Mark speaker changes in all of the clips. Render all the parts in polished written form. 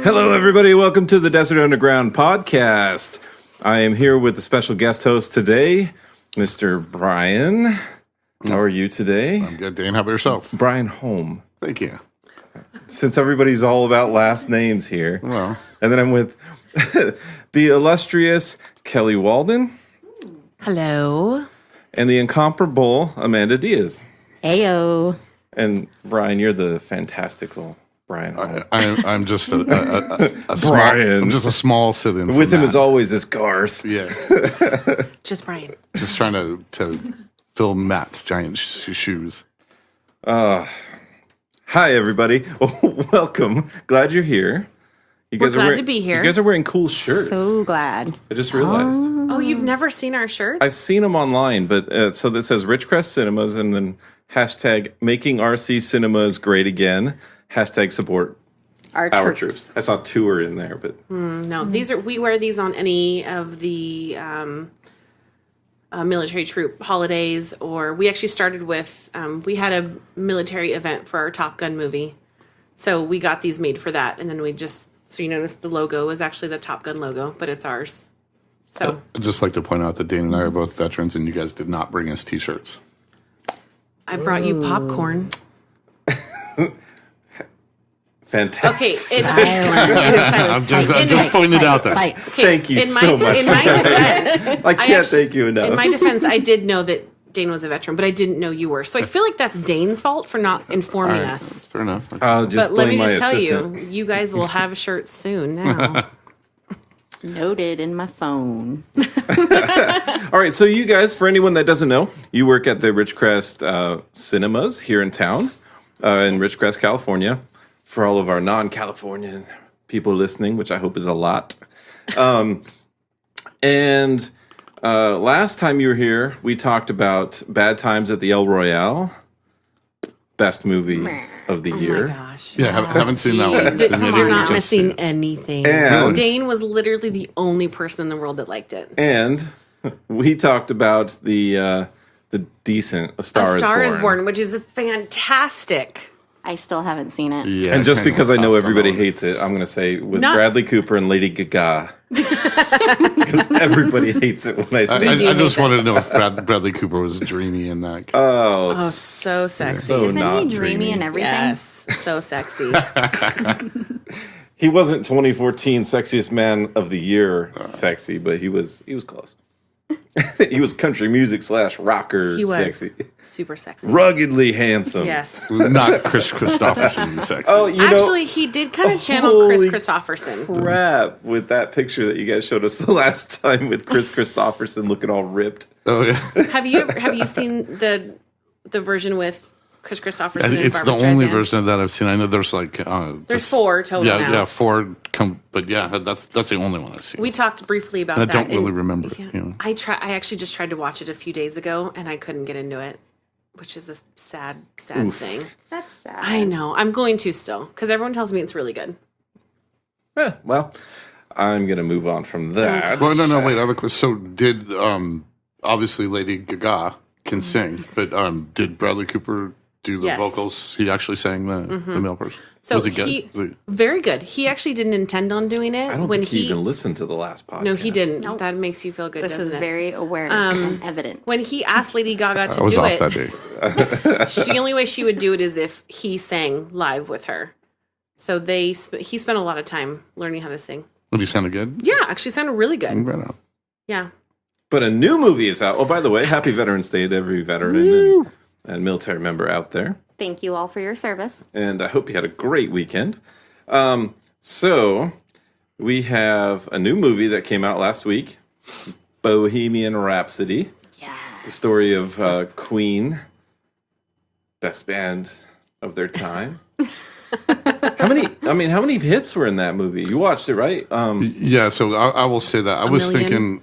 Speaker 1: Hello, everybody. Welcome to the Desert Underground podcast. I am here with the special guest host today, Mr. Brian. How are you today?
Speaker 2: I'm good, Dane. How about yourself?
Speaker 1: Brian Holm.
Speaker 2: Thank you.
Speaker 1: Since everybody's all about last names here.
Speaker 2: Well.
Speaker 1: And then I'm with the illustrious Kelly Walden.
Speaker 3: Hello.
Speaker 1: And the incomparable Amanda Diaz.
Speaker 3: Heyo.
Speaker 1: And Brian, you're the fantastical Brian Holm.
Speaker 2: I'm just a small,
Speaker 1: Brian.
Speaker 2: I'm just a small sit-in.
Speaker 1: With him as always is Garth.
Speaker 2: Yeah.
Speaker 3: Just Brian.
Speaker 2: Just trying to fill Matt's giant shoes.
Speaker 1: Hi, everybody. Welcome. Glad you're here.
Speaker 3: We're glad to be here.
Speaker 1: You guys are wearing cool shirts.
Speaker 4: So glad.
Speaker 1: I just realized.
Speaker 3: Oh, you've never seen our shirts?
Speaker 1: I've seen them online, but so that says Ridgecrest Cinemas and then hashtag making RC Cinemas great again. Hashtag support our troops. I saw tour in there, but
Speaker 3: no, we wear these on any of the military troop holidays, or we actually started with, we had a military event for our Top Gun movie. So we got these made for that. And then so you notice the logo is actually the Top Gun logo, but it's ours. So
Speaker 2: I'd just like to point out that Dane and I are both veterans, and you guys did not bring us T-shirts.
Speaker 3: I brought you popcorn.
Speaker 1: fantastic.
Speaker 3: Okay.
Speaker 2: I'm just pointing it out there.
Speaker 3: Okay,
Speaker 1: Thank you so much.
Speaker 3: In my defense,
Speaker 1: I can't thank you enough.
Speaker 3: In my defense, I did know that Dane was a veteran, but I didn't know you were. So I feel like that's Dane's fault for not informing us.
Speaker 2: Fair enough.
Speaker 1: I'll just
Speaker 3: But let me
Speaker 1: blame
Speaker 3: just
Speaker 1: my
Speaker 3: tell
Speaker 1: assistant.
Speaker 3: you guys will have shirts soon now.
Speaker 4: Noted in my phone.
Speaker 1: All right, so you guys, for anyone that doesn't know, you work at the Ridgecrest Cinemas here in town, in Ridgecrest, California. For all of our non-Californian people listening, which I hope is a lot. And last time you were here, we talked about Bad Times at the El Royale. Best movie of the year.
Speaker 3: Oh my gosh.
Speaker 2: Yeah, haven't seen that one.
Speaker 3: You're not missing anything.
Speaker 1: And-
Speaker 3: Dane was literally the only person in the world that liked it.
Speaker 1: And we talked about the decent A Star,
Speaker 3: A Star
Speaker 1: is
Speaker 3: is
Speaker 1: Born.
Speaker 3: Born, which is fantastic.
Speaker 4: I still haven't seen it.
Speaker 2: Yeah,
Speaker 1: And just because I know everybody
Speaker 2: hates.
Speaker 1: hates it, I'm going to say with
Speaker 3: Not-
Speaker 1: Bradley Cooper and Lady Gaga. Because everybody hates it when I say it.
Speaker 2: I just wanted to know if Bradley Cooper was dreamy in that.
Speaker 3: Oh, so sexy.
Speaker 1: so
Speaker 4: Isn't
Speaker 1: not
Speaker 4: he dreamy
Speaker 1: dreamy.
Speaker 4: and everything?
Speaker 3: Yes, so sexy.
Speaker 1: He wasn't 2014 sexiest man of the year sexy, but he was close. He was country music / rocker
Speaker 3: He was
Speaker 1: sexy.
Speaker 3: super sexy.
Speaker 1: Ruggedly handsome.
Speaker 3: Yes.
Speaker 2: Not Chris Christopherson sexy.
Speaker 1: Oh, you
Speaker 3: Actually, he did kind of channel Chris
Speaker 1: holy
Speaker 3: Christopherson.
Speaker 1: crap with that picture that you guys showed us the last time with Chris Christopherson looking all ripped.
Speaker 2: Oh, yeah.
Speaker 3: Have you seen the version with Chris Christopherson? And
Speaker 2: It's the
Speaker 3: Barbra
Speaker 2: only
Speaker 3: Streisand?
Speaker 2: version of that I've seen. I know there's like
Speaker 3: There's 4 total
Speaker 2: Yeah,
Speaker 3: now.
Speaker 2: yeah, 4. But yeah, that's the only one I've seen.
Speaker 3: We talked briefly about
Speaker 2: I
Speaker 3: that.
Speaker 2: don't really
Speaker 3: and-
Speaker 2: remember.
Speaker 3: Yeah.
Speaker 2: You know.
Speaker 3: I actually just tried to watch it a few days ago, and I couldn't get into it, which is a sad thing.
Speaker 4: That's sad.
Speaker 3: I know. I'm going to still, because everyone tells me it's really good.
Speaker 1: Well, I'm going to move on from that.
Speaker 2: Well, no, wait. I have a question. So did obviously Lady Gaga can sing, but did Bradley Cooper do the
Speaker 3: Yes.
Speaker 2: vocals? He actually sang the male person.
Speaker 3: So
Speaker 2: Was it good?
Speaker 3: very good. He actually didn't intend on doing it
Speaker 1: I don't
Speaker 3: when
Speaker 1: think he even listened to the last podcast.
Speaker 3: No, he didn't.
Speaker 4: Nope.
Speaker 3: That makes you feel good,
Speaker 4: This is
Speaker 3: doesn't it?
Speaker 4: very aware and evident.
Speaker 3: When he asked Lady Gaga to
Speaker 2: I was
Speaker 3: do
Speaker 2: off
Speaker 3: it,
Speaker 2: that day.
Speaker 3: the only way she would do it is if he sang live with her. So he spent a lot of time learning how to sing.
Speaker 2: Would he sounded good?
Speaker 3: Yeah, actually sounded really good.
Speaker 2: Right on.
Speaker 3: Yeah.
Speaker 1: But a new movie is out. Oh, by the way, happy Veterans Day to every veteran and military member out there.
Speaker 4: Thank you all for your service.
Speaker 1: And I hope you had a great weekend. So we have a new movie that came out last week, Bohemian Rhapsody.
Speaker 4: Yeah.
Speaker 1: The story of Queen, best band of their time. How many hits were in that movie? You watched it, right?
Speaker 2: Yeah, so I will say that. I was
Speaker 3: million?
Speaker 2: thinking,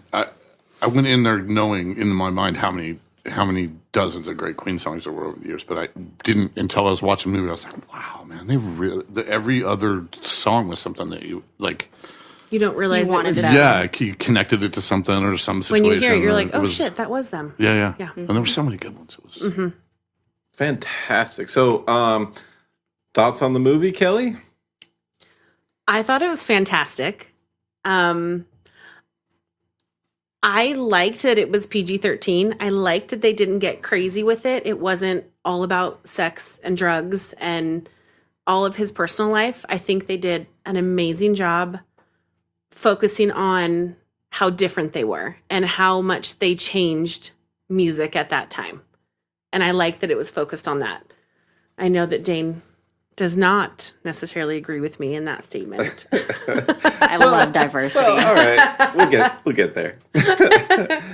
Speaker 2: I went in there knowing in my mind how many dozens of great Queen songs there were over the years, but I didn't until I was watching the movie. I was like, wow, man, they really every other song was something that you like.
Speaker 3: You don't realize
Speaker 4: You
Speaker 3: it
Speaker 4: wanted
Speaker 3: was
Speaker 4: that.
Speaker 3: them.
Speaker 2: Yeah, you connected it to something or some
Speaker 3: When
Speaker 2: situation.
Speaker 3: you hear it, you're
Speaker 2: or
Speaker 3: like, oh
Speaker 2: was-
Speaker 3: shit, that was them.
Speaker 2: Yeah.
Speaker 3: Yeah.
Speaker 2: And there were so many good ones. It was
Speaker 1: Fantastic. So, thoughts on the movie, Kelly?
Speaker 3: I thought it was fantastic. I liked that it was PG-13. I liked that they didn't get crazy with it. It wasn't all about sex and drugs and all of his personal life. I think they did an amazing job focusing on how different they were and how much they changed music at that time. And I like that it was focused on that. I know that Dane does not necessarily agree with me in that statement.
Speaker 4: I love diversity.
Speaker 1: Well, all right, we'll get there.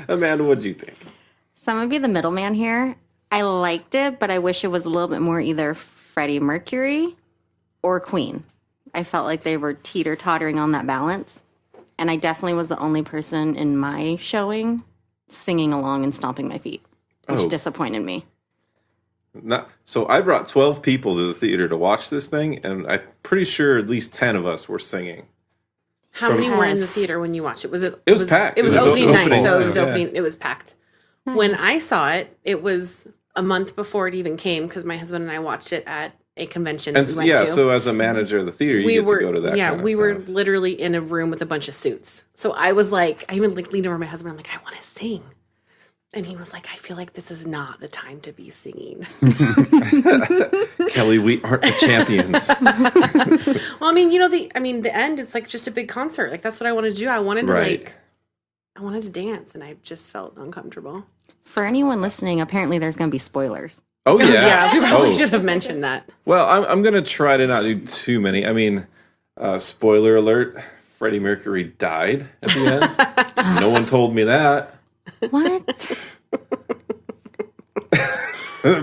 Speaker 1: Amanda, what do you think?
Speaker 4: So I'm going to be the middleman here. I liked it, but I wish it was a little bit more either Freddie Mercury or Queen. I felt like they were teeter-tottering on that balance. And I definitely was the only person in my showing singing along and stomping my feet, which disappointed me.
Speaker 1: So I brought 12 people to the theater to watch this thing, and I'm pretty sure at least 10 of us were singing.
Speaker 3: How many were in the theater when you watched it?
Speaker 1: It was packed.
Speaker 3: It was opening night, so it was
Speaker 1: yeah.
Speaker 3: opening. It was packed.
Speaker 4: Nice.
Speaker 3: When I saw it, it was a month before it even came because my husband and I watched it at a convention
Speaker 1: And
Speaker 3: we went to.
Speaker 1: so as a manager of the theater, you get to go to that.
Speaker 3: Yeah,
Speaker 1: kind of
Speaker 3: we were
Speaker 1: stuff.
Speaker 3: literally in a room with a bunch of suits. So I was like, I even leaned over my husband. I'm like, I want to sing. And he was like, I feel like this is not the time to be singing.
Speaker 1: Kelly, we aren't the champions.
Speaker 3: Well, I mean, the end, it's like just a big concert. Like that's what I wanted to do. I wanted to I wanted to dance and I just felt uncomfortable.
Speaker 4: For anyone listening, apparently there's going to be spoilers.
Speaker 1: Oh yeah,
Speaker 3: Yeah, we probably should have mentioned that.
Speaker 1: Well, I'm gonna try to not do too many. I mean, spoiler alert: Freddie Mercury died at the end. No one told me that.
Speaker 4: What?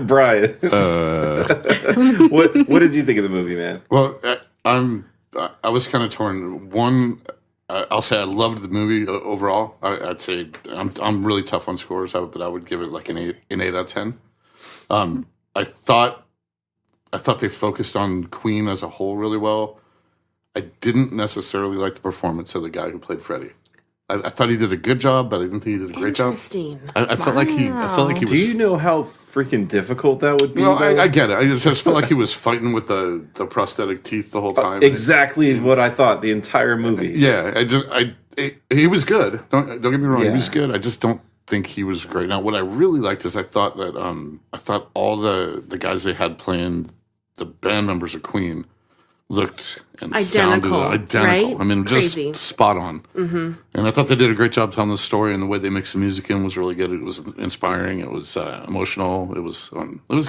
Speaker 1: Brian, what did you think of the movie, man?
Speaker 2: Well, I was kind of torn. One, I'll say I loved the movie overall. I'd say I'm really tough on scores, but I would give it like an 8 out of 10. I thought they focused on Queen as a whole really well. I didn't necessarily like the performance of the guy who played Freddie. I thought he did a good job, but I didn't think he did a great job.
Speaker 3: Interesting.
Speaker 2: I felt like he was.
Speaker 1: Do you know how freaking difficult that would be?
Speaker 2: No, I get it. I just felt like he was fighting with the prosthetic teeth the whole time.
Speaker 1: Exactly what I thought the entire movie.
Speaker 2: Yeah, he was good. Don't get me wrong,
Speaker 1: Yeah.
Speaker 2: he was good. I just don't think he was great. Now, what I really liked is I thought all the guys they had playing the band members of Queen looked and sounded identical.
Speaker 3: Right?
Speaker 2: I mean, just
Speaker 3: Crazy.
Speaker 2: spot on. Mm-hmm. And I thought they did a great job telling the story, and the way they mixed the music in was really good. It was inspiring. It was emotional. It was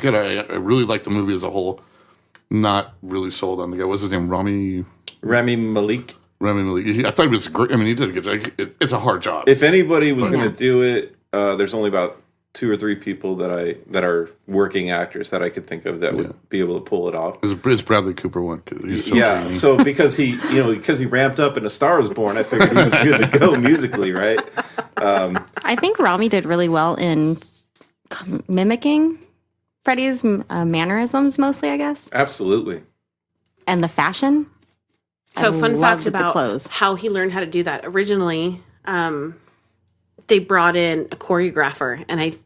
Speaker 2: good. I really liked the movie as a whole. Not really sold on the guy. What's his name? Rami
Speaker 1: Malek.
Speaker 2: I thought he was great. I mean, he did a good job. It's a hard job.
Speaker 1: If anybody was going to do it, there's only about 2 or 3 people that are working actors that I could think of that would be able to pull it off.
Speaker 2: It's Bradley Cooper one. He's so
Speaker 1: Yeah,
Speaker 2: funny.
Speaker 1: so because he ramped up and A Star Was Born, I figured he was good to go musically, right?
Speaker 4: I think Rami did really well in mimicking Freddie's mannerisms, mostly, I guess,
Speaker 1: Absolutely.
Speaker 4: and the fashion.
Speaker 3: So
Speaker 4: I
Speaker 3: fun
Speaker 4: loved
Speaker 3: fact
Speaker 4: the
Speaker 3: about
Speaker 4: clothes.
Speaker 3: how he learned how to do that. Originally, they brought in a choreographer, and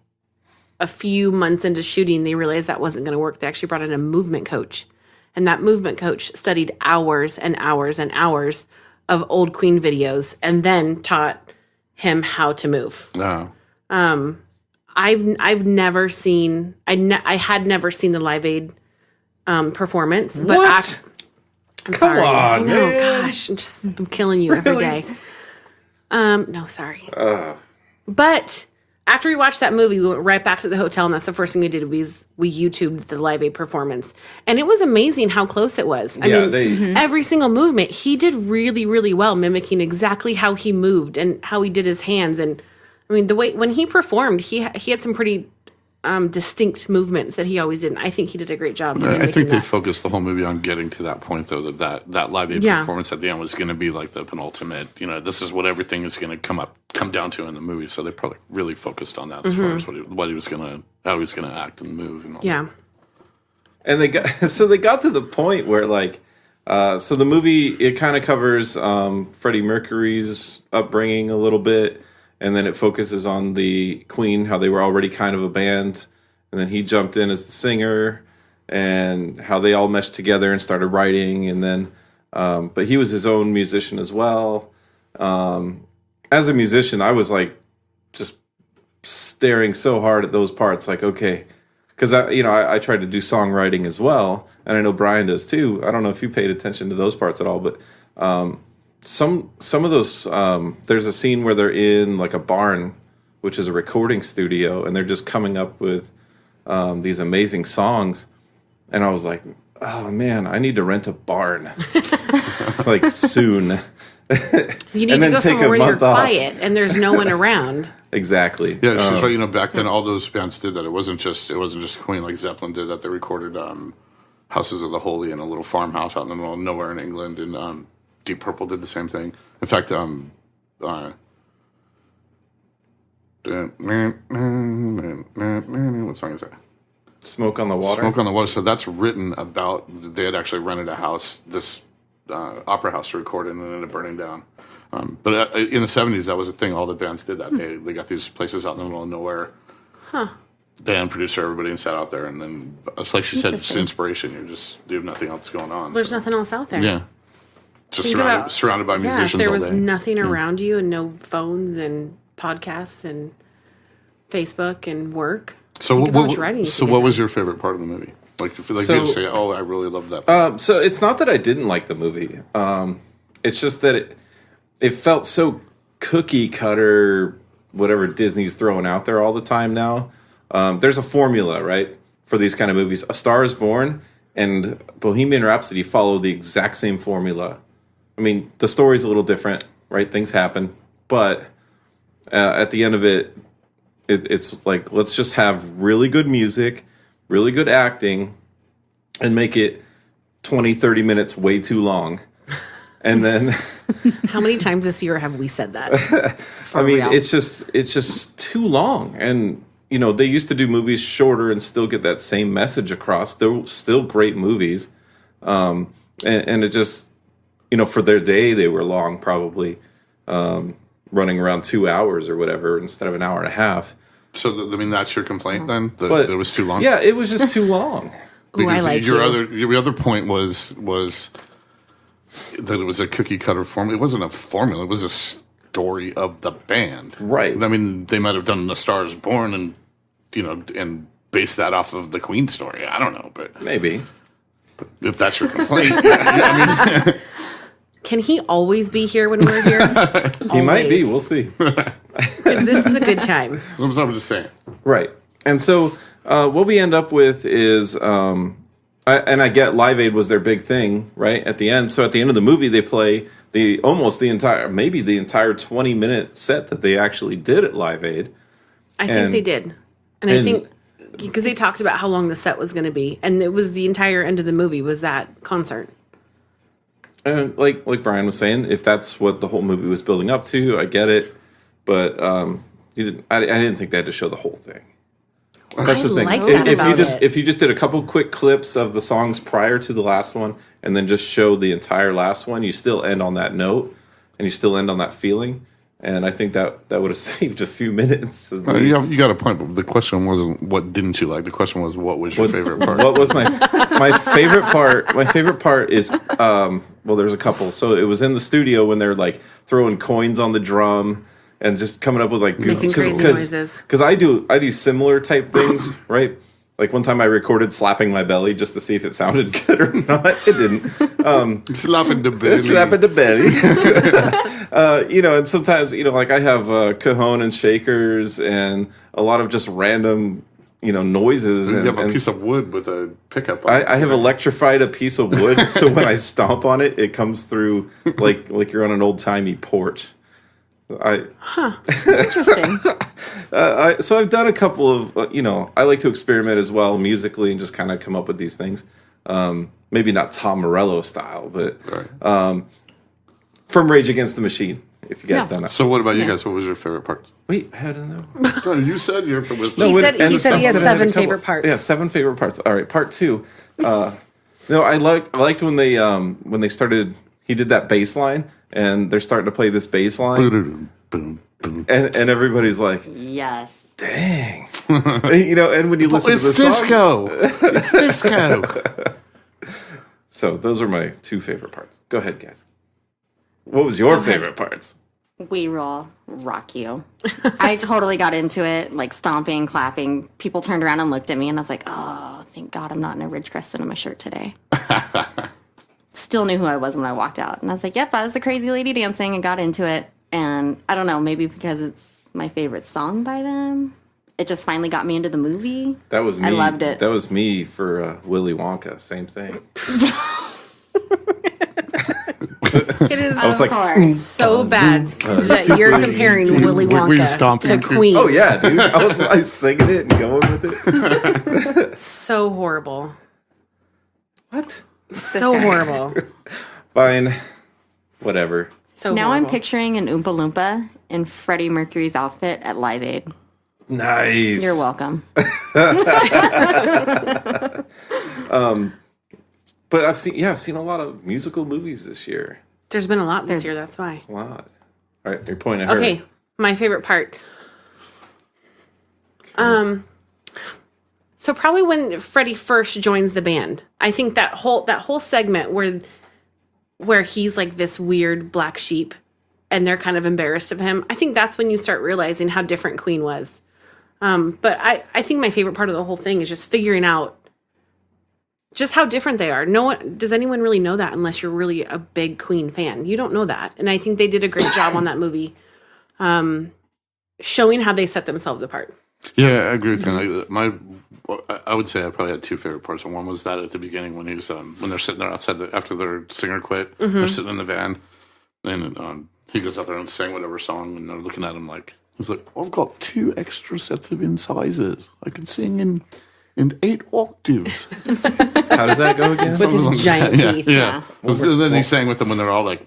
Speaker 3: a few months into shooting, they realized that wasn't going to work. They actually brought in a movement coach, and that movement coach studied hours and hours and hours of old Queen videos, and then taught him how to move.
Speaker 2: No.
Speaker 3: I've never seen. I had never seen the Live Aid performance, but
Speaker 1: What?
Speaker 3: I'm
Speaker 1: Come
Speaker 3: sorry.
Speaker 1: on,
Speaker 3: I know.
Speaker 1: man.
Speaker 3: Gosh, I'm killing you every
Speaker 1: Really?
Speaker 3: day. No, sorry. But after we watched that movie, we went right back to the hotel, and that's the first thing we did. We YouTubed the Live Aid performance, and it was amazing how close it was. I mean, every single movement he did really, really well, mimicking exactly how he moved and how he did his hands. And I mean, the way when he performed, he had some pretty distinct movements that he always did. And I think he did a great job.
Speaker 2: I think they
Speaker 3: that.
Speaker 2: focused the whole movie on getting to that point, though, that Live Aid
Speaker 3: Yeah.
Speaker 2: performance at the end was going to be like the penultimate. This is what everything is going to come down to in the movie. So they probably really focused on that as far as how he was going to act and move. And all
Speaker 3: Yeah.
Speaker 1: And they got to the point where so the movie, it kind of covers Freddie Mercury's upbringing a little bit, and then it focuses on the Queen, how they were already kind of a band, and then he jumped in as the singer, and how they all meshed together and started writing, and then But he was his own musician as well. As a musician, I was like just staring so hard at those parts, like, okay, because I tried to do songwriting as well, and I know Brian does too. I don't know if you paid attention to those parts at all, but some of those, there's a scene where they're in like a barn, which is a recording studio, and they're just coming up with these amazing songs, and I was like, oh man, I need to rent a barn like soon.
Speaker 3: You need to go somewhere where you're quiet and there's no one around.
Speaker 1: Exactly.
Speaker 2: Yeah, she's right. Back then, all those bands did that. It wasn't just Queen. Like Zeppelin did that. They recorded "Houses of the Holy" in a little farmhouse out in the middle of nowhere in England, and Deep Purple did the same thing. In fact, what song is that?
Speaker 1: Smoke on the Water.
Speaker 2: Smoke on the Water. So that's written about. They had actually rented a house, this opera house, to record in, and it ended up burning down. But in the 70s, that was a thing. All the bands did that. They got these places out in the middle of nowhere. Band, producer, everybody, and sat out there. And then, it's like she said, it's inspiration. You have nothing else going on.
Speaker 3: There's nothing else out there.
Speaker 2: Yeah. Just surrounded by musicians
Speaker 3: if there was
Speaker 2: all day.
Speaker 3: nothing around you and no phones and podcasts and Facebook and work.
Speaker 2: So what was your favorite part of the movie? Like, if you say, oh, I really loved that part.
Speaker 1: So it's not that I didn't like the movie. It's just that it felt so cookie cutter, whatever Disney's throwing out there all the time now. There's a formula, right, for these kind of movies. A Star is Born and Bohemian Rhapsody follow the exact same formula. I mean, the story's a little different, right? Things happen. But at the end of it's like, let's just have really good music, really good acting, and make it 20, 30 minutes way too long. And then...
Speaker 3: How many times this year have we said that?
Speaker 1: I mean, real? It's just too long. And, they used to do movies shorter and still get that same message across. They're still great movies. And it just, for their day, they were long, probably running around 2 hours or whatever instead of an hour and a half.
Speaker 2: So, that's your complaint then? That it was too long?
Speaker 1: Yeah, it was just too long.
Speaker 2: Because
Speaker 3: I like
Speaker 2: your other point was that it was a cookie cutter formula. It wasn't a formula. It was a story of the band.
Speaker 1: Right.
Speaker 2: I mean, they might have done A Star is Born and, and based that off of the Queen story. I don't know, but
Speaker 1: maybe.
Speaker 2: If that's your complaint.
Speaker 3: Can he always be here when we're here?
Speaker 1: He might be. We'll see.
Speaker 3: Because this is a good time.
Speaker 2: I'm just saying.
Speaker 1: Right. And so what we end up with is... I get Live Aid was their big thing, right, at the end. So at the end of the movie, they play the entire 20-minute set that they actually did at Live Aid.
Speaker 3: I think they did. And I think because they talked about how long the set was going to be. And it was the entire end of the movie was that concert.
Speaker 1: And like Brian was saying, if that's what the whole movie was building up to, I get it. But I didn't think they had to show the whole thing. That's the thing.
Speaker 3: Like that
Speaker 1: if you just did a couple quick clips of the songs prior to the last one, and then just show the entire last one, you still end on that note, and you still end on that feeling. And I think that would have saved a few minutes.
Speaker 2: You got a point, but the question wasn't what didn't you like. The question was what was your favorite part.
Speaker 1: What was my favorite part? My favorite part is there's a couple. So it was in the studio when they're like throwing coins on the drum. And just coming up with like
Speaker 3: making crazy noises.
Speaker 1: Because I do similar type things, right? Like one time I recorded slapping my belly just to see if it sounded good or not. It didn't.
Speaker 2: Slapping the belly.
Speaker 1: Slapping the belly. And sometimes like I have cajon and shakers and a lot of just random noises.
Speaker 2: And you have a piece of wood with a pickup on it.
Speaker 1: I have electrified a piece of wood, so when I stomp on it, it comes through like you're on an old timey porch.
Speaker 4: Interesting.
Speaker 1: So I've done a couple of, I like to experiment as well musically and just kind of come up with these things. Maybe not Tom Morello style, but from Rage Against the Machine, if you guys don't know.
Speaker 2: So what about you guys? What was your favorite part?
Speaker 1: Wait, I don't know.
Speaker 2: No, you said your was
Speaker 3: he said he has 7 favorite parts.
Speaker 1: Yeah, 7 favorite parts. All right, part 2. I liked when they started. He did that bass line. And they're starting to play this bass line. And everybody's like,
Speaker 4: yes.
Speaker 1: Dang. And when you listen to the
Speaker 2: song. It's disco.
Speaker 1: So those are my two favorite parts. Go ahead, guys. What was your favorite parts?
Speaker 4: We Will Rock You. I totally got into it, like stomping, clapping. People turned around and looked at me, and I was like, oh, thank God I'm not in a Ridgecrest Cinema shirt today. Still knew who I was when I walked out. And I was like, yep, I was the crazy lady dancing and got into it. And I don't know, maybe because it's my favorite song by them. It just finally got me into the movie.
Speaker 1: That was me.
Speaker 4: I loved it.
Speaker 1: That was me for Willy Wonka. Same thing.
Speaker 3: It is
Speaker 1: I was like,
Speaker 3: so bad that you're comparing Willy Wonka to Queen.
Speaker 1: oh yeah, dude. I was singing it and going with it.
Speaker 3: So horrible.
Speaker 1: What?
Speaker 3: So horrible.
Speaker 1: Fine. Whatever.
Speaker 3: So
Speaker 4: Now
Speaker 3: horrible.
Speaker 4: I'm picturing an Oompa Loompa in Freddie Mercury's outfit at Live Aid.
Speaker 1: Nice.
Speaker 4: You're welcome.
Speaker 1: But I've seen a lot of musical movies this year.
Speaker 3: There's been a lot this year, that's why.
Speaker 1: A lot. All right, you're pointing at her.
Speaker 3: Okay, my favorite part. So probably when Freddie first joins the band, I think that whole segment where he's like this weird black sheep and they're kind of embarrassed of him. I think that's when you start realizing how different Queen was. But I think my favorite part of the whole thing is just figuring out just how different they are. Does anyone really know that unless you're really a big Queen fan? You don't know that. And I think they did a great job on that movie, showing how they set themselves apart.
Speaker 2: Yeah, I agree with you. I would say I probably had two favorite parts. And one was that at the beginning when he's when they're sitting there outside after their singer quit, they're sitting in the van, and he goes out there and sing whatever song, and they're looking at him like he's like, I've got 2 extra sets of incisors. I can sing in 8 octaves.
Speaker 1: How does that go again?
Speaker 3: With his giant teeth.
Speaker 2: Yeah. And then he sang with them when they're all like,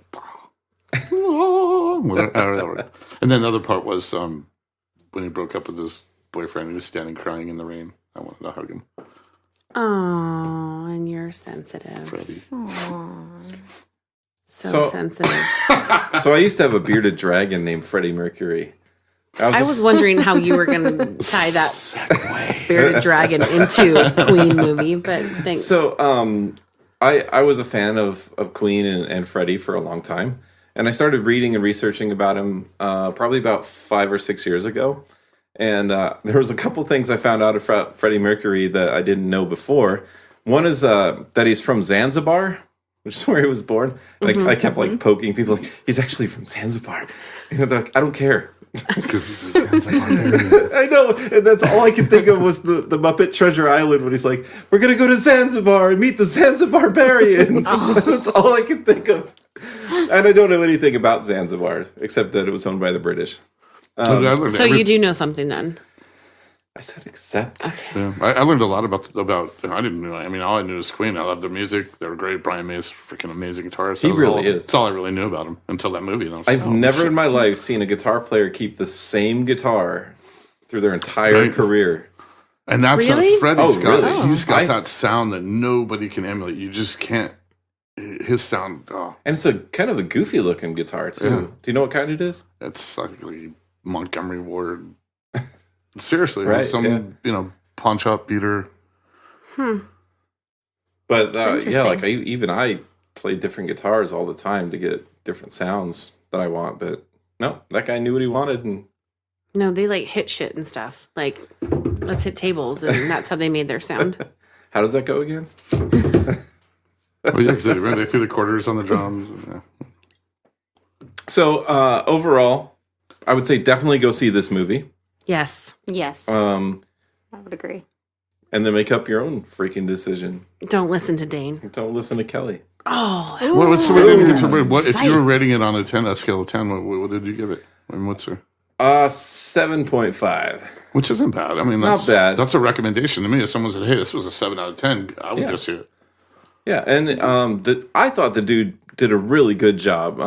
Speaker 2: whatever. And then the other part was when he broke up with his boyfriend, he was standing crying in the rain. I wanted to hug him.
Speaker 3: Oh, and you're sensitive.
Speaker 2: Freddie.
Speaker 3: So sensitive.
Speaker 1: So I used to have a bearded dragon named Freddie Mercury.
Speaker 3: I was wondering how you were going to tie that bearded dragon into a Queen movie, but thanks.
Speaker 1: So I was a fan of Queen and Freddie for a long time. And I started reading and researching about him probably about 5 or 6 years ago. And there was a couple things I found out of Freddie Mercury that I didn't know before. One is that he's from Zanzibar, which is where he was born. And I kept like poking people like, he's actually from Zanzibar. You know, they're like, I don't care.
Speaker 2: Because he's a Zanzibar.
Speaker 1: I know, and that's all I could think of was the Muppet Treasure Island when he's like, we're going to go to Zanzibar and meet the Zanzibarians. That's all I could think of. And I don't know anything about Zanzibar, except that it was owned by the British.
Speaker 3: So you do know something then?
Speaker 1: I said except.
Speaker 3: Okay.
Speaker 2: Yeah, I learned a lot about. I didn't know. I mean, all I knew was Queen. I love their music. They were great. Brian May's freaking amazing guitarist.
Speaker 1: He really is.
Speaker 2: That's all I really knew about him until that movie. And I was
Speaker 1: I've never in my life seen a guitar player keep the same guitar through their entire career.
Speaker 2: And that's
Speaker 3: Really?
Speaker 2: Freddie's
Speaker 1: Oh,
Speaker 2: got.
Speaker 1: really?
Speaker 2: He's got that sound that nobody can emulate. You just can't. His sound. Oh,
Speaker 1: And it's a kind of a goofy looking guitar too.
Speaker 2: Yeah.
Speaker 1: Do you know what kind it is?
Speaker 2: it's like Montgomery Ward. Seriously,
Speaker 1: Right,
Speaker 2: some pawn shop beater.
Speaker 1: But yeah,
Speaker 4: interesting.
Speaker 1: like I play different guitars all the time to get different sounds that I want. But no, that guy knew what he wanted, and
Speaker 3: No, they like hit shit and stuff. Like, let's hit tables, and that's how they made their sound.
Speaker 1: how does that go again?
Speaker 2: Oh yeah, 'cause they threw the quarters on the drums. Yeah.
Speaker 1: So overall, I would say definitely go see this movie.
Speaker 3: Yes.
Speaker 4: Yes,
Speaker 1: I
Speaker 4: I would agree.
Speaker 1: and then make up your own freaking decision.
Speaker 3: Don't listen to Dane.
Speaker 1: Don't listen to Kelly.
Speaker 3: Oh,
Speaker 2: What's the rating? What if you were rating it on a scale of 10? What did you give it? I mean, what's her?
Speaker 1: 7.5.
Speaker 2: Which isn't bad. I mean,
Speaker 1: Not
Speaker 2: that's,
Speaker 1: bad.
Speaker 2: That's a recommendation to me. If someone said, "Hey, this was a 7 out of 10," I would
Speaker 1: Yeah.
Speaker 2: go see it.
Speaker 1: Yeah, and I thought the dude did a really good job.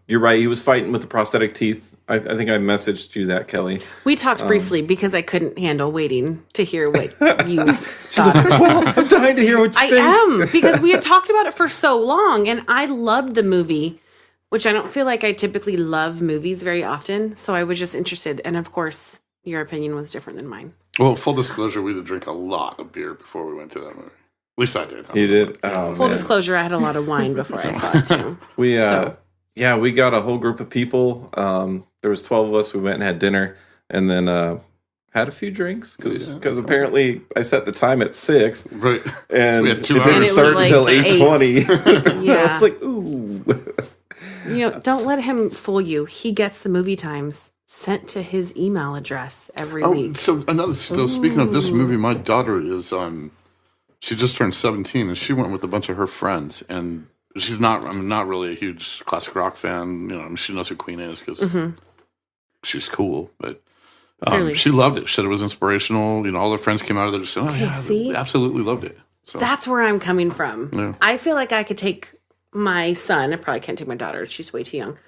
Speaker 1: You're right; he was fighting with the prosthetic teeth. I think I messaged you that, Kelly.
Speaker 3: we talked briefly because I couldn't handle waiting to hear what you thought.
Speaker 1: Well, I'm dying to hear what you
Speaker 3: I
Speaker 1: think.
Speaker 3: am, because we had talked about it for so long, and I loved the movie, which I don't feel like I typically love movies very often. So I was just interested, and of course, your opinion was different than mine.
Speaker 2: Well, full disclosure, we did drink a lot of beer before we went to that movie. least I did.
Speaker 1: You did? Oh,
Speaker 3: Full
Speaker 1: man.
Speaker 3: disclosure, I had a lot of wine before I saw it too.
Speaker 1: We we got a whole group of people. There was 12 of us. We went and had dinner, and then had a few drinks because apparently I set the time at 6,
Speaker 2: Right.
Speaker 1: and
Speaker 2: we had
Speaker 1: it
Speaker 2: 2
Speaker 1: didn't
Speaker 2: hours.
Speaker 1: start
Speaker 3: like
Speaker 1: until
Speaker 3: 8.
Speaker 1: 8:20.
Speaker 3: Yeah.
Speaker 1: It's like, ooh.
Speaker 3: Don't let him fool you. He gets the movie times sent to his email address every
Speaker 2: Oh,
Speaker 3: week.
Speaker 2: so speaking of this movie, my daughter is she just turned 17 and she went with a bunch of her friends, and she's not really a huge classic rock fan. She knows who Queen is because she's cool, but
Speaker 3: Clearly.
Speaker 2: she loved it. She said it was inspirational. All her friends came out of there just saying, "Oh yeah,
Speaker 3: see?
Speaker 2: absolutely loved it." So
Speaker 3: That's where I'm coming from.
Speaker 2: Yeah.
Speaker 3: I feel like I could take my son. I probably can't take my daughter. She's way too young.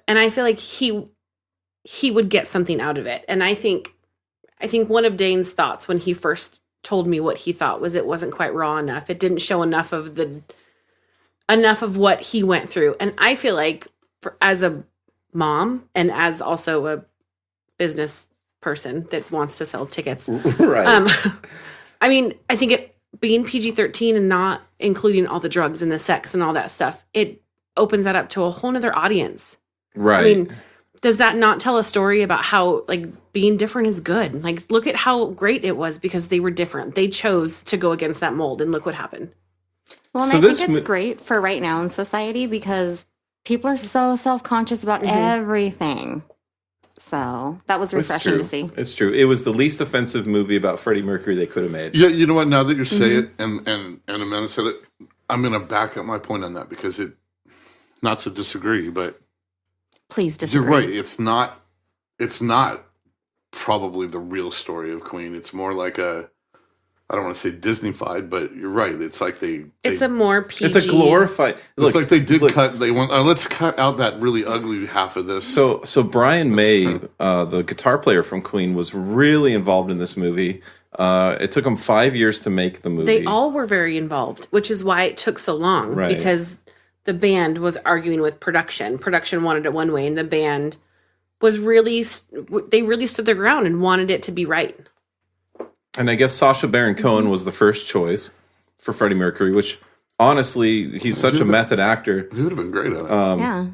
Speaker 3: And I feel like he would get something out of it. And I think one of Dane's thoughts when he first told me what he thought was it wasn't quite raw enough. It didn't show enough of what he went through. And I feel like as a mom and as also a business person that wants to sell tickets,
Speaker 1: Right.
Speaker 3: I mean, I think it being PG-13 and not including all the drugs and the sex and all that stuff, it opens that up to a whole nother audience.
Speaker 1: Right.
Speaker 3: I mean, does that not tell a story about how being different is good? Look at how great it was because they were different. They chose to go against that mold, and look what happened.
Speaker 4: Well, and
Speaker 1: So
Speaker 4: I
Speaker 1: this
Speaker 4: think it's great for right now in society because people are so self-conscious about everything. So that was refreshing to see.
Speaker 1: It's true. It was the least offensive movie about Freddie Mercury they could have made.
Speaker 2: Yeah, you know what? Now that you say it, and Amanda said it, I'm going to back up my point on that because not to disagree, but
Speaker 4: Please disagree.
Speaker 2: you're right. It's not probably the real story of Queen. It's more like I don't want to say Disney-fied, but you're right. It's like
Speaker 3: It's a more PG.
Speaker 1: It's a glorified.
Speaker 2: It's like they did cut. They want let's cut out that really ugly half of this.
Speaker 1: So Brian May, the guitar player from Queen, was really involved in this movie. It took him 5 years to make the movie.
Speaker 3: They all were very involved, which is why it took so long.
Speaker 1: Right.
Speaker 3: Because the band was arguing with production. Production wanted it one way, and the band was really stood their ground and wanted it to be right.
Speaker 1: And I guess Sacha Baron Cohen was the first choice for Freddie Mercury, which honestly, he's such a method actor.
Speaker 2: he would have been great at it.
Speaker 4: Yeah.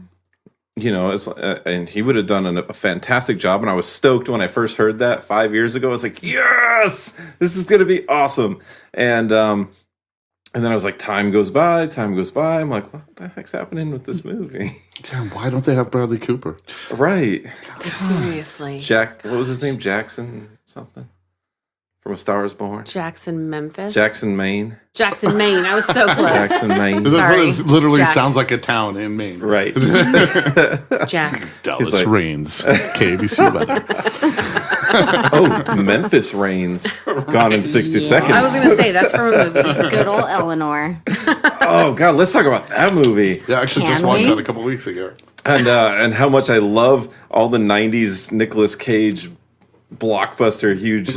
Speaker 1: And he would have done a fantastic job. And I was stoked when I first heard that 5 years ago. I was like, yes, this is going to be awesome. And then I was like, time goes by. I'm like, what the heck's happening with this movie?
Speaker 2: Yeah, why don't they have Bradley Cooper?
Speaker 1: Right.
Speaker 3: Seriously.
Speaker 1: What was his name? Jackson something? From A Star Is Born?
Speaker 3: Jackson, Memphis.
Speaker 1: Jackson, Maine.
Speaker 3: Jackson, Maine. I was so close.
Speaker 1: Jackson, Maine.
Speaker 3: Sorry,
Speaker 2: It literally
Speaker 3: Jack.
Speaker 2: sounds like a town in Maine.
Speaker 1: Right.
Speaker 3: Jack.
Speaker 2: Dallas
Speaker 1: like-
Speaker 2: Rains. KBC weather.
Speaker 1: Oh, Memphis Rains. Gone in 60 seconds.
Speaker 3: I was going to say, that's from a movie.
Speaker 4: Good old Eleanor.
Speaker 1: Oh, God, let's talk about that movie.
Speaker 2: Yeah, I actually just
Speaker 4: Can
Speaker 2: watched
Speaker 4: we?
Speaker 2: that a couple weeks ago.
Speaker 1: And how much I love all the 90s Nicolas Cage blockbuster huge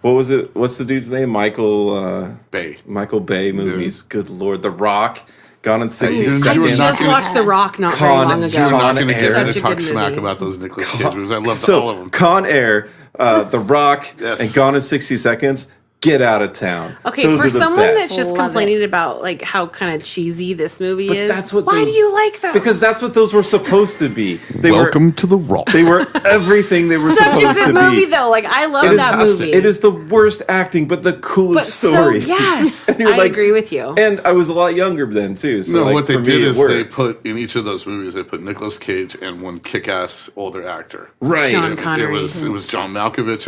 Speaker 1: what was it? What's the dude's name? Michael
Speaker 2: Bay.
Speaker 1: Bay movies. Good Lord. The Rock. Gone in 60
Speaker 2: you
Speaker 3: I
Speaker 2: were not
Speaker 1: seconds.
Speaker 3: just
Speaker 2: gonna-
Speaker 3: watched The Rock not very
Speaker 1: Con-
Speaker 3: long
Speaker 1: you're
Speaker 2: You're
Speaker 3: ago.
Speaker 2: not going to get me
Speaker 3: Such
Speaker 2: to
Speaker 3: a
Speaker 2: talk
Speaker 3: good
Speaker 2: smack
Speaker 3: movie.
Speaker 2: about those Nicolas Cage movies. I loved all of
Speaker 1: So
Speaker 2: them.
Speaker 1: Con Air, The Rock,
Speaker 2: Yes.
Speaker 1: and Gone in 60 Seconds. Get out of town.
Speaker 3: Okay,
Speaker 1: Those
Speaker 3: for
Speaker 1: are the
Speaker 3: someone
Speaker 1: best.
Speaker 3: that's just
Speaker 4: Love
Speaker 3: complaining about how kind of cheesy this movie is,
Speaker 1: that's what
Speaker 3: why
Speaker 1: those-
Speaker 3: do you like those?
Speaker 1: Because that's what those were supposed to be. They
Speaker 2: Welcome to the Rock.
Speaker 1: They were everything they were
Speaker 3: such a
Speaker 1: supposed to
Speaker 3: good movie
Speaker 1: be.
Speaker 3: though. I love
Speaker 1: It is
Speaker 3: that
Speaker 2: fantastic.
Speaker 3: movie.
Speaker 1: It is the worst acting, but the
Speaker 3: but
Speaker 1: coolest story.
Speaker 3: so yes,
Speaker 1: And you're
Speaker 3: I
Speaker 1: like-
Speaker 3: agree with you.
Speaker 1: And I was a lot younger then too. So
Speaker 2: No,
Speaker 1: like,
Speaker 2: what they
Speaker 1: for me,
Speaker 2: did
Speaker 1: it
Speaker 2: is they
Speaker 1: worked.
Speaker 2: put in each of those movies, they put Nicolas Cage and one kick-ass older actor.
Speaker 1: Right.
Speaker 3: Sean
Speaker 2: It
Speaker 3: Connery.
Speaker 2: was John Malkovich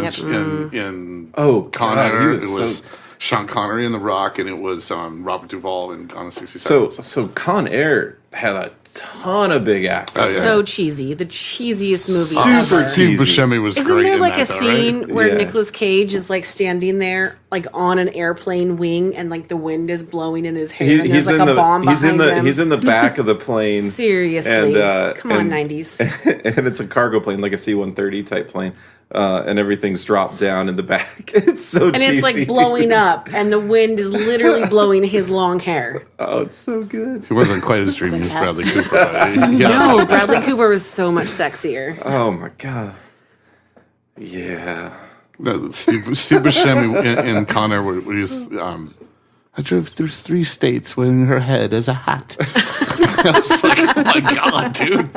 Speaker 2: in
Speaker 1: Oh,
Speaker 2: Con
Speaker 1: God,
Speaker 2: Air.
Speaker 1: he
Speaker 2: It
Speaker 1: was
Speaker 2: was
Speaker 1: so-
Speaker 2: Sean Connery in The Rock, and it was Robert Duvall in Gone in 60
Speaker 1: So
Speaker 2: Seconds.
Speaker 1: Con Air had a ton of big acts.
Speaker 2: Oh, yeah.
Speaker 3: So cheesy, the cheesiest movie
Speaker 1: Super
Speaker 3: ever.
Speaker 2: Steve
Speaker 1: cheesy.
Speaker 2: Buscemi was
Speaker 3: Isn't
Speaker 2: great
Speaker 3: there
Speaker 2: in
Speaker 3: like
Speaker 2: that,
Speaker 3: a
Speaker 2: though,
Speaker 3: scene
Speaker 2: right?
Speaker 3: where
Speaker 1: Yeah.
Speaker 3: Nicolas Cage is standing there on an airplane wing and the wind is blowing in his hair and there's a bomb behind him?
Speaker 1: He's in the back of the plane.
Speaker 3: Seriously,
Speaker 1: And,
Speaker 3: come on,
Speaker 1: and-
Speaker 3: 90s.
Speaker 1: and it's a cargo plane, like a C-130 type plane, and everything's dropped down in the back. It's so
Speaker 3: And
Speaker 1: cheesy.
Speaker 3: it's blowing up, and the wind is literally blowing his long hair.
Speaker 1: Oh, it's so good.
Speaker 2: He wasn't quite as dreamy as
Speaker 4: Yes.
Speaker 2: Bradley Cooper. But yeah.
Speaker 3: No, Bradley Cooper was so much sexier.
Speaker 1: Oh my god. Yeah.
Speaker 2: No, Steve Buscemi in Con Air, where he's I drove through 3 states wearing her head as a hat. I was like, oh my God, dude.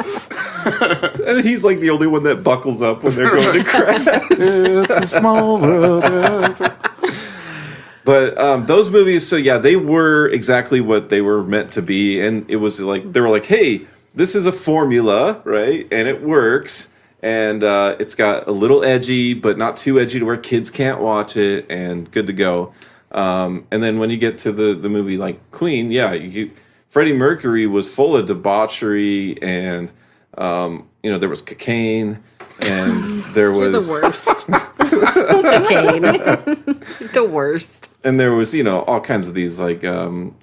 Speaker 1: And he's like the only one that buckles up when they're going to crash.
Speaker 2: It's a small world.
Speaker 1: But those movies, so yeah, they were exactly what they were meant to be. And it was like, they were like, hey, this is a formula, right? And it works. And it's got a little edgy, but not too edgy to where kids can't watch it, and good to go. And then when you get to the movie like Queen, yeah, Freddie Mercury was full of debauchery, and there was cocaine, and there was
Speaker 3: the worst. Cocaine. The worst.
Speaker 1: And there was all kinds of these like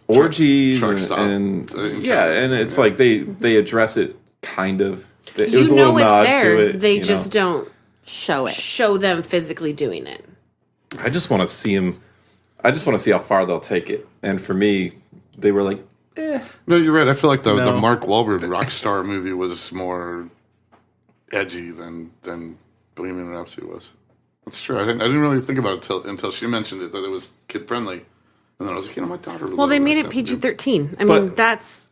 Speaker 1: orgies and it's like they address it kind of. It was a little nod
Speaker 3: there.
Speaker 1: to it.
Speaker 3: They just don't
Speaker 4: show
Speaker 3: them physically doing it.
Speaker 1: I just want to see him. I just want to see how far they'll take it. And for me, they were like, eh.
Speaker 2: No, you're right. I feel like the Mark Wahlberg Rockstar movie was more edgy than Bohemian Rhapsody was. That's true. I didn't really think about it until she mentioned it, that it was kid friendly. And then I was like, my daughter would.
Speaker 3: Well, they made it PG-13. I mean, that's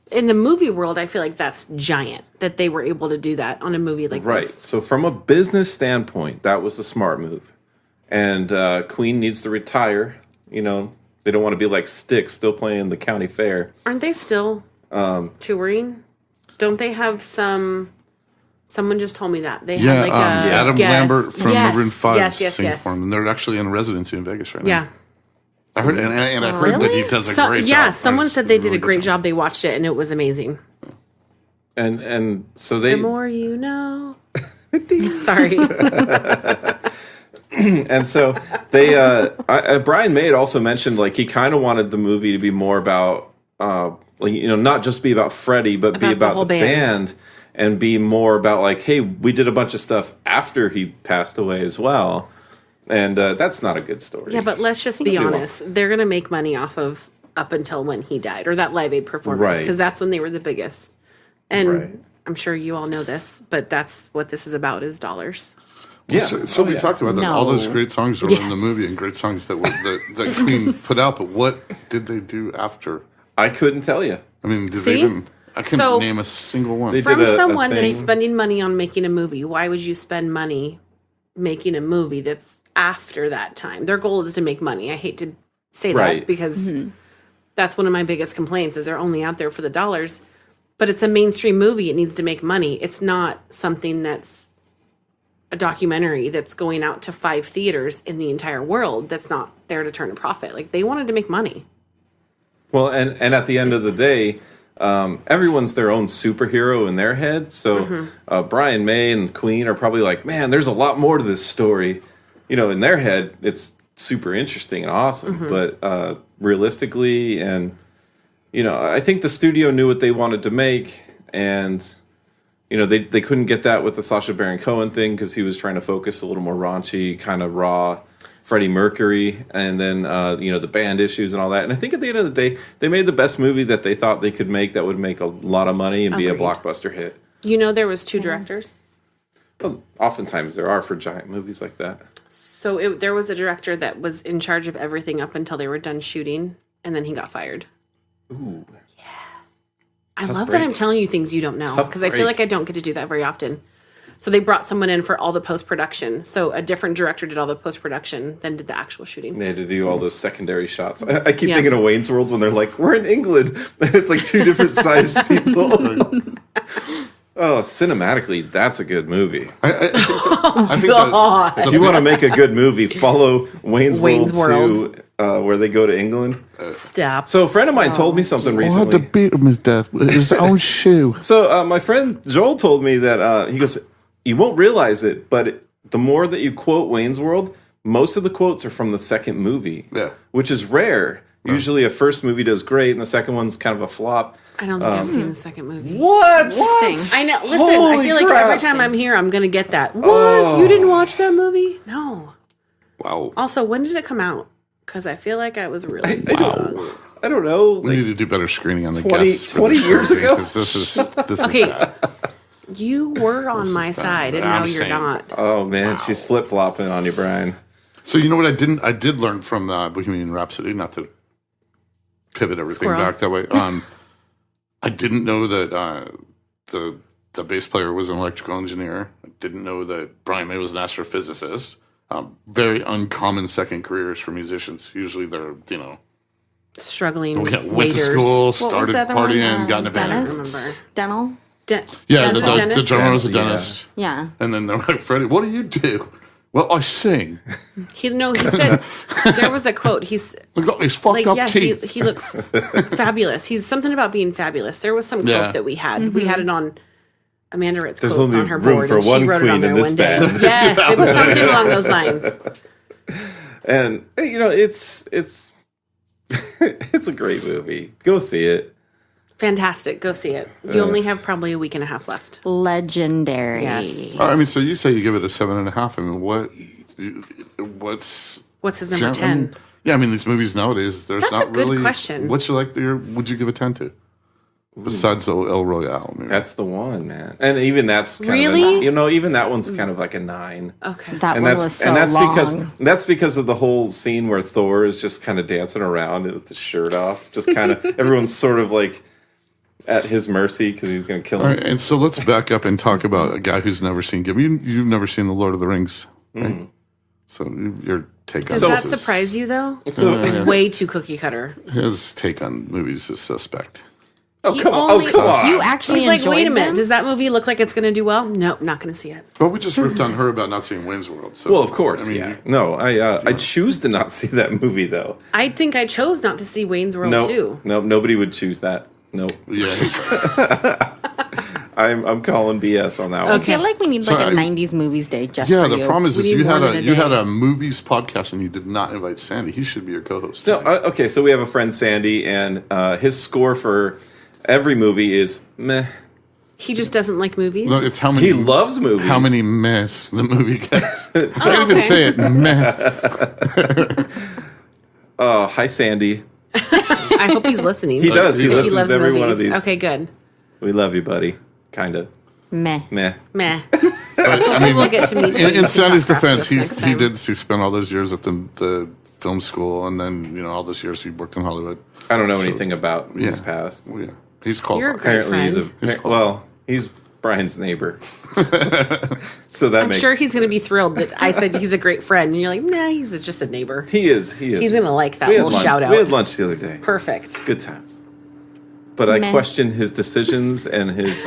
Speaker 3: in the movie world. I feel like that's giant that they were able to do that on a movie like this.
Speaker 1: Right. So from a business standpoint, that was a smart move. And Queen needs to retire. They don't want to be like Styx, still playing the county fair.
Speaker 3: Aren't they still touring? Don't they have some? Someone just told me that they had like
Speaker 2: Adam Lambert from Maroon 5 sing for them, and they're actually in residency in Vegas right now.
Speaker 3: Yeah.
Speaker 2: I heard, and I heard that he does a great job.
Speaker 3: Yeah, someone said they did a great job. They watched it and it was amazing.
Speaker 1: And so they.
Speaker 3: The more you know. Sorry.
Speaker 1: And so they. Brian May had also mentioned like he kind of wanted the movie to be more about not just be about Freddie, but be about the band, and be more about like, hey, we did a bunch of stuff after he passed away as well. And that's not a good story.
Speaker 3: Yeah, but let's just be honest. They're going to make money off of up until when he died, or that Live Aid performance, because that's when they were the biggest. And I'm sure you all know this, but that's what this is about, is dollars.
Speaker 2: Yeah. So we talked about that. All those great songs were in the movie, and great songs that Queen put out, but what did they do after?
Speaker 1: I couldn't tell you.
Speaker 2: I mean, I couldn't name a single one.
Speaker 3: From someone that's spending money on making a movie, why would you spend money making a movie that's after that time? Their goal is to make money. I hate to say that because that's one of my biggest complaints is they're only out there for the dollars. But it's a mainstream movie. It needs to make money. It's not something that's a documentary that's going out to 5 theaters in the entire world that's not there to turn a profit. Like, they wanted to make money.
Speaker 1: Well, and at the end of the day, everyone's their own superhero in their head. So Brian May and Queen are probably like, man, there's a lot more to this story. In their head, it's super interesting and awesome. But realistically, and I think the studio knew what they wanted to make, and they couldn't get that with the Sacha Baron Cohen thing because he was trying to focus a little more raunchy, kind of raw Freddie Mercury, and then the band issues and all that. And I think at the end of the day, they made the best movie that they thought they could make that would make a lot of money and be a blockbuster hit.
Speaker 3: There was 2 directors.
Speaker 1: Well, oftentimes there are for giant movies like that.
Speaker 3: So there was a director that was in charge of everything up until they were done shooting, and then he got fired.
Speaker 1: Ooh.
Speaker 3: Yeah. I love that I'm telling you things you don't know, because I feel like I don't get to do that very often. So they brought someone in for all the post-production. So a different director did all the post-production, then did the actual shooting.
Speaker 1: They had to do all those secondary shots. I keep thinking of Wayne's World when they're like, we're in England. And it's like 2 different sized people. Oh, cinematically, that's a good movie.
Speaker 2: I think that
Speaker 1: if you want to make a good movie, follow Wayne's World to where they go to England.
Speaker 3: Stop.
Speaker 1: So a friend of mine told me something recently.
Speaker 2: What to beat him his death with his own shoe.
Speaker 1: So my friend Joel told me that he goes, you won't realize it, but the more that you quote Wayne's World, most of the quotes are from the second movie, which is rare. Usually a first movie does great and the second one's kind of a flop.
Speaker 3: I don't think I've seen the second movie.
Speaker 1: What?
Speaker 3: I know. Listen, I feel like every time I'm here, I'm going to get that. What? You didn't watch that movie? No.
Speaker 2: Wow.
Speaker 3: Also, when did it come out? Because I feel like I was really
Speaker 1: I don't know.
Speaker 2: We need to do better screening on the
Speaker 1: 20 years ago?
Speaker 2: Because this is
Speaker 3: okay.
Speaker 2: bad.
Speaker 3: You were on my side, and now you're not.
Speaker 1: Oh, man. She's flip-flopping on you, Brian.
Speaker 2: So you know what I did learn from Bohemian Rhapsody, not to pivot everything
Speaker 3: Squirrel.
Speaker 2: back that way. I didn't know that the bass player was an electrical engineer. I didn't know that Brian May was an astrophysicist. Very uncommon second careers for musicians. Usually they're,
Speaker 3: Struggling
Speaker 2: went to
Speaker 3: waiters.
Speaker 2: school,
Speaker 4: What
Speaker 2: started
Speaker 4: was the other
Speaker 2: partying,
Speaker 4: one?
Speaker 2: got in a band.
Speaker 4: Dentist? Dental?
Speaker 2: Yeah,
Speaker 3: Dental
Speaker 2: the
Speaker 3: dentist?
Speaker 2: drummer was a
Speaker 1: Yeah.
Speaker 2: dentist.
Speaker 4: Yeah.
Speaker 2: And then they're like, Freddie, what do you do? Well, I sing.
Speaker 3: He said there was a quote. He's
Speaker 2: I got these fucked
Speaker 3: like,
Speaker 2: up
Speaker 3: yeah,
Speaker 2: teeth.
Speaker 3: he looks fabulous. He's something about being fabulous. There was some quote
Speaker 2: Yeah.
Speaker 3: that we had. We had it on Amanda Ritt's
Speaker 1: There's
Speaker 3: quotes
Speaker 1: only
Speaker 3: on her
Speaker 1: room
Speaker 3: board.
Speaker 1: for
Speaker 3: and she
Speaker 1: one
Speaker 3: wrote it on
Speaker 1: queen
Speaker 3: there
Speaker 1: in this
Speaker 3: one day.
Speaker 1: band.
Speaker 3: Yes, it was something along those lines.
Speaker 1: And it's it's a great movie. Go see it.
Speaker 3: Fantastic. Go see it. You only have probably a week and a half left.
Speaker 4: Legendary.
Speaker 3: Yes.
Speaker 2: I mean, so you say you give it a 7.5. I mean, what's
Speaker 3: What's his number
Speaker 2: I mean,
Speaker 3: 10?
Speaker 2: yeah, I mean, these movies nowadays, there's
Speaker 3: That's
Speaker 2: not
Speaker 3: a good
Speaker 2: really.
Speaker 3: question.
Speaker 2: What's would you give a 10 to? Besides the El Royale. Maybe.
Speaker 1: That's the one, man. And even that's kind
Speaker 3: Really?
Speaker 1: of even that one's kind of like a 9.
Speaker 3: Okay.
Speaker 4: That
Speaker 1: And
Speaker 4: one
Speaker 1: that's
Speaker 4: was so long.
Speaker 1: because of the whole scene where Thor is just kind of dancing around with the shirt off, just kind of everyone's sort of like at his mercy because he's going to kill him.
Speaker 2: All right, and so let's back up and talk about a guy who's never seen You've never seen The Lord of the Rings, right? So your take on
Speaker 3: Does
Speaker 2: this
Speaker 3: that
Speaker 2: is-
Speaker 3: surprise you, though?
Speaker 1: So,
Speaker 3: Way too cookie cutter.
Speaker 2: His take on movies is suspect.
Speaker 3: He
Speaker 1: come on.
Speaker 3: only-
Speaker 1: Oh, come on.
Speaker 4: You actually
Speaker 3: He's like,
Speaker 4: enjoyed
Speaker 3: wait a minute.
Speaker 4: them?
Speaker 3: Does that movie look like it's going to do well? Nope, not going to see it.
Speaker 2: Well, we just ripped on her about not seeing Wayne's World. So,
Speaker 1: well, of course,
Speaker 2: I mean,
Speaker 1: yeah. No, I choose to not see that movie though.
Speaker 3: I think I chose not to see Wayne's World
Speaker 1: No,
Speaker 3: too.
Speaker 1: no, nobody would choose that. No,
Speaker 2: yeah, he's right.
Speaker 1: I'm calling BS on that
Speaker 4: I
Speaker 1: one.
Speaker 4: feel like we need
Speaker 2: So
Speaker 4: like a
Speaker 2: I-
Speaker 4: 90s movies day just
Speaker 2: Yeah,
Speaker 4: for
Speaker 2: the
Speaker 4: you.
Speaker 2: problem is
Speaker 3: We need
Speaker 2: you
Speaker 3: more
Speaker 2: had
Speaker 3: than a
Speaker 2: you had
Speaker 3: day.
Speaker 2: a movies podcast and you did not invite Sandy. He should be your co-host.
Speaker 1: No,
Speaker 2: tonight.
Speaker 1: okay, so we have a friend Sandy, and his score for every movie is meh.
Speaker 3: He just doesn't like movies.
Speaker 2: No, it's how many
Speaker 1: He loves movies.
Speaker 2: how many mess the movie gets. I can't even
Speaker 3: okay.
Speaker 2: say it. Meh.
Speaker 1: Oh, hi Sandy.
Speaker 3: I hope he's listening.
Speaker 1: He does. He
Speaker 2: If he
Speaker 1: listens
Speaker 3: loves
Speaker 1: to every
Speaker 3: movies.
Speaker 1: one of these.
Speaker 3: Okay, good.
Speaker 1: We love you, buddy. Kind of.
Speaker 4: Meh.
Speaker 1: Meh.
Speaker 3: Meh.
Speaker 2: I mean,
Speaker 3: We'll get to meet you.
Speaker 2: in Sandy's
Speaker 3: Talk crap to
Speaker 2: defense,
Speaker 3: us next
Speaker 2: he
Speaker 3: time.
Speaker 2: spent all those years at the film school, and then all those years he worked in Hollywood.
Speaker 1: I don't know anything about his
Speaker 2: yeah.
Speaker 1: past.
Speaker 2: Well, yeah, he's called.
Speaker 3: You're a great
Speaker 1: Apparently, he's
Speaker 3: friend.
Speaker 1: he's Brian's neighbor. So that
Speaker 3: I'm
Speaker 1: makes
Speaker 3: sure he's going to be thrilled that I said he's a great friend, and you're like, nah, he's just a neighbor.
Speaker 1: he is.
Speaker 3: He's going to like that
Speaker 1: We had
Speaker 3: little
Speaker 1: lunch-
Speaker 3: shout out.
Speaker 1: We had lunch the other day.
Speaker 3: Perfect.
Speaker 1: Good times. But I
Speaker 4: Meh.
Speaker 1: question his decisions and his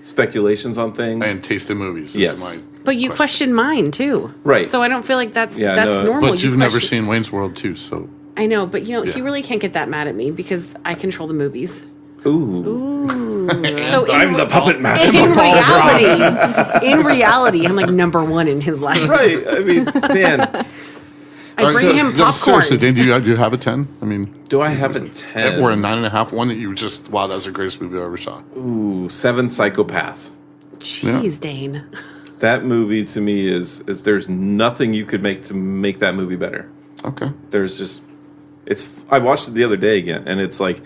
Speaker 1: speculations on things.
Speaker 2: and taste in movies.
Speaker 1: Yes.
Speaker 2: Is my
Speaker 3: But you question mine too,
Speaker 1: Right.
Speaker 3: So I don't feel like that's
Speaker 1: Yeah,
Speaker 3: that's
Speaker 1: no,
Speaker 3: normal.
Speaker 2: But
Speaker 3: You
Speaker 2: you've never
Speaker 3: question-
Speaker 2: seen Wayne's World too, so
Speaker 3: I know, but he
Speaker 2: Yeah.
Speaker 3: really can't get that mad at me because I control the movies.
Speaker 1: Ooh.
Speaker 3: So
Speaker 1: I'm the puppet master.
Speaker 3: in reality, I'm like number one in his life.
Speaker 1: Right. I mean, man,
Speaker 3: I bring him
Speaker 2: no,
Speaker 3: popcorn.
Speaker 2: seriously, Dan, do you have a 10? I mean,
Speaker 1: do I have a 10?
Speaker 2: or a 9.5? One that you just wow, that's the greatest movie I ever saw.
Speaker 1: Ooh, 7 Psychopaths.
Speaker 3: Jeez, Dane.
Speaker 1: That movie to me is there's nothing you could make to make that movie better.
Speaker 2: Okay.
Speaker 1: There's just I watched it the other day again, and it's like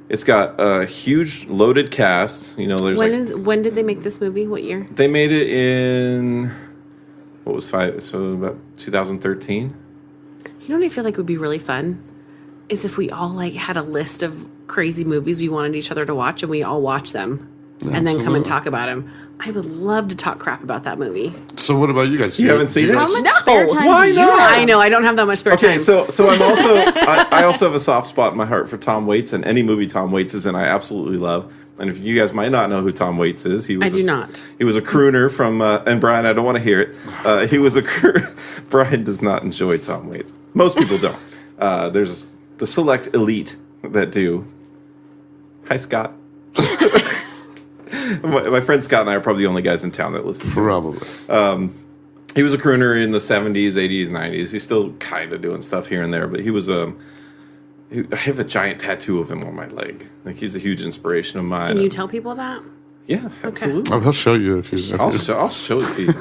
Speaker 1: it's got a huge loaded cast. There's
Speaker 3: When did they make this movie? What year?
Speaker 1: they made it in what was about 2013.
Speaker 3: You know what I feel like would be really fun is if we all like had a list of crazy movies we wanted each other to watch and we all watch them and then come and
Speaker 2: absolutely.
Speaker 3: talk about them. I would love to talk crap about that movie.
Speaker 2: So what about you guys?
Speaker 1: You haven't seen it?
Speaker 4: How much spare time
Speaker 1: why
Speaker 4: do you
Speaker 1: not?
Speaker 4: have?
Speaker 3: I know I don't have that much spare
Speaker 1: Okay,
Speaker 3: time.
Speaker 1: so I'm also I also have a soft spot in my heart for Tom Waits, and any movie Tom Waits is in, I absolutely love. And if you guys might not know who Tom Waits is, he was
Speaker 3: I do not.
Speaker 1: He was a crooner from and Brian, I don't want to hear it. He was a Brian does not enjoy Tom Waits. Most people don't. There's the select elite that do. Hi, Scott. My friend Scott and I are probably the only guys in town that listen.
Speaker 2: Probably.
Speaker 1: He was a crooner in the 70s, 80s, 90s. He's still kind of doing stuff here and there, but he was I have a giant tattoo of him on my leg. Like, he's a huge inspiration of mine.
Speaker 3: Can you tell people that?
Speaker 1: Yeah, absolutely.
Speaker 2: Oh, he'll show you if you.
Speaker 1: I'll show it to you.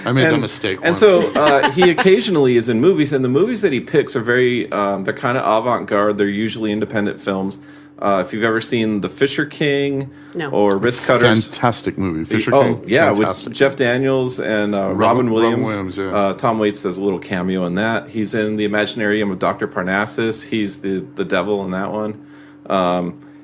Speaker 2: I made that mistake.
Speaker 1: And
Speaker 2: once.
Speaker 1: so he occasionally is in movies, and the movies that he picks are very they're kind of avant-garde. They're usually independent films. If you've ever seen The Fisher King
Speaker 3: No.
Speaker 1: or Wrist Cutters.
Speaker 2: Fantastic movie. Fisher
Speaker 1: Oh,
Speaker 2: King?
Speaker 1: yeah,
Speaker 2: Fantastic.
Speaker 1: with Jeff Daniels and Robin Williams.
Speaker 2: yeah.
Speaker 1: Tom Waits does a little cameo in that. He's in The Imaginarium of Dr. Parnassus. He's the devil in that one.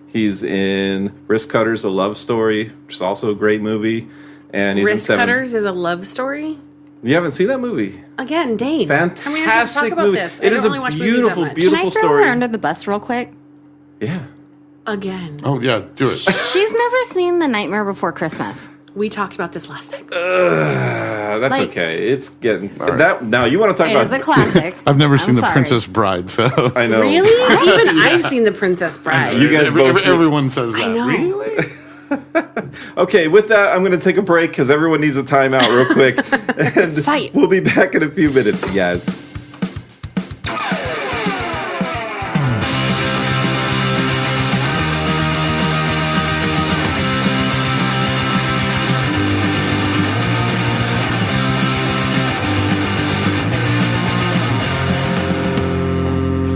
Speaker 1: He's in Wrist Cutters, A Love Story, which is also a great movie. And he's in
Speaker 3: Wrist
Speaker 1: Seven.
Speaker 3: Cutters is a love story.
Speaker 1: You haven't seen that movie?
Speaker 3: Again, Dave. How many times have we
Speaker 1: Fantastic
Speaker 3: talk about
Speaker 1: movie.
Speaker 3: this?
Speaker 1: It
Speaker 3: I
Speaker 1: is
Speaker 3: don't
Speaker 1: a
Speaker 3: only watch movies that
Speaker 1: beautiful,
Speaker 3: much.
Speaker 1: beautiful
Speaker 4: Can I throw
Speaker 1: story.
Speaker 4: her under the bus real quick?
Speaker 1: Yeah.
Speaker 3: Again.
Speaker 2: Oh, yeah, do it.
Speaker 4: She's never seen The Nightmare Before Christmas.
Speaker 3: We talked about this last time.
Speaker 1: That's
Speaker 4: Like-
Speaker 1: okay. It's getting
Speaker 2: right.
Speaker 1: that. Now you want to talk
Speaker 4: It
Speaker 1: about
Speaker 4: is a classic.
Speaker 2: I've never seen
Speaker 4: I'm
Speaker 2: The
Speaker 4: sorry.
Speaker 2: Princess Bride, so.
Speaker 1: I know.
Speaker 3: Really? Even I've seen The Princess Bride.
Speaker 1: You guys both-
Speaker 2: Everyone says that.
Speaker 3: I know.
Speaker 2: Really?
Speaker 1: Okay, with that, I'm going to take a break because everyone needs a timeout real quick. And
Speaker 4: Fight.
Speaker 1: we'll be back in a few minutes, you guys.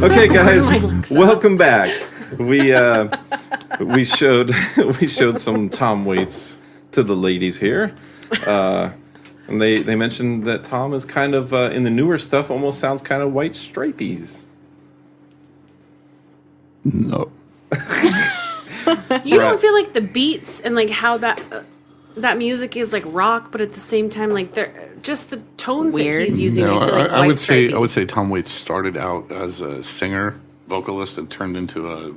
Speaker 1: Okay, guys, welcome back. We showed some Tom Waits to the ladies here, and they mentioned that Tom is kind of in the newer stuff. Almost sounds kind of White Stripies.
Speaker 2: No.
Speaker 3: You
Speaker 1: Right.
Speaker 3: don't feel like the beats and like how that music is like rock, but at the same time, like they're just the tones
Speaker 4: Weird.
Speaker 3: that he's using.
Speaker 2: No,
Speaker 3: I feel like
Speaker 2: I would say
Speaker 3: Stripey.
Speaker 2: I would say Tom Waits started out as a singer, vocalist, and turned into a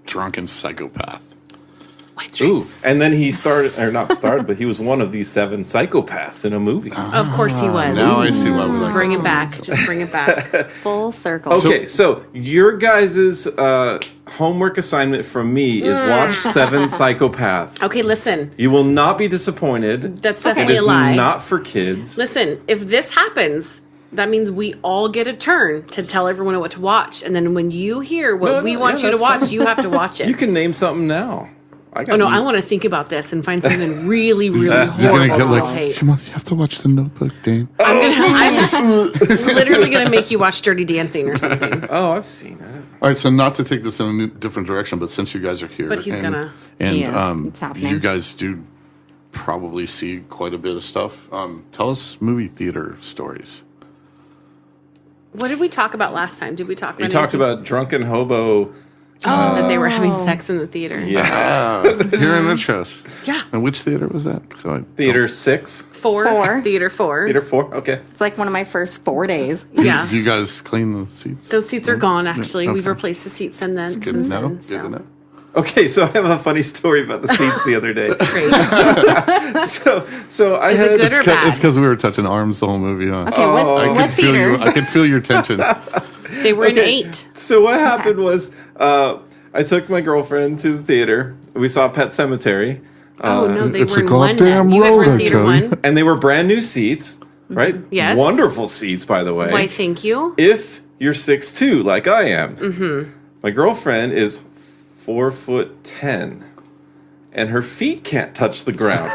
Speaker 2: drunken psychopath.
Speaker 3: White
Speaker 1: Ooh,
Speaker 3: Stripes.
Speaker 1: and then he but he was one of these 7 psychopaths in a movie.
Speaker 3: Of course he was.
Speaker 2: Now I see why we like
Speaker 3: Bring
Speaker 2: that
Speaker 3: it back. Just bring it back.
Speaker 4: Full circle.
Speaker 1: Okay, so your guys' homework assignment from me is watch 7 Psychopaths.
Speaker 3: Okay, listen.
Speaker 1: You will not be disappointed.
Speaker 3: That's
Speaker 1: It
Speaker 3: definitely
Speaker 1: is
Speaker 3: a lie.
Speaker 1: not for kids.
Speaker 3: Listen, if this happens, that means we all get a turn to tell everyone what to watch. And then when you hear what
Speaker 1: No,
Speaker 3: we
Speaker 1: no,
Speaker 3: want
Speaker 1: yeah,
Speaker 3: you to
Speaker 1: that's
Speaker 3: watch,
Speaker 1: fine.
Speaker 3: you have to watch it.
Speaker 1: You can name something now.
Speaker 3: Oh no, I want to think about this and find something really, really
Speaker 2: You're
Speaker 3: horrible
Speaker 2: gonna get
Speaker 3: I'll
Speaker 2: like,
Speaker 3: hate.
Speaker 2: come on, you have to watch The Notebook, Dane.
Speaker 3: I'm literally gonna make you watch Dirty Dancing or something.
Speaker 1: Oh, I've seen it.
Speaker 2: All right, so not to take this in a different direction, but since you guys are here,
Speaker 3: But he's gonna.
Speaker 2: and
Speaker 4: He is. It's happening.
Speaker 2: you guys do probably see quite a bit of stuff. Tell us movie theater stories.
Speaker 3: What did we talk about last time? Did we talk about
Speaker 1: You talked
Speaker 3: anything?
Speaker 1: about drunken hobo.
Speaker 3: that they were having sex in the theater?
Speaker 1: Yeah.
Speaker 2: Here in Ridgecrest.
Speaker 3: Yeah.
Speaker 2: And which theater was that? So I
Speaker 1: Theater 6.
Speaker 4: Four.
Speaker 3: Theater 4.
Speaker 1: Theater 4. Okay.
Speaker 4: It's like one of my first 4 days.
Speaker 3: Yeah.
Speaker 2: Do you guys clean the seats?
Speaker 3: Those seats are gone, actually. We've
Speaker 2: Okay.
Speaker 3: replaced the seats and then
Speaker 2: Good to
Speaker 3: since
Speaker 2: know.
Speaker 3: then.
Speaker 2: Good to
Speaker 3: So.
Speaker 2: know.
Speaker 1: Okay, so I have a funny story about the seats the other day.
Speaker 3: Great.
Speaker 1: So I
Speaker 3: Is
Speaker 1: had
Speaker 3: it good or bad?
Speaker 2: It's because we were touching arms the whole movie. Huh?
Speaker 4: Okay, what
Speaker 2: feel
Speaker 4: theater?
Speaker 2: I could feel your tension.
Speaker 3: They were in
Speaker 1: Okay.
Speaker 3: 8.
Speaker 1: So what happened was I took my girlfriend to the theater. We saw Pet Cemetery,
Speaker 3: Oh no, they
Speaker 2: it's
Speaker 3: were
Speaker 2: a
Speaker 3: in 1
Speaker 2: goddamn
Speaker 3: then. You guys were in
Speaker 2: road, I
Speaker 3: theater
Speaker 2: tell you.
Speaker 3: 1.
Speaker 1: and they were brand new seats, right?
Speaker 3: Yes.
Speaker 1: Wonderful seats, by the way.
Speaker 3: Why, thank you.
Speaker 1: If you're 6'2", like I am. Mm-hmm. My girlfriend is 4'10", and her feet can't touch the ground.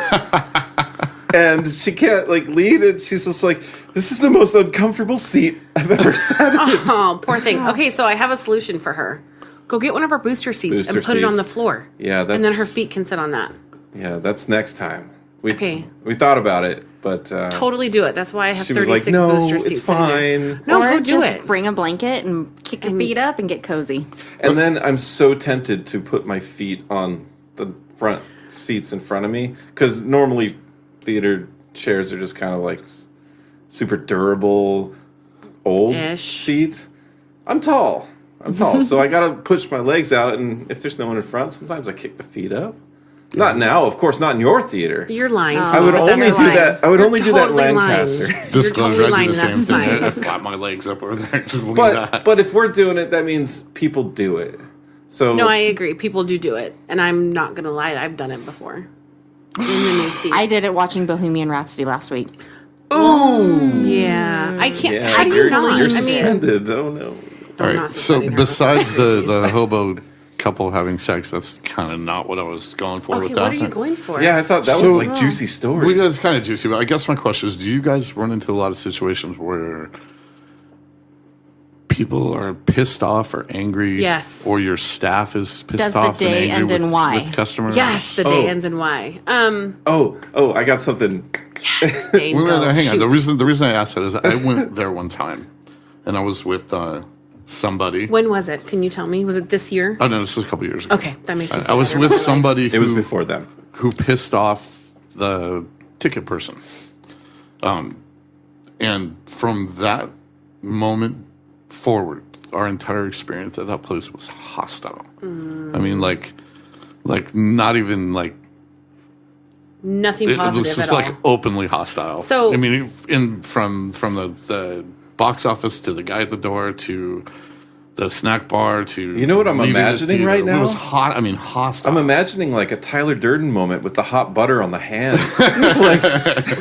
Speaker 1: And she can't like lean it. She's just like, this is the most uncomfortable seat I've ever sat in.
Speaker 3: Oh, poor thing. Okay, so I have a solution for her. Go get one of our booster seats
Speaker 1: Booster
Speaker 3: and put it on
Speaker 1: seats.
Speaker 3: the floor.
Speaker 1: Yeah,
Speaker 3: And then
Speaker 1: that's-
Speaker 3: her feet can sit on that.
Speaker 1: Yeah, that's next time.
Speaker 3: Okay.
Speaker 1: We thought about it, but
Speaker 3: Totally do it. That's why I have
Speaker 1: she was
Speaker 3: 36
Speaker 1: like, no,
Speaker 3: booster
Speaker 1: it's
Speaker 3: seats. sitting there.
Speaker 1: fine.
Speaker 3: No,
Speaker 4: or
Speaker 3: go do
Speaker 4: just
Speaker 3: it.
Speaker 4: bring a blanket and kick your feet up and get cozy.
Speaker 1: And then I'm so tempted to put my feet on the front seats in front of me because normally theater chairs are just kind of like super durable, old
Speaker 3: Ish.
Speaker 1: seats. I'm tall, so I gotta push my legs out, and if there's no one in front, sometimes I kick the feet up. Not now, of course, not in your theater.
Speaker 3: You're lying. To
Speaker 1: I
Speaker 3: me,
Speaker 1: would
Speaker 3: but
Speaker 1: only
Speaker 3: that's
Speaker 1: do
Speaker 3: fine.
Speaker 1: that. I would
Speaker 3: You're
Speaker 1: only do that in
Speaker 3: totally lying.
Speaker 1: Lancaster.
Speaker 3: You're
Speaker 2: Disclosure,
Speaker 3: totally
Speaker 2: I do
Speaker 3: lying,
Speaker 2: the same
Speaker 3: that's
Speaker 2: thing.
Speaker 3: fine.
Speaker 2: I flap my legs up over there. Just lean back.
Speaker 1: But if we're doing it, that means people do it. So
Speaker 3: No, I agree. People do it. And I'm not going to lie. I've done it before. In the new seats.
Speaker 4: I did it watching Bohemian Rhapsody last week.
Speaker 3: Yeah. I can't.
Speaker 1: yeah,
Speaker 3: How do you
Speaker 1: you're,
Speaker 3: not?
Speaker 1: you're
Speaker 3: I mean,
Speaker 1: suspended. Oh no.
Speaker 2: All right.
Speaker 3: not
Speaker 2: So
Speaker 3: suspending her.
Speaker 2: besides the hobo couple having sex, that's kind of not what I was going for
Speaker 3: okay,
Speaker 2: with that.
Speaker 3: what are you going for?
Speaker 1: Yeah, I thought that
Speaker 2: So-
Speaker 1: was like juicy story.
Speaker 2: Well, yeah, it's kind of juicy, but I guess my question is: do you guys run into a lot of situations where people are pissed off or angry,
Speaker 3: Yes.
Speaker 2: or your staff is pissed
Speaker 4: Does the
Speaker 2: off
Speaker 4: day
Speaker 2: and
Speaker 4: end
Speaker 2: angry
Speaker 4: in Y?
Speaker 2: with customers.
Speaker 3: Yes, the day ends in Y.
Speaker 1: Oh, I got something.
Speaker 3: Dane,
Speaker 2: Well,
Speaker 3: go.
Speaker 2: no, hang on.
Speaker 3: Shoot.
Speaker 2: The reason I asked that is I went there one time, and I was with somebody.
Speaker 3: When was it? Can you tell me? Was it this year?
Speaker 2: Oh no, this was a couple years ago.
Speaker 3: Okay, that makes me
Speaker 2: I was
Speaker 3: feel
Speaker 2: with
Speaker 3: better.
Speaker 2: somebody
Speaker 1: It was before them.
Speaker 2: who pissed off the ticket person. And from that moment forward, our entire experience at that place was hostile. I mean, like not even like
Speaker 3: Nothing
Speaker 2: it
Speaker 3: positive
Speaker 2: was just
Speaker 3: at all.
Speaker 2: like openly hostile.
Speaker 3: So-
Speaker 2: I mean, from the box office to the guy at the door to the snack bar to
Speaker 1: You know what I'm
Speaker 2: leaving the
Speaker 1: imagining
Speaker 2: theater.
Speaker 1: right now?
Speaker 2: It was hot. I mean, hostile.
Speaker 1: I'm imagining like a Tyler Durden moment with the hot butter on the hand.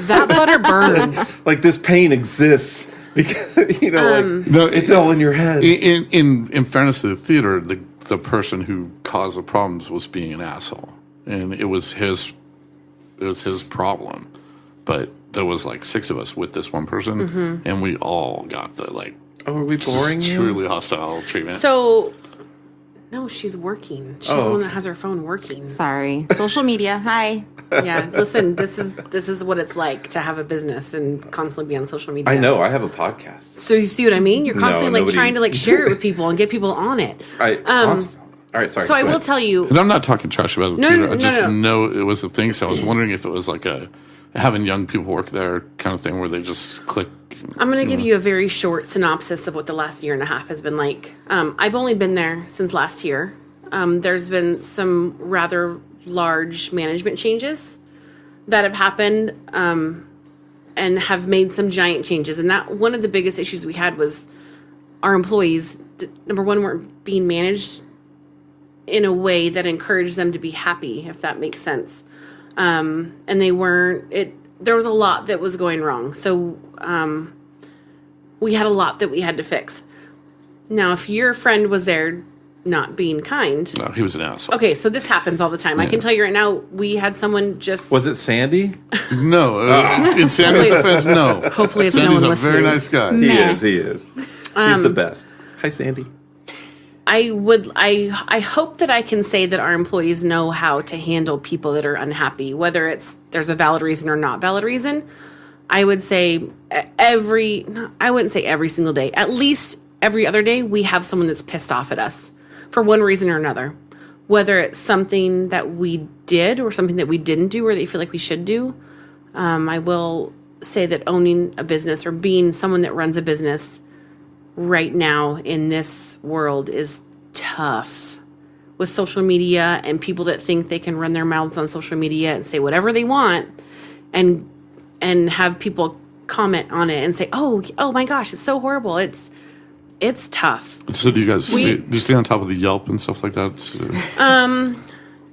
Speaker 3: That butter burns.
Speaker 1: Like this pain exists because
Speaker 2: No,
Speaker 1: it's all in your head.
Speaker 2: In fairness to the theater, the person who caused the problems was being an asshole, and it was his problem. But there was like 6 of us with this one person, and we all got the like
Speaker 1: Are we boring
Speaker 2: just
Speaker 1: you?
Speaker 2: truly hostile treatment.
Speaker 3: So, no, she's working. She's the one
Speaker 1: okay.
Speaker 3: that has her phone working.
Speaker 4: Sorry. Social media. Hi.
Speaker 3: Yeah, listen, this is what it's like to have a business and constantly be on social media.
Speaker 1: I know. I have a podcast.
Speaker 3: So you see what I mean? You're constantly
Speaker 1: nobody-
Speaker 3: trying to share it with people and get people on it.
Speaker 1: All right, sorry.
Speaker 3: So I
Speaker 1: go
Speaker 3: will
Speaker 1: ahead.
Speaker 3: tell you.
Speaker 2: And I'm not talking trash about the
Speaker 3: No,
Speaker 2: theater.
Speaker 3: no,
Speaker 2: I just
Speaker 3: no.
Speaker 2: know it was a thing. So I was wondering if it was like a having young people work there kind of thing where they just click.
Speaker 3: I'm going to give you a very short synopsis of what the last year and a half has been like. I've only been there since last year. There's been some rather large management changes that have happened and have made some giant changes. And that one of the biggest issues we had was our employees, number one, weren't being managed in a way that encouraged them to be happy, if that makes sense. And they weren't, there was a lot that was going wrong. So we had a lot that we had to fix. Now, if your friend was there not being kind,
Speaker 2: No, he was an asshole.
Speaker 3: okay, so this happens all the time. I can tell you right now, we had someone just...
Speaker 1: Was it Sandy?
Speaker 2: No, in Sandy's defense, no.
Speaker 3: Hopefully it's
Speaker 2: Sandy's
Speaker 3: no one
Speaker 2: a very
Speaker 3: listening.
Speaker 2: nice guy.
Speaker 1: He is. He's the best. Hi, Sandy.
Speaker 3: I hope that I can say that our employees know how to handle people that are unhappy, whether there's a valid reason or not valid reason. I would say I wouldn't say every single day, at least every other day, we have someone that's pissed off at us for one reason or another. Whether it's something that we did or something that we didn't do or that you feel like we should do. I will say that owning a business or being someone that runs a business right now in this world is tough with social media and people that think they can run their mouths on social media and say whatever they want and have people comment on it and say, oh my gosh, it's so horrible. It's tough.
Speaker 2: So do you guys do you stay on top of the Yelp and stuff like that? So-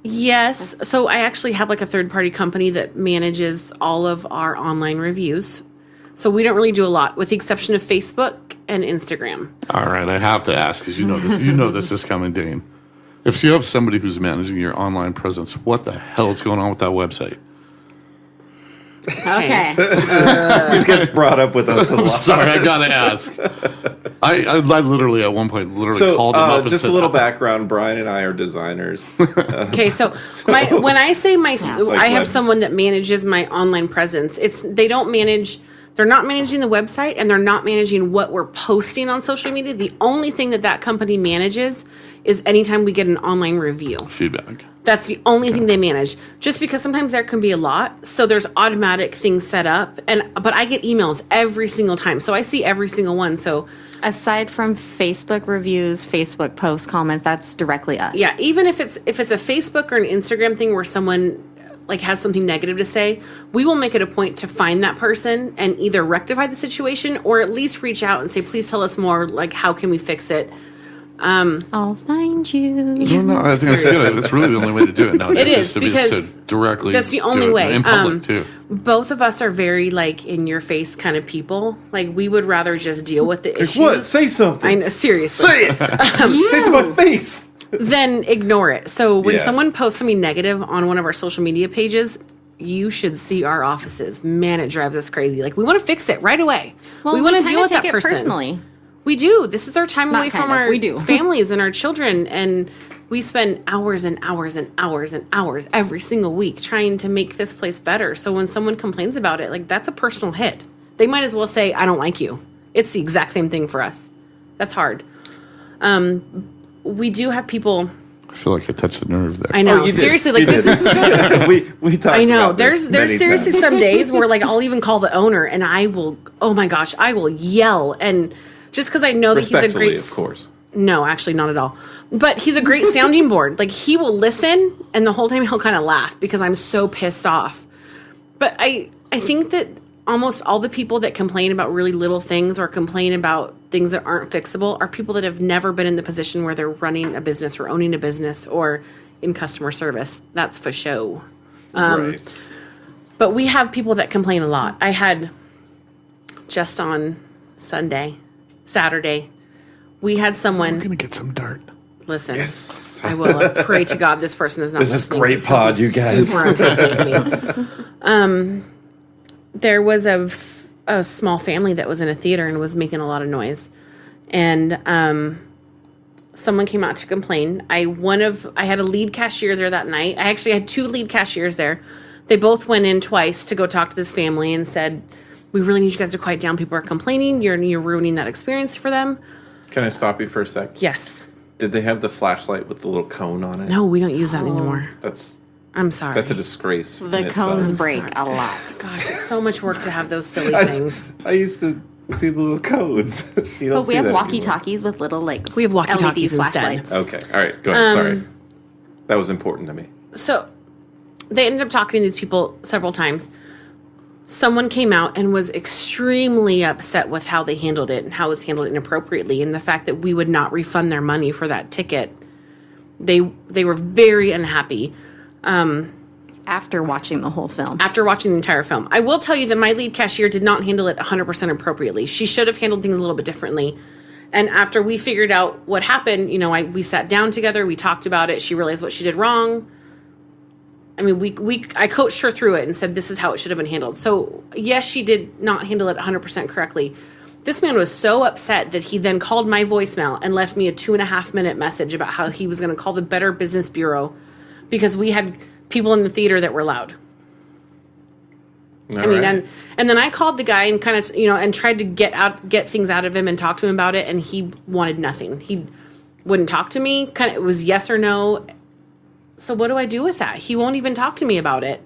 Speaker 3: Yes. So I actually have like a third party company that manages all of our online reviews. So we don't really do a lot with the exception of Facebook and Instagram.
Speaker 2: All right, I have to ask because you know this. You know this is coming, Dane. If you have somebody who's managing your online presence, what the hell is going on with that website?
Speaker 4: Okay.
Speaker 1: This gets brought up with us a lot.
Speaker 2: I'm sorry, I gotta ask. I literally at one point
Speaker 1: So,
Speaker 2: called him up and
Speaker 1: just
Speaker 2: said,
Speaker 1: a little background. Brian and I are designers.
Speaker 3: Okay, so when I say I have
Speaker 1: what?
Speaker 3: someone that manages my online presence. They're not managing the website and they're not managing what we're posting on social media. The only thing that company manages is anytime we get an online review.
Speaker 2: feedback.
Speaker 3: That's the only thing they manage. Just because sometimes there can be a lot, so there's automatic things set up. But I get emails every single time, so I see every single one. So
Speaker 4: Aside from Facebook reviews, Facebook posts, comments, that's directly us.
Speaker 3: yeah, even if it's a Facebook or an Instagram thing where someone like has something negative to say, we will make it a point to find that person and either rectify the situation or at least reach out and say, please tell us more. Like, how can we fix it?
Speaker 4: I'll find you.
Speaker 2: No, I think that's good. That's really the only way to do it nowadays.
Speaker 3: It is,
Speaker 2: to
Speaker 3: because
Speaker 2: to directly.
Speaker 3: that's the
Speaker 2: do
Speaker 3: only
Speaker 2: it
Speaker 3: way.
Speaker 2: in public too.
Speaker 3: Both of us are very like in your face kind of people. Like we would rather just deal with the issues.
Speaker 1: What? Say something.
Speaker 3: I know, seriously.
Speaker 1: Say it. Say it to my face.
Speaker 3: Then ignore it. So when
Speaker 1: Yeah.
Speaker 3: someone posts something negative on one of our social media pages, you should see our offices. Man, it drives us crazy. Like we want to fix it right away.
Speaker 4: Well,
Speaker 3: we want to
Speaker 4: kinda
Speaker 3: deal with
Speaker 4: take
Speaker 3: that
Speaker 4: it
Speaker 3: person
Speaker 4: personally.
Speaker 3: We do. This is our time
Speaker 4: Not
Speaker 3: away
Speaker 4: kind
Speaker 3: from
Speaker 4: of.
Speaker 3: our
Speaker 4: We do.
Speaker 3: families and our children, and we spend hours and hours and hours and hours every single week trying to make this place better. So when someone complains about it, like, that's a personal hit. They might as well say, I don't like you. It's the exact same thing for us. That's hard. We do have people.
Speaker 2: I feel like I touched the nerve there.
Speaker 3: I know.
Speaker 1: You did.
Speaker 3: Seriously, like,
Speaker 1: You
Speaker 3: this
Speaker 1: did.
Speaker 3: is.
Speaker 1: we talked.
Speaker 3: I know.
Speaker 1: about this
Speaker 3: There's
Speaker 1: many
Speaker 3: seriously
Speaker 1: times.
Speaker 3: some days where, like, I'll even call the owner and I will, oh my gosh, I will yell. And just because I know that he's a
Speaker 1: Respectfully,
Speaker 3: great.
Speaker 1: of course.
Speaker 3: No, actually, not at all. But he's a great sounding board. Like, he will listen, and the whole time he'll kind of laugh because I'm so pissed off. But I think that almost all the people that complain about really little things or complain about things that aren't fixable are people that have never been in the position where they're running a business or owning a business or in customer service. That's for show.
Speaker 1: Right.
Speaker 3: But we have people that complain a lot. I had just on Saturday, we had someone.
Speaker 2: I'm gonna get some dirt.
Speaker 3: Listen,
Speaker 1: Yes.
Speaker 3: I will pray to God this person is not.
Speaker 1: This is
Speaker 3: listening,
Speaker 1: great
Speaker 3: 'cause he'll
Speaker 1: pod,
Speaker 3: be
Speaker 1: you guys.
Speaker 3: super unhappy with me. There was a small family that was in a theater and was making a lot of noise, and someone came out to complain. I had a lead cashier there that night. I actually had 2 lead cashiers there. They both went in twice to go talk to this family and said, "We really need you guys to quiet down. People are complaining. You're ruining that experience for them."
Speaker 1: Can I stop you for a sec?
Speaker 3: Yes.
Speaker 1: Did they have the flashlight with the little cone on it?
Speaker 3: No, we don't use that anymore. I'm sorry.
Speaker 1: That's a disgrace. in
Speaker 4: The
Speaker 1: itself.
Speaker 4: cones
Speaker 3: I'm
Speaker 4: break
Speaker 3: sorry.
Speaker 4: a lot.
Speaker 3: Gosh, it's so much work to have those silly things.
Speaker 1: I used to see the little codes. You don't
Speaker 4: But we
Speaker 1: see
Speaker 4: have
Speaker 1: that
Speaker 4: walkie-talkies with little, like,
Speaker 3: We have walkie-talkies
Speaker 4: LED
Speaker 3: instead.
Speaker 4: flashlights.
Speaker 1: anymore. Okay, all right, go ahead. Sorry, that was important to me.
Speaker 3: So they ended up talking to these people several times. Someone came out and was extremely upset with how they handled it and how it was handled inappropriately, and the fact that we would not refund their money for that ticket. They were very unhappy
Speaker 4: After watching the whole film.
Speaker 3: after watching the entire film. I will tell you that my lead cashier did not handle it 100% appropriately. She should have handled things a little bit differently. And after we figured out what happened, we sat down together, we talked about it. She realized what she did wrong. I mean, I coached her through it and said, this is how it should have been handled. So yes, she did not handle it 100% correctly. This man was so upset that he then called my voicemail and left me a 2.5-minute message about how he was going to call the Better Business Bureau because we had people in the theater that were loud.
Speaker 1: All
Speaker 3: I mean,
Speaker 1: right.
Speaker 3: and then I called the guy and kind of, and tried to get things out of him and talk to him about it, and he wanted nothing. He wouldn't talk to me. It was yes or no. So what do I do with that? He won't even talk to me about it.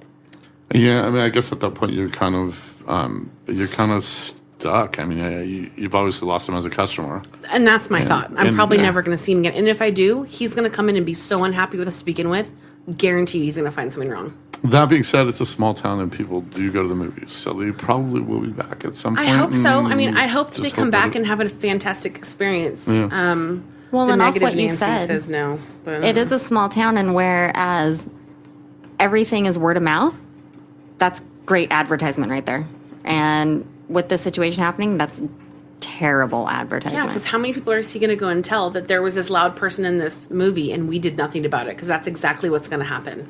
Speaker 2: Yeah, I mean, I guess at that point you're kind of stuck. I mean, you've obviously lost him as a customer.
Speaker 3: And that's my thought. I'm
Speaker 2: and,
Speaker 3: probably
Speaker 2: yeah.
Speaker 3: never going to see him again. And if I do, he's going to come in and be so unhappy with us to begin with. Guarantee he's going to find something wrong.
Speaker 2: That being said, it's a small town and people do go to the movies, so they probably will be back at some
Speaker 3: I
Speaker 2: point.
Speaker 3: hope so. I mean, I hope that they
Speaker 2: Just
Speaker 3: come
Speaker 2: hope
Speaker 3: back
Speaker 2: that
Speaker 3: and have a fantastic experience.
Speaker 4: Well,
Speaker 3: The
Speaker 4: and off
Speaker 3: negative
Speaker 4: what you
Speaker 3: Nancy
Speaker 4: said,
Speaker 3: says no. But
Speaker 4: it is a small town, and whereas everything is word of mouth, that's great advertisement right there. And with this situation happening, that's terrible
Speaker 3: Yeah,
Speaker 4: advertisement.
Speaker 3: because how many people are he going to go and tell that there was this loud person in this movie and we did nothing about it? Because that's exactly what's going to happen.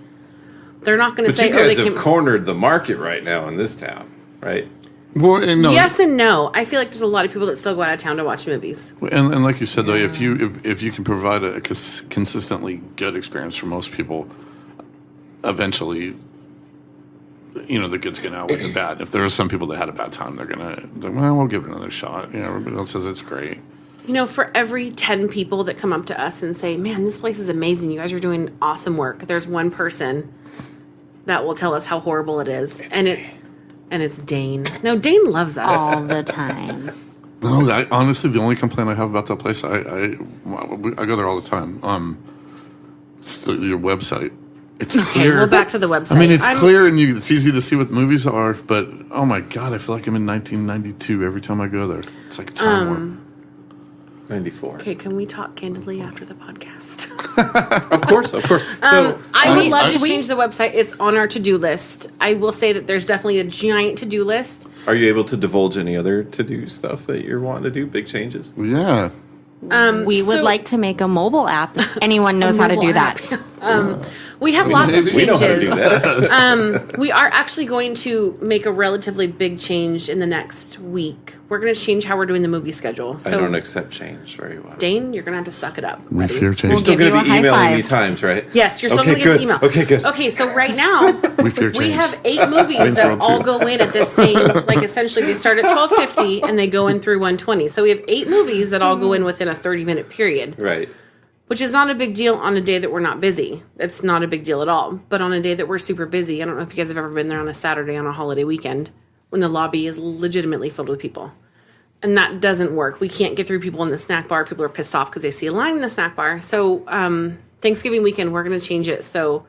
Speaker 3: They're not going to
Speaker 1: But
Speaker 3: say,
Speaker 1: you guys
Speaker 3: they
Speaker 1: have
Speaker 3: can.
Speaker 1: cornered the market right now in this town, right?
Speaker 2: Well, and no,
Speaker 3: Yes and no. I feel like there's a lot of people that still go out of town to watch movies.
Speaker 2: and like you said though, if you can provide a consistently good experience for most people, eventually, the good's going to outweigh the bad. If there are some people that had a bad time, they're we'll give it another shot. Everybody else says it's great.
Speaker 3: For every 10 people that come up to us and say, man, this place is amazing. You guys are doing awesome work. There's one person that will tell us how horrible it is. It's Dane. No, Dane loves us.
Speaker 4: all the time.
Speaker 2: No, honestly, the only complaint I have about that place, I go there all the time. It's your website. It's
Speaker 3: Okay,
Speaker 2: clear.
Speaker 3: well, back to the website.
Speaker 2: I mean, it's clear and it's easy to see what movies are, but oh my god, I feel like I'm in 1992 every time I go there. It's like a time warp.
Speaker 1: 94.
Speaker 3: Okay, can we talk candidly after the podcast?
Speaker 1: Of course. So
Speaker 3: I would love to
Speaker 2: I-
Speaker 3: change the website. It's on our to-do list. I will say that there's definitely a giant to-do list.
Speaker 1: are you able to divulge any other to-do stuff that you're wanting to do? Big changes?
Speaker 2: Yeah.
Speaker 4: We would
Speaker 3: so-
Speaker 4: like to make a mobile app if anyone knows how to
Speaker 3: mobile
Speaker 4: do that.
Speaker 3: app. We have lots of
Speaker 1: We know how to do
Speaker 3: changes.
Speaker 1: that.
Speaker 3: We are actually going to make a relatively big change in the next week. We're going to change how we're doing the movie schedule.
Speaker 1: I
Speaker 3: So,
Speaker 1: don't accept change very well.
Speaker 3: Dane, you're going to have to suck it up.
Speaker 2: We
Speaker 3: buddy.
Speaker 2: fear change.
Speaker 1: You're still
Speaker 4: give
Speaker 1: going to
Speaker 4: you
Speaker 1: be
Speaker 4: a high
Speaker 1: emailing me
Speaker 4: five.
Speaker 1: times, right?
Speaker 3: Yes, you're still
Speaker 1: Okay,
Speaker 3: going to get the
Speaker 1: good.
Speaker 3: email.
Speaker 1: Okay, good.
Speaker 3: Okay, so right now,
Speaker 2: We fear change.
Speaker 3: we have 8 movies
Speaker 2: Vince
Speaker 3: that
Speaker 2: wants
Speaker 3: all
Speaker 2: to.
Speaker 3: go in at the same, like essentially they start at 12:50 and they go in through 1:20. So we have 8 movies that all go in within a 30-minute period.
Speaker 1: Right.
Speaker 3: Which is not a big deal on a day that we're not busy. It's not a big deal at all. But on a day that we're super busy, I don't know if you guys have ever been there on a Saturday on a holiday weekend when the lobby is legitimately filled with people. And that doesn't work. We can't get through people in the snack bar. People are pissed off because they see a line in the snack bar. So Thanksgiving weekend, we're going to change it. So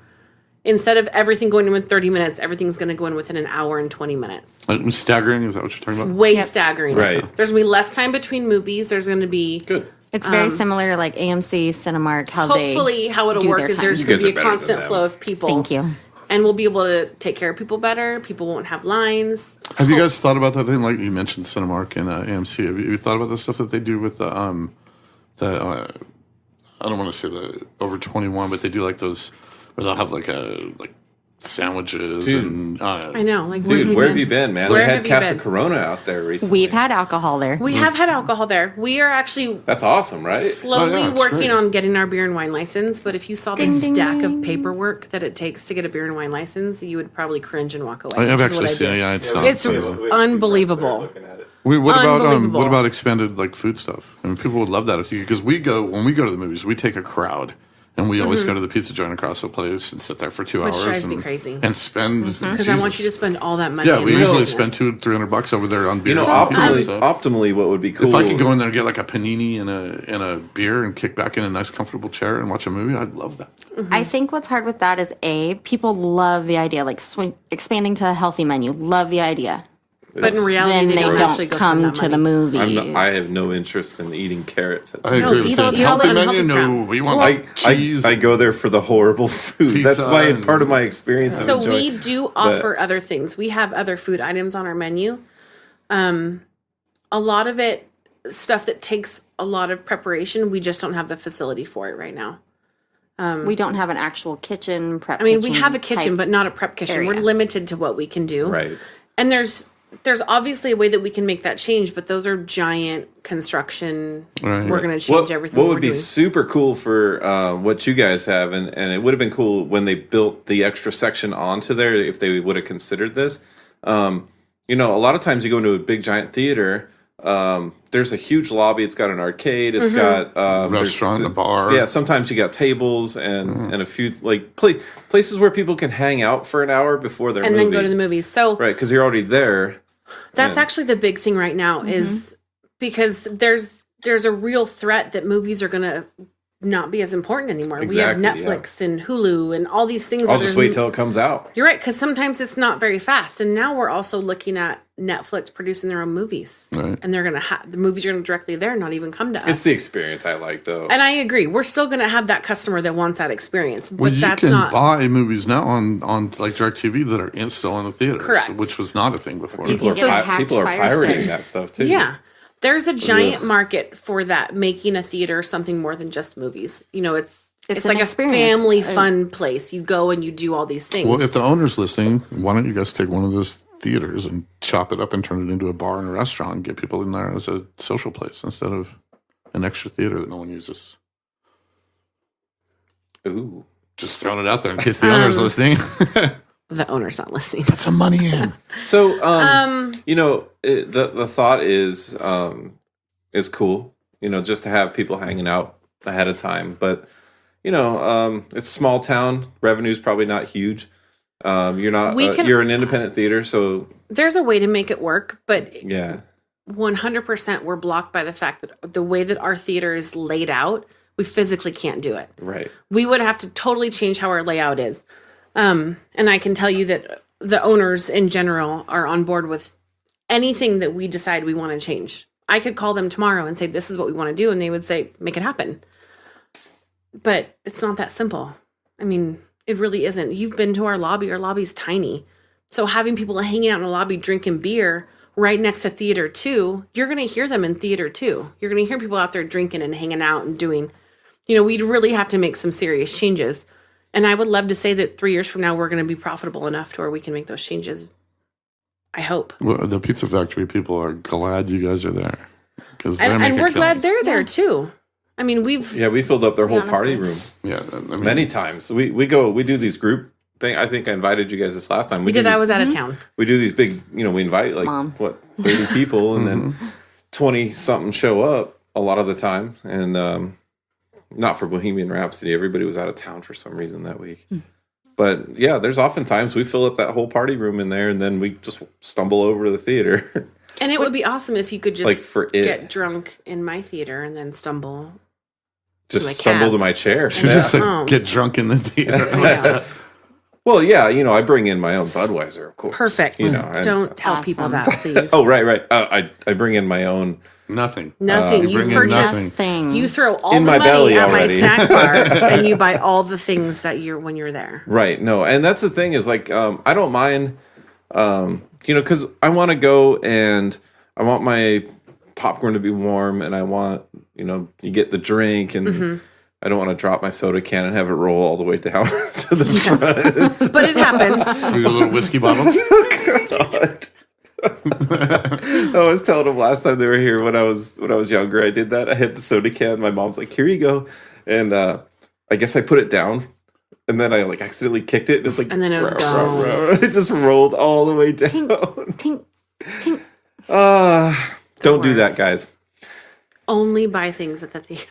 Speaker 3: instead of everything going in with 30 minutes, everything's going to go in within an hour and 20 minutes.
Speaker 2: Staggering, is that what you're talking about?
Speaker 3: Way staggering.
Speaker 1: Right.
Speaker 3: There's going to be less time between movies. There's going to be...
Speaker 1: Good.
Speaker 4: It's very similar to like AMC, Cinemark, how
Speaker 3: Hopefully, how it'll
Speaker 4: do
Speaker 3: work
Speaker 4: their
Speaker 3: is there's
Speaker 4: time.
Speaker 3: going
Speaker 1: You
Speaker 3: to
Speaker 1: guys
Speaker 3: be
Speaker 1: are
Speaker 3: a
Speaker 1: better
Speaker 3: constant
Speaker 1: than
Speaker 3: flow
Speaker 1: them.
Speaker 3: of people.
Speaker 4: Thank you.
Speaker 3: And we'll be able to take care of people better. People won't have lines.
Speaker 2: Have you guys thought about that thing? Like you mentioned Cinemark and AMC. Have you thought about the stuff that they do with the I don't want to say the over 21, but they do like those where they'll have like sandwiches
Speaker 1: Dude.
Speaker 2: and
Speaker 3: I know. Like,
Speaker 1: Dude, where have you been, man?
Speaker 3: Where
Speaker 1: They had
Speaker 3: have you
Speaker 1: Casa
Speaker 3: been?
Speaker 1: Corona out there recently.
Speaker 4: We've had alcohol there.
Speaker 3: We have had alcohol there. We are actually
Speaker 1: That's awesome, right?
Speaker 3: slowly
Speaker 2: Oh, yeah, it's
Speaker 3: working
Speaker 2: great.
Speaker 3: on getting our beer and wine license. But if you saw the
Speaker 4: Ding, ding,
Speaker 3: stack
Speaker 4: ding.
Speaker 3: of paperwork that it takes to get a beer and wine license, you would probably cringe and walk away.
Speaker 2: I've
Speaker 3: which is what
Speaker 2: actually
Speaker 3: I
Speaker 2: seen
Speaker 3: do.
Speaker 2: it. Yeah, it's not
Speaker 3: It's
Speaker 2: crazy.
Speaker 3: unbelievable.
Speaker 2: Wait,
Speaker 3: Unbelievable.
Speaker 2: what about expanded like food stuff? I mean, people would love that if you because when we go to the movies, we take a crowd and we always go to the pizza joint across the place and sit there for 2
Speaker 3: Which
Speaker 2: hours
Speaker 3: drives me
Speaker 2: and,
Speaker 3: crazy.
Speaker 2: and spend
Speaker 3: Because I want you to spend all that money.
Speaker 2: Yeah,
Speaker 3: in
Speaker 2: we
Speaker 3: my
Speaker 2: usually
Speaker 3: business.
Speaker 2: spend $200-300 over there on beer.
Speaker 1: You know,
Speaker 2: and pizza and
Speaker 1: optimally,
Speaker 2: stuff.
Speaker 1: optimally, what would be cool?
Speaker 2: If I could go in there and get like a panini and a beer and kick back in a nice comfortable chair and watch a movie, I'd love that.
Speaker 4: I think what's hard with that is people love the idea, like expanding to a healthy menu. Love the idea.
Speaker 3: But in reality,
Speaker 4: Then
Speaker 3: they
Speaker 4: they
Speaker 3: don't actually
Speaker 4: don't
Speaker 3: go
Speaker 4: come
Speaker 3: spend
Speaker 4: to
Speaker 3: that
Speaker 4: the
Speaker 3: money.
Speaker 4: movie.
Speaker 1: I have no interest in eating carrots.
Speaker 2: I agree with
Speaker 3: eat
Speaker 2: that.
Speaker 3: all the
Speaker 2: Healthy
Speaker 3: unhealthy
Speaker 2: menu,
Speaker 3: crap.
Speaker 2: no. We want
Speaker 1: I,
Speaker 2: like cheese.
Speaker 1: I go there for the horrible food. That's
Speaker 2: Pizza
Speaker 1: why
Speaker 2: and-
Speaker 1: part of my experience. of
Speaker 3: So
Speaker 1: enjoying-
Speaker 3: we do offer other things. We have other food items on our menu. A lot of it, stuff that takes a lot of preparation. We just don't have the facility for it right now.
Speaker 4: We don't have an actual kitchen prep.
Speaker 3: I mean, we have a kitchen,
Speaker 4: type.
Speaker 3: but not a prep kitchen. We're
Speaker 4: area.
Speaker 3: limited to what we can do.
Speaker 1: Right.
Speaker 3: And there's obviously a way that we can make that change, but those are giant construction.
Speaker 2: Right.
Speaker 3: We're going to change everything.
Speaker 1: What
Speaker 3: we're
Speaker 1: would be
Speaker 3: doing.
Speaker 1: super cool for what you guys have, and it would have been cool when they built the extra section onto there if they would have considered this. You know, a lot of times you go into a big giant theater. There's a huge lobby. It's got an arcade. It's got
Speaker 2: Restaurant,
Speaker 1: there's-
Speaker 2: a bar.
Speaker 1: Yeah, sometimes you got tables and a few like places where people can hang out for an hour before their
Speaker 3: and
Speaker 1: movie.
Speaker 3: then go to the movies. So
Speaker 1: Right, because you're already there.
Speaker 3: that's
Speaker 1: Yeah.
Speaker 3: actually the big thing right now is because there's a real threat that movies are going to not be as important anymore.
Speaker 1: Exactly,
Speaker 3: we have Netflix and Hulu and all these things.
Speaker 1: I'll
Speaker 3: where
Speaker 1: just
Speaker 3: there's
Speaker 1: wait till it comes out.
Speaker 3: You're right, because sometimes it's not very fast. And now we're also looking at Netflix producing their own movies.
Speaker 2: Right.
Speaker 3: And they're going to the movies are going to directly there, not even come to us.
Speaker 1: It's the experience I like, though.
Speaker 3: And I agree. We're still going to have that customer that wants that experience. But
Speaker 2: Well, you
Speaker 3: that's
Speaker 2: can
Speaker 3: not.
Speaker 2: buy movies now on like DirecTV that are still in the theaters,
Speaker 3: Correct.
Speaker 2: which was not a thing before.
Speaker 4: You can get a hacked
Speaker 1: people are
Speaker 4: Fire
Speaker 1: pirating
Speaker 4: Stick.
Speaker 1: that stuff too.
Speaker 3: Yeah. There's a giant market for that, making a theater something more than just movies. You know, it's
Speaker 4: It's
Speaker 3: like
Speaker 4: an
Speaker 3: a
Speaker 4: experience.
Speaker 3: family fun place. You go and you do all these things.
Speaker 2: Well, if the owner's listening, why don't you guys take one of those theaters and chop it up and turn it into a bar and a restaurant and get people in there as a social place instead of an extra theater that no one uses?
Speaker 1: Ooh.
Speaker 2: Just throwing it out there in case the owner's listening.
Speaker 3: The owner's not listening.
Speaker 2: Put some money in.
Speaker 1: So, you know, the thought is cool. You know, just to have people hanging out ahead of time. But you know, it's small town. Revenue's probably not huge. You're not. You're an independent theater, so
Speaker 3: There's a way to make it work, but
Speaker 1: yeah.
Speaker 3: 100% we're blocked by the fact that the way that our theater is laid out, we physically can't do it.
Speaker 1: Right.
Speaker 3: We would have to totally change how our layout is. And I can tell you that the owners in general are on board with anything that we decide we want to change. I could call them tomorrow and say, this is what we want to do. And they would say, make it happen. But it's not that simple. I mean, it really isn't. You've been to our lobby. Our lobby's tiny. So having people hanging out in a lobby drinking beer right next to theater 2, you're going to hear them in theater 2. You're going to hear people out there drinking and hanging out and doing, you know, we'd really have to make some serious changes. And I would love to say that 3 years from now, we're going to be profitable enough to where we can make those changes. I hope.
Speaker 2: Well, the Pizza Factory people are glad you guys are there.
Speaker 3: And we're glad they're there too. I mean, we
Speaker 1: filled up their whole party room.
Speaker 2: Yeah,
Speaker 1: many times. We do these group thing. I think I invited you guys this last time.
Speaker 3: We did. I was out of town.
Speaker 1: We do these big. We invite 30 people, and then 20 something show up a lot of the time, and not for Bohemian Rhapsody. Everybody was out of town for some reason that week. But yeah, there's often times we fill up that whole party room in there, and then we just stumble over to the theater.
Speaker 3: And it would be awesome if you could just get drunk in my theater and then stumble.
Speaker 1: Stumble to my chair.
Speaker 2: She just get drunk in the theater.
Speaker 3: Yeah.
Speaker 1: Well, yeah, I bring in my own Budweiser, of course.
Speaker 3: Perfect. Don't tell people that, please.
Speaker 1: Oh, right. I bring in my own.
Speaker 2: Nothing.
Speaker 3: You purchase
Speaker 4: nothing.
Speaker 3: You throw all
Speaker 1: in
Speaker 3: the
Speaker 1: my
Speaker 3: money
Speaker 1: belly
Speaker 3: at
Speaker 1: already.
Speaker 3: my snack bar, and you buy all the things that when you're there.
Speaker 1: Right. No, and that's the thing is I don't mind, because I want to go and I want my popcorn to be warm, and I want you get the drink, and I don't want to drop my soda can and have it roll all the way down to the front.
Speaker 3: But it happens.
Speaker 2: Your little whiskey bottles.
Speaker 1: God. I was telling them last time they were here when I was younger. I did that. I had the soda can. My mom's like, "Here you go," and I guess I put it down, and then I accidentally kicked it. And it's
Speaker 3: and then it was gone.
Speaker 1: It just rolled all the way down.
Speaker 4: Tink, tink.
Speaker 1: Don't do that, guys.
Speaker 3: Only buy things at the theater.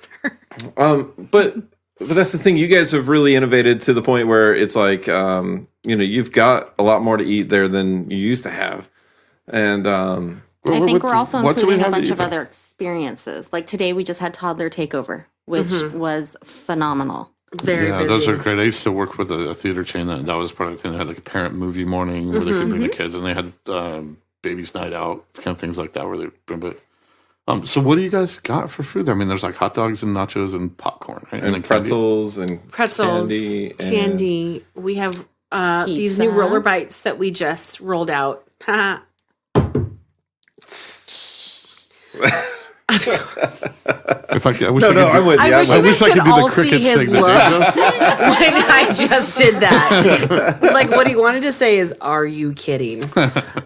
Speaker 1: But that's the thing. You guys have really innovated to the point where it's you've got a lot more to eat there than you used to have. And
Speaker 4: I think we're also including a bunch of other experiences. Like today, we just had Toddler Takeover, which was phenomenal.
Speaker 3: Very busy.
Speaker 2: Those are great. I used to work with a theater chain that was part of the thing. They had a parent movie morning where they could bring the kids, and they had babies night out, kind of things like that where they bring it. So what do you guys got for food there? I mean, there's hot dogs and nachos and popcorn, right?
Speaker 1: And pretzels and
Speaker 3: candy. We have these new roller bites that we just rolled out. I'm sorry.
Speaker 2: I wish
Speaker 1: I'm with you.
Speaker 2: I wish I could do the cricket segment.
Speaker 3: When I just did that. What he wanted to say is, "Are you kidding?"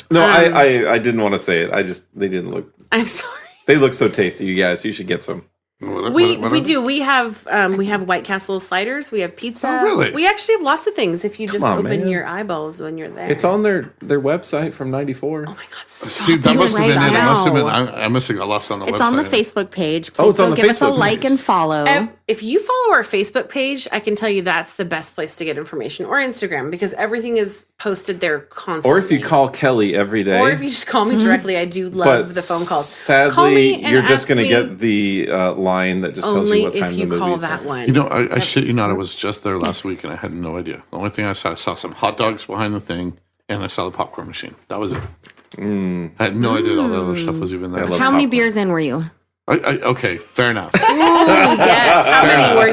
Speaker 1: No, I didn't want to say it. They didn't look.
Speaker 3: I'm sorry.
Speaker 1: They look so tasty, you guys. You should get some.
Speaker 3: We do. We have White Castle sliders. We have pizza.
Speaker 2: Oh, really?
Speaker 3: We actually have lots of things. If you just open your eyeballs when you're there,
Speaker 1: it's on their website from '94.
Speaker 3: Oh my God! Stop.
Speaker 2: See, that must have been it. I must have got lost on the website.
Speaker 4: It's on the Facebook page.
Speaker 1: Please
Speaker 4: go give us a like and follow.
Speaker 3: If you follow our Facebook page, I can tell you that's the best place to get information, or Instagram, because everything is posted there constantly.
Speaker 1: Or if you call Kelly every day,
Speaker 3: or if you just call me directly, I do love the phone calls.
Speaker 1: Sadly, you're just going to get the line that just tells you what time the movie is.
Speaker 3: Only if you call that one.
Speaker 2: I shit you not. I was just there last week and I had no idea. The only thing I saw some hot dogs behind the thing, and I saw the popcorn machine. That was it. I had no idea all the other stuff was even there.
Speaker 4: How many beers in were you?
Speaker 2: Okay, fair enough.
Speaker 3: Yes. How many were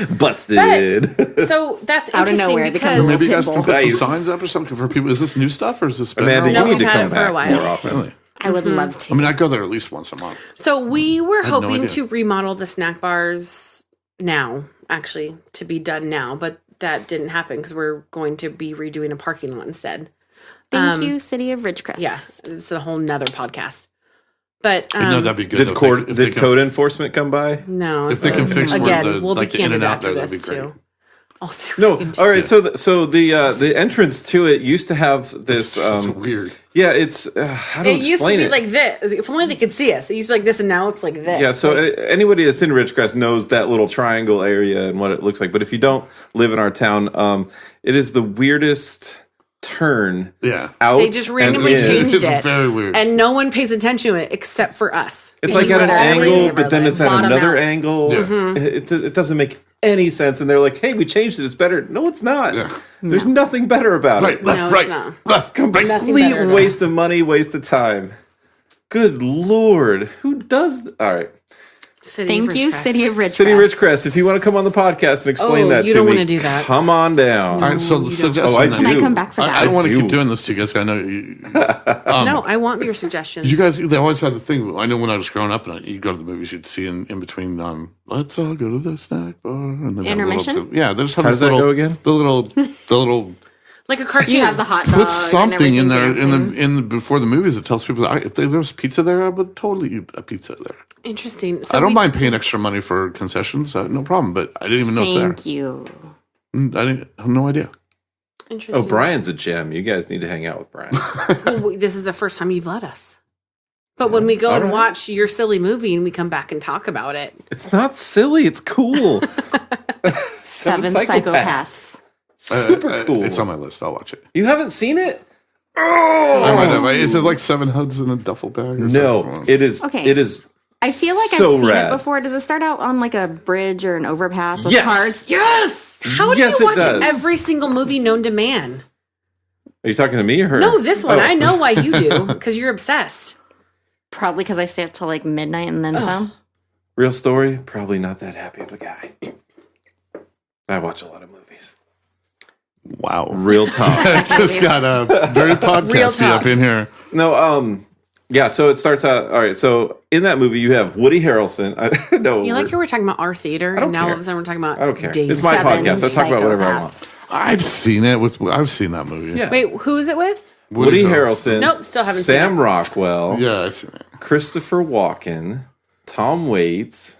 Speaker 3: you?
Speaker 1: Busted.
Speaker 3: So that's
Speaker 4: out of
Speaker 3: interesting
Speaker 4: nowhere
Speaker 3: because
Speaker 2: maybe you guys can put some signs up or something for people. Is this new stuff or is this been
Speaker 1: Amanda,
Speaker 3: No,
Speaker 1: you need
Speaker 3: we've
Speaker 1: to
Speaker 3: had
Speaker 1: come
Speaker 3: it for a
Speaker 1: back
Speaker 3: while.
Speaker 1: more often.
Speaker 2: Really?
Speaker 4: I would love to.
Speaker 2: I mean, I go there at least once a month.
Speaker 3: So we were
Speaker 2: no
Speaker 3: hoping
Speaker 2: idea.
Speaker 3: to remodel the snack bars now, actually, to be done now, but that didn't happen because we're going to be redoing a parking lot instead.
Speaker 4: Thank you, City of Ridgecrest.
Speaker 3: Yeah, it's a whole nother podcast. But
Speaker 2: no, that'd be good.
Speaker 1: Did code enforcement come by?
Speaker 3: No.
Speaker 2: If they can fix
Speaker 3: again, we'll be
Speaker 2: the in and
Speaker 3: candid
Speaker 2: out
Speaker 3: after
Speaker 2: there, that'd be
Speaker 3: this
Speaker 2: great.
Speaker 3: too. Also,
Speaker 1: No, all right. So the entrance to it used to have this.
Speaker 2: It's weird.
Speaker 1: Yeah, it's how do I
Speaker 3: it used to
Speaker 1: explain
Speaker 3: be
Speaker 1: it?
Speaker 3: like this. If only they could see us. It used to be like this, and now it's like this.
Speaker 1: Yeah, so anybody that's in Ridgecrest knows that little triangle area and what it looks like. But if you don't live in our town, it is the weirdest turn.
Speaker 2: Yeah,
Speaker 1: out.
Speaker 3: They just randomly
Speaker 1: and in.
Speaker 3: changed
Speaker 2: It's
Speaker 3: it,
Speaker 2: very weird.
Speaker 3: and no one pays attention to it except for us.
Speaker 1: It's like at an angle, but then it's at
Speaker 4: Bottom
Speaker 1: another
Speaker 4: out.
Speaker 1: angle.
Speaker 2: Yeah.
Speaker 1: It doesn't make any sense. And they're like, "Hey, we changed it. It's better." No, it's not.
Speaker 2: Yeah.
Speaker 1: There's nothing better about
Speaker 2: right,
Speaker 1: it.
Speaker 2: left,
Speaker 3: No,
Speaker 2: right,
Speaker 3: it's not.
Speaker 2: left, right.
Speaker 3: Nothing
Speaker 1: Complete
Speaker 3: better at all.
Speaker 1: waste of money, waste of time. Good Lord, who does? All right.
Speaker 4: Thank you, City of Ridgecrest.
Speaker 1: City of Ridgecrest. If you want to come on the podcast and explain that to me,
Speaker 3: you don't want to do that.
Speaker 1: come on down.
Speaker 2: All right, so the suggestion.
Speaker 1: Oh, I
Speaker 4: Can I come back for that?
Speaker 2: I don't want to
Speaker 1: do.
Speaker 2: keep doing this to you guys. I know you.
Speaker 3: No, I want your suggestions.
Speaker 2: You guys, they always had the thing. I know when I was growing up, and you go to the movies, you'd see in between. Let's all go to the snack bar. And then
Speaker 4: Intermission?
Speaker 2: Yeah, they just have
Speaker 1: How
Speaker 2: this
Speaker 1: does that
Speaker 2: little,
Speaker 1: go again?
Speaker 2: The little.
Speaker 3: like a cartoon.
Speaker 4: You have the hot dog.
Speaker 2: Put something in there
Speaker 4: everything
Speaker 2: before the movies that tells people if there was pizza there, I would totally eat a pizza there.
Speaker 3: Interesting. So
Speaker 2: I don't mind paying extra money for concessions, no problem. But I didn't even know it's there.
Speaker 4: Thank you.
Speaker 2: I have no idea.
Speaker 3: Interesting.
Speaker 1: Oh, Brian's a gem. You guys need to hang out with Brian.
Speaker 3: Well, this is the first time you've let us. But when we go and watch your silly movie and we come back and talk about it,
Speaker 1: It's not silly. It's cool.
Speaker 4: Seven psychopaths.
Speaker 1: Super cool.
Speaker 2: It's on my list. I'll watch it.
Speaker 1: You haven't seen it?
Speaker 2: I might have. Is it like 7 HUDs in a duffel bag? Or
Speaker 1: No,
Speaker 2: something?
Speaker 1: it is.
Speaker 4: Okay.
Speaker 1: It is.
Speaker 4: I feel like
Speaker 1: So
Speaker 4: I've seen
Speaker 1: rad.
Speaker 4: it before. Does it start out on like a bridge or an overpass with
Speaker 1: Yes.
Speaker 4: cars? Yes.
Speaker 3: how do
Speaker 1: Yes,
Speaker 3: you
Speaker 1: it
Speaker 3: watch
Speaker 1: does.
Speaker 3: every single movie known to man?
Speaker 1: Are you talking to me or her?
Speaker 3: No, this one.
Speaker 1: Oh.
Speaker 3: I know why you do, because you're obsessed.
Speaker 4: Probably because I stay up till like midnight and then some.
Speaker 1: Real story. Probably not that happy of a guy. I watch a lot of movies.
Speaker 2: Wow.
Speaker 1: Real talk.
Speaker 2: I just got a very podcasty
Speaker 3: talk.
Speaker 2: up in here.
Speaker 1: No. Yeah. So it starts out. All right. So in that movie, you have Woody Harrelson. No.
Speaker 3: You like how we're talking about our theater,
Speaker 1: don't
Speaker 3: and now
Speaker 1: care.
Speaker 3: all of a sudden we're talking about
Speaker 1: I don't care.
Speaker 3: Days.
Speaker 1: It's my
Speaker 4: Seven
Speaker 1: podcast. I talk about whatever I want.
Speaker 4: psychopaths.
Speaker 2: I've seen it. I've seen that movie.
Speaker 1: Yeah.
Speaker 3: Wait, who is it with?
Speaker 1: Woody
Speaker 2: Harrelson.
Speaker 1: Harrelson.
Speaker 3: Nope, still haven't seen
Speaker 1: Sam Rockwell.
Speaker 2: Yeah, I've seen it.
Speaker 1: Christopher Walken. Tom Waits.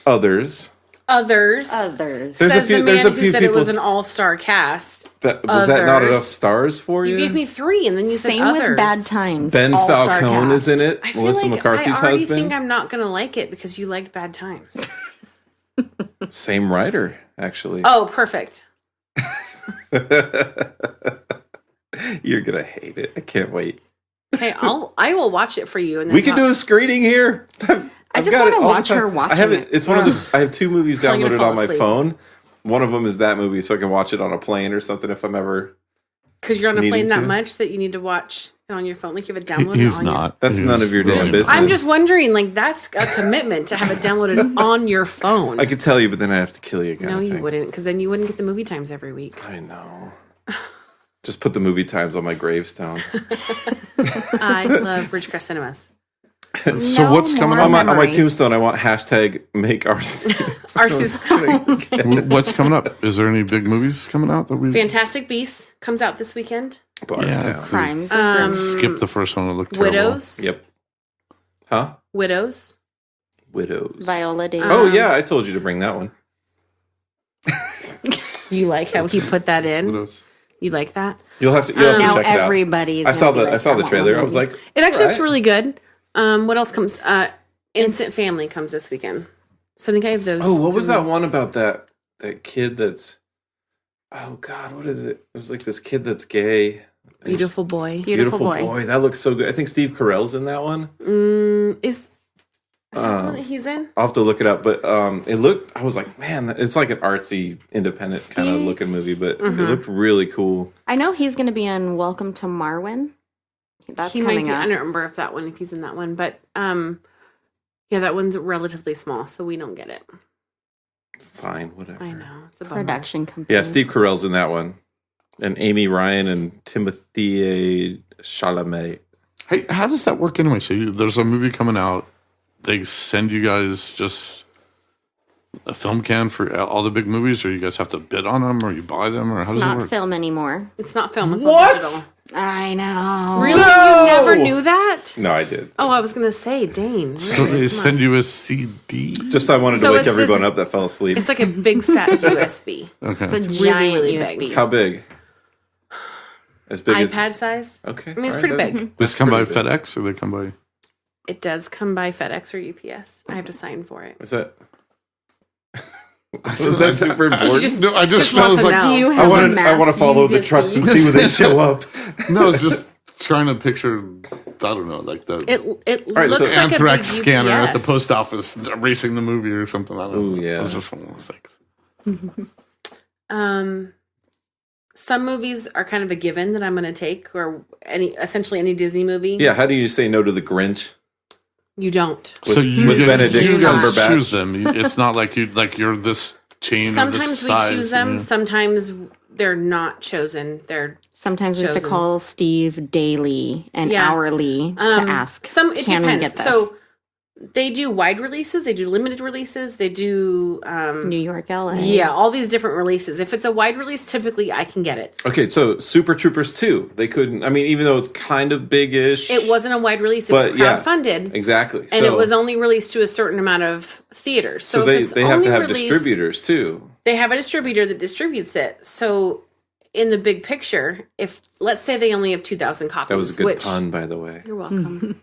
Speaker 1: Others.
Speaker 3: Others.
Speaker 4: Others.
Speaker 1: There's
Speaker 3: Says
Speaker 1: a few.
Speaker 3: the
Speaker 1: There's
Speaker 3: man
Speaker 1: a
Speaker 3: who
Speaker 1: few
Speaker 3: said
Speaker 1: people.
Speaker 3: it was an all-star cast.
Speaker 1: Was that not
Speaker 3: Others.
Speaker 1: enough stars for you?
Speaker 3: You gave me 3, and then you said
Speaker 4: Same
Speaker 3: others.
Speaker 4: with Bad Times.
Speaker 1: Ben
Speaker 4: All-star
Speaker 1: Falcone is
Speaker 4: cast.
Speaker 1: in it.
Speaker 3: I feel
Speaker 1: Melissa
Speaker 3: like
Speaker 1: McCarthy's
Speaker 3: I already
Speaker 1: husband.
Speaker 3: think I'm not going to like it because you liked Bad Times.
Speaker 1: Same writer, actually.
Speaker 3: Oh, perfect.
Speaker 1: You're gonna hate it. I can't wait.
Speaker 3: Okay, I will watch it for you. And then
Speaker 1: We can do a screening here.
Speaker 4: I just want to watch her watching
Speaker 1: I have
Speaker 4: it.
Speaker 1: It's one of the. I have 2 movies
Speaker 3: Probably gonna
Speaker 1: downloaded
Speaker 3: fall
Speaker 1: on my
Speaker 3: asleep.
Speaker 1: phone. One of them is that movie, so I can watch it on a plane or something if I'm ever.
Speaker 3: Because you're on a
Speaker 1: needing
Speaker 3: plane that
Speaker 1: to.
Speaker 3: much that you need to watch it on your phone. Like you have it downloaded
Speaker 2: He's
Speaker 3: on
Speaker 2: not.
Speaker 1: That's
Speaker 2: He's
Speaker 1: none of your damn
Speaker 2: really
Speaker 1: business.
Speaker 2: not.
Speaker 3: I'm just wondering, like, that's a commitment to have it downloaded on your phone.
Speaker 1: I could tell you, but then I have to kill you.
Speaker 3: No, you wouldn't, because then you wouldn't get the movie times every week.
Speaker 1: I know. Just put the movie times on my gravestone.
Speaker 3: I love Ridgecrest Cinemas.
Speaker 2: So
Speaker 4: No
Speaker 2: what's coming
Speaker 4: more
Speaker 2: up?
Speaker 1: On my
Speaker 4: memory.
Speaker 1: tombstone, I want hashtag make our.
Speaker 3: Ours is
Speaker 2: What's coming up? Is there any big movies coming out that we
Speaker 3: Fantastic Beasts comes out this weekend.
Speaker 2: Yeah,
Speaker 4: Crimes.
Speaker 2: skip the first one? It looked terrible.
Speaker 3: Widows.
Speaker 1: Yep. Huh?
Speaker 3: Widows.
Speaker 1: Widows.
Speaker 4: Viola Davis.
Speaker 1: Oh yeah, I told you to bring that one.
Speaker 3: You like how he put that in?
Speaker 2: Widows.
Speaker 3: You like that?
Speaker 1: You'll have to
Speaker 4: now
Speaker 1: check it out.
Speaker 4: everybody's.
Speaker 1: I saw
Speaker 4: gonna be
Speaker 1: the
Speaker 4: like,
Speaker 1: trailer.
Speaker 4: want
Speaker 1: I was
Speaker 4: one
Speaker 1: like,
Speaker 3: It actually looks
Speaker 1: Alright.
Speaker 3: really good. What else comes? Instant Family comes this weekend. So I think I have those.
Speaker 1: oh, what was
Speaker 3: 3.
Speaker 1: that one about that kid that's? Oh God, what is it? It was like this kid that's gay.
Speaker 3: Beautiful Boy.
Speaker 4: Beautiful boy.
Speaker 1: That looks so good. I think Steve Carell's in that one.
Speaker 3: Is that the one that he's in?
Speaker 1: I'll have to look it up, but it looked. I was like, man, it's like an artsy, independent kind of
Speaker 4: Steve-
Speaker 1: looking movie, but it looked really cool.
Speaker 4: I know he's going to be in Welcome to Marwin. That's
Speaker 3: He might
Speaker 4: coming
Speaker 3: be,
Speaker 4: up.
Speaker 3: I don't remember if he's in that one, but yeah, that one's relatively small, so we don't get it.
Speaker 1: Fine, whatever.
Speaker 3: I know it's a bummer.
Speaker 4: Production company.
Speaker 1: Yeah, Steve Carell's in that one, and Amy Ryan and Timothy Chalamet.
Speaker 2: Hey, how does that work anyway? So there's a movie coming out. They send you guys just a film can for all the big movies, or you guys have to bid on them, or you buy them, or how
Speaker 4: It's
Speaker 2: does it
Speaker 4: not
Speaker 2: work?
Speaker 4: film anymore.
Speaker 3: It's not film. It's all
Speaker 1: What?
Speaker 3: digital.
Speaker 4: I know.
Speaker 3: Really?
Speaker 1: No!
Speaker 3: You never knew that?
Speaker 1: No, I did.
Speaker 3: Oh, I was gonna say, Dane.
Speaker 2: So
Speaker 3: really?
Speaker 2: they
Speaker 3: Come
Speaker 2: send
Speaker 3: on.
Speaker 2: you a CD.
Speaker 1: Just I wanted
Speaker 3: So
Speaker 1: to wake
Speaker 3: it's this-
Speaker 1: everyone up that fell asleep.
Speaker 3: It's like a big fat USB.
Speaker 2: Okay.
Speaker 4: It's a
Speaker 3: really,
Speaker 4: giant
Speaker 3: really
Speaker 4: USB.
Speaker 3: big.
Speaker 1: How big? As big
Speaker 3: iPad
Speaker 1: as
Speaker 3: size.
Speaker 1: Okay,
Speaker 3: I mean, it's
Speaker 1: all
Speaker 3: pretty
Speaker 1: right,
Speaker 3: big.
Speaker 2: Does it come by
Speaker 1: pretty big.
Speaker 2: FedEx or they come by?
Speaker 3: It does come by FedEx or UPS. I have to sign for it.
Speaker 1: Is that? Was that super important?
Speaker 2: No, I just
Speaker 3: wants
Speaker 2: was
Speaker 3: to
Speaker 2: like,
Speaker 3: know.
Speaker 4: Do you
Speaker 1: I
Speaker 4: have a
Speaker 1: want to.
Speaker 4: mass
Speaker 1: I want to follow the
Speaker 4: USB?
Speaker 1: trucks and see when they show up.
Speaker 2: no, it's just trying to picture. I don't know, like the
Speaker 3: It
Speaker 1: right,
Speaker 3: looks
Speaker 1: so
Speaker 3: like
Speaker 2: anthrax
Speaker 3: a big
Speaker 2: scanner at the
Speaker 3: UPS.
Speaker 2: post office erasing the movie or something. I don't
Speaker 1: Ooh,
Speaker 2: know.
Speaker 1: yeah.
Speaker 2: It was just one of those things.
Speaker 3: Some movies are kind of a given that I'm going to take, or essentially any Disney movie.
Speaker 1: Yeah. How do you say no to the Grinch?
Speaker 3: You don't.
Speaker 2: So
Speaker 1: with Benedict
Speaker 2: you guys
Speaker 1: Cumberbatch.
Speaker 2: choose them. It's not like you're this chain or
Speaker 3: Sometimes
Speaker 2: this
Speaker 3: we
Speaker 2: size.
Speaker 3: choose them. Sometimes they're not chosen. They're
Speaker 4: Sometimes we have to
Speaker 3: chosen.
Speaker 4: call Steve daily and
Speaker 3: Yeah.
Speaker 4: hourly to ask,
Speaker 3: It
Speaker 4: can
Speaker 3: depends.
Speaker 4: we get this?
Speaker 3: So they do wide releases. They do limited releases. They do
Speaker 4: New York, LA.
Speaker 3: yeah, all these different releases. If it's a wide release, typically I can get it.
Speaker 1: Okay, so Super Troopers 2, they couldn't. I mean, even though it's kind of big-ish,
Speaker 3: It wasn't a wide release. It was
Speaker 1: but yeah,
Speaker 3: crowdfunded.
Speaker 1: exactly.
Speaker 3: And it was only released to a certain amount of theaters. So, if
Speaker 1: they
Speaker 3: it's
Speaker 1: have
Speaker 3: only
Speaker 1: to have
Speaker 3: released,
Speaker 1: distributors too.
Speaker 3: They have a distributor that distributes it. So in the big picture, if let's say they only have 2,000 copies,
Speaker 1: That was a good
Speaker 3: which
Speaker 1: pun, by the way.
Speaker 3: you're welcome.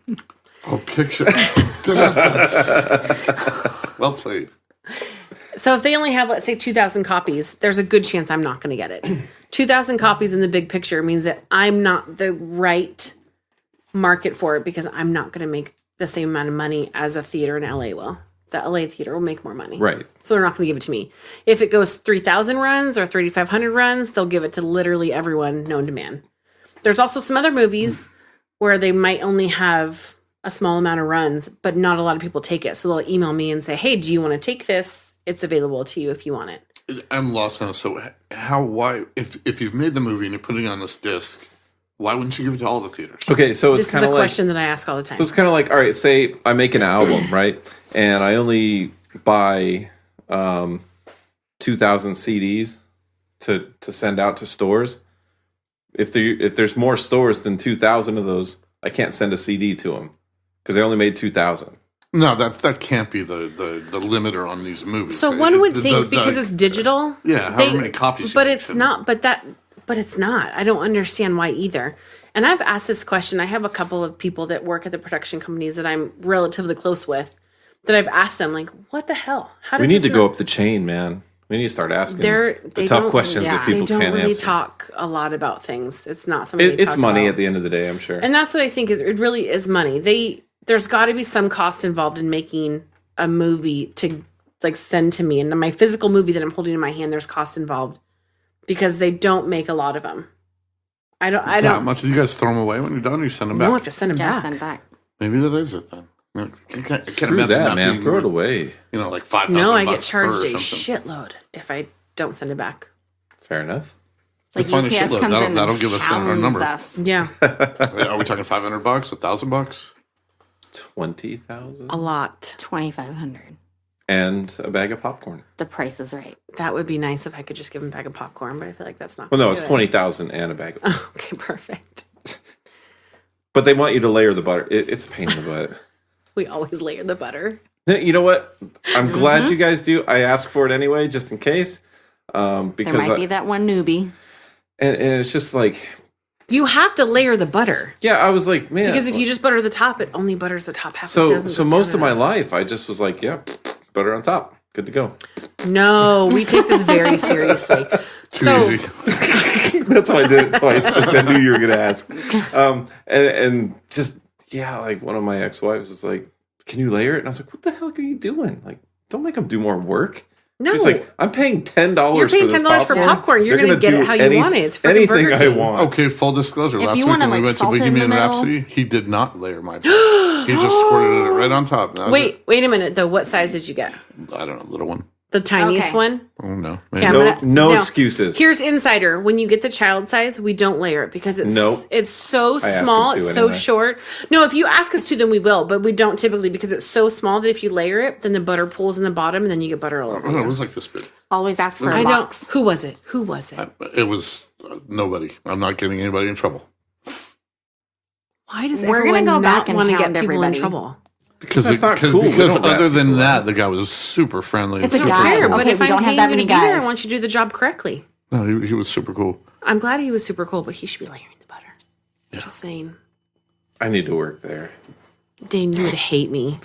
Speaker 2: Oh, picture. Well played.
Speaker 3: So if they only have, let's say, 2,000 copies, there's a good chance I'm not going to get it. 2,000 copies in the big picture means that I'm not the right market for it because I'm not going to make the same amount of money as a theater in LA will. The LA theater will make more money.
Speaker 1: Right.
Speaker 3: So they're not going to give it to me. If it goes 3,000 runs or 3,500 runs, they'll give it to literally everyone known to man. There's also some other movies where they might only have a small amount of runs, but not a lot of people take it. So they'll email me and say, hey, do you want to take this? It's available to you if you want it.
Speaker 2: I'm lost on it. So why, if you've made the movie and you're putting it on this disc, why wouldn't you give it to all the theaters?
Speaker 1: Okay, so it's
Speaker 3: This is
Speaker 1: kind
Speaker 3: a
Speaker 1: of like
Speaker 3: question that I ask all the time.
Speaker 1: so it's kind of like, all right, say I make an album, right, and I only buy 2,000 CDs to send out to stores. If there's more stores than 2,000 of those, I can't send a CD to them because I only made 2,000.
Speaker 2: No, that can't be the limiter on these movies.
Speaker 3: So one would
Speaker 2: The-
Speaker 3: think
Speaker 2: the-
Speaker 3: because it's digital.
Speaker 2: Yeah, however many copies you
Speaker 3: But
Speaker 2: make,
Speaker 3: it's
Speaker 2: shouldn't
Speaker 3: not. But it's not. I don't understand why either. And I've asked this question. I have a couple of people that work at the production companies that I'm relatively close with. That I've asked them, like, what the hell? How does
Speaker 1: We need
Speaker 3: this
Speaker 1: to go
Speaker 3: not-
Speaker 1: up the chain, man. We need to start asking
Speaker 3: They
Speaker 1: the tough
Speaker 3: don't-
Speaker 1: questions that people
Speaker 3: They don't
Speaker 1: can't
Speaker 3: really
Speaker 1: answer.
Speaker 3: talk a lot about things. It's not something. they
Speaker 1: It's
Speaker 3: talk
Speaker 1: money
Speaker 3: about.
Speaker 1: at the end of the day, I'm sure.
Speaker 3: And that's what I think is. It really is money. There's got to be some cost involved in making a movie to like send to me, and my physical movie that I'm holding in my hand. There's cost involved because they don't make a lot of them. I don't.
Speaker 2: That much. You guys throw them away when you're done, or you send them
Speaker 3: You don't have
Speaker 2: back?
Speaker 3: to send them
Speaker 4: Yeah,
Speaker 3: back.
Speaker 4: send back.
Speaker 2: Maybe that is it then. I can't
Speaker 1: Screw
Speaker 2: imagine
Speaker 1: that, man.
Speaker 2: being
Speaker 1: Throw it
Speaker 2: worth,
Speaker 1: away.
Speaker 2: You know, like $5,000.
Speaker 3: No, I get
Speaker 2: bucks
Speaker 3: charged
Speaker 2: per
Speaker 3: a
Speaker 2: or something.
Speaker 3: shitload if I don't send it back.
Speaker 1: Fair enough.
Speaker 4: Like
Speaker 2: Find a
Speaker 4: UPS
Speaker 2: shitload.
Speaker 4: comes in
Speaker 2: That'll
Speaker 4: and
Speaker 2: give us our
Speaker 4: hounds
Speaker 2: number.
Speaker 4: us.
Speaker 3: Yeah,
Speaker 2: Are we talking $500, $1,000?
Speaker 1: 20,000
Speaker 3: a lot.
Speaker 4: 2,500.
Speaker 1: and a bag of popcorn.
Speaker 4: The price is right.
Speaker 3: That would be nice if I could just give them a bag of popcorn, but I feel like that's not.
Speaker 1: Well, no,
Speaker 3: gonna
Speaker 1: it's
Speaker 3: do it.
Speaker 1: 20,000 and a bag of.
Speaker 3: Okay, perfect.
Speaker 1: But they want you to layer the butter. It's a pain in the butt.
Speaker 3: We always layer the butter.
Speaker 1: You know what? I'm
Speaker 3: Mm-hmm.
Speaker 1: glad you guys do. I ask for it anyway, just in case.
Speaker 4: There
Speaker 1: Because
Speaker 4: might be that one newbie.
Speaker 1: and it's just like,
Speaker 3: You have to layer the butter
Speaker 1: yeah, I was like, man.
Speaker 3: because if you just butter the top, it only butters the top half. It
Speaker 1: so
Speaker 3: doesn't
Speaker 1: so
Speaker 3: go
Speaker 1: most
Speaker 3: down
Speaker 1: of my
Speaker 3: enough.
Speaker 1: life, I just was like, yeah, butter on top, good to go.
Speaker 3: No, we take this very seriously.
Speaker 2: Too easy.
Speaker 1: That's why I did it twice because I knew you were gonna ask. And just yeah, like one of my ex-wives was like, "Can you layer it?" And I was like, "What the hell are you doing? Like, don't make them do more work."
Speaker 3: No,
Speaker 1: She's like, "I'm paying $10.
Speaker 3: you're paying $10 for popcorn. You're going to get it how you want it. It's freaking
Speaker 1: anything
Speaker 3: Burger
Speaker 1: I
Speaker 3: King.
Speaker 1: want."
Speaker 2: Okay, full disclosure.
Speaker 4: If
Speaker 2: Last
Speaker 4: you
Speaker 2: week
Speaker 4: wanna,
Speaker 2: when we
Speaker 4: like,
Speaker 2: went to
Speaker 4: salt it in
Speaker 2: Bohemian
Speaker 4: the middle-
Speaker 2: Rhapsody, he did not layer my. He just squirted it right on top. That was
Speaker 3: Wait a minute though. What size did you get?
Speaker 2: it. I don't know, little one.
Speaker 3: The tiniest
Speaker 4: Okay.
Speaker 3: one?
Speaker 2: Oh no,
Speaker 3: Okay,
Speaker 2: maybe.
Speaker 3: I'm
Speaker 1: No-
Speaker 3: gonna-
Speaker 1: no excuses.
Speaker 3: Here's insider: when you get the child size, we don't layer it because it's
Speaker 1: Nope.
Speaker 3: it's so
Speaker 1: I ask
Speaker 3: small,
Speaker 1: them to
Speaker 3: it's so
Speaker 1: anyway.
Speaker 3: short. No, if you ask us to, then we will, but we don't typically because it's so small that if you layer it, then the butter pools in the bottom, and then you get butter all over.
Speaker 2: Oh, no,
Speaker 3: you.
Speaker 2: it was like this big.
Speaker 4: Always ask for a
Speaker 3: I
Speaker 4: box.
Speaker 3: don't. Who was it? Who was it?
Speaker 2: It was nobody. I'm not getting anybody in trouble
Speaker 3: Why does
Speaker 4: We're
Speaker 3: everyone
Speaker 4: gonna go
Speaker 3: not
Speaker 4: back and
Speaker 3: want to get
Speaker 4: hound
Speaker 3: people
Speaker 4: everybody.
Speaker 3: in trouble?
Speaker 2: because
Speaker 1: That's not cool. We
Speaker 2: Because
Speaker 1: don't rat
Speaker 2: other than
Speaker 1: people
Speaker 2: that,
Speaker 1: out.
Speaker 2: the guy was super friendly.
Speaker 4: It's
Speaker 2: and
Speaker 4: a
Speaker 2: super
Speaker 4: guy.
Speaker 3: Fair,
Speaker 2: cool.
Speaker 3: but
Speaker 4: Okay,
Speaker 3: if
Speaker 4: we
Speaker 3: I'm
Speaker 4: don't have
Speaker 3: paying
Speaker 4: that
Speaker 3: you to
Speaker 4: many
Speaker 3: be there, I
Speaker 4: guys.
Speaker 3: want you to do the job correctly.
Speaker 2: No, he was super cool.
Speaker 3: I'm glad he was super cool, but he should be layering the butter. Just saying.
Speaker 1: I need to work there.
Speaker 3: Dane, you would hate me.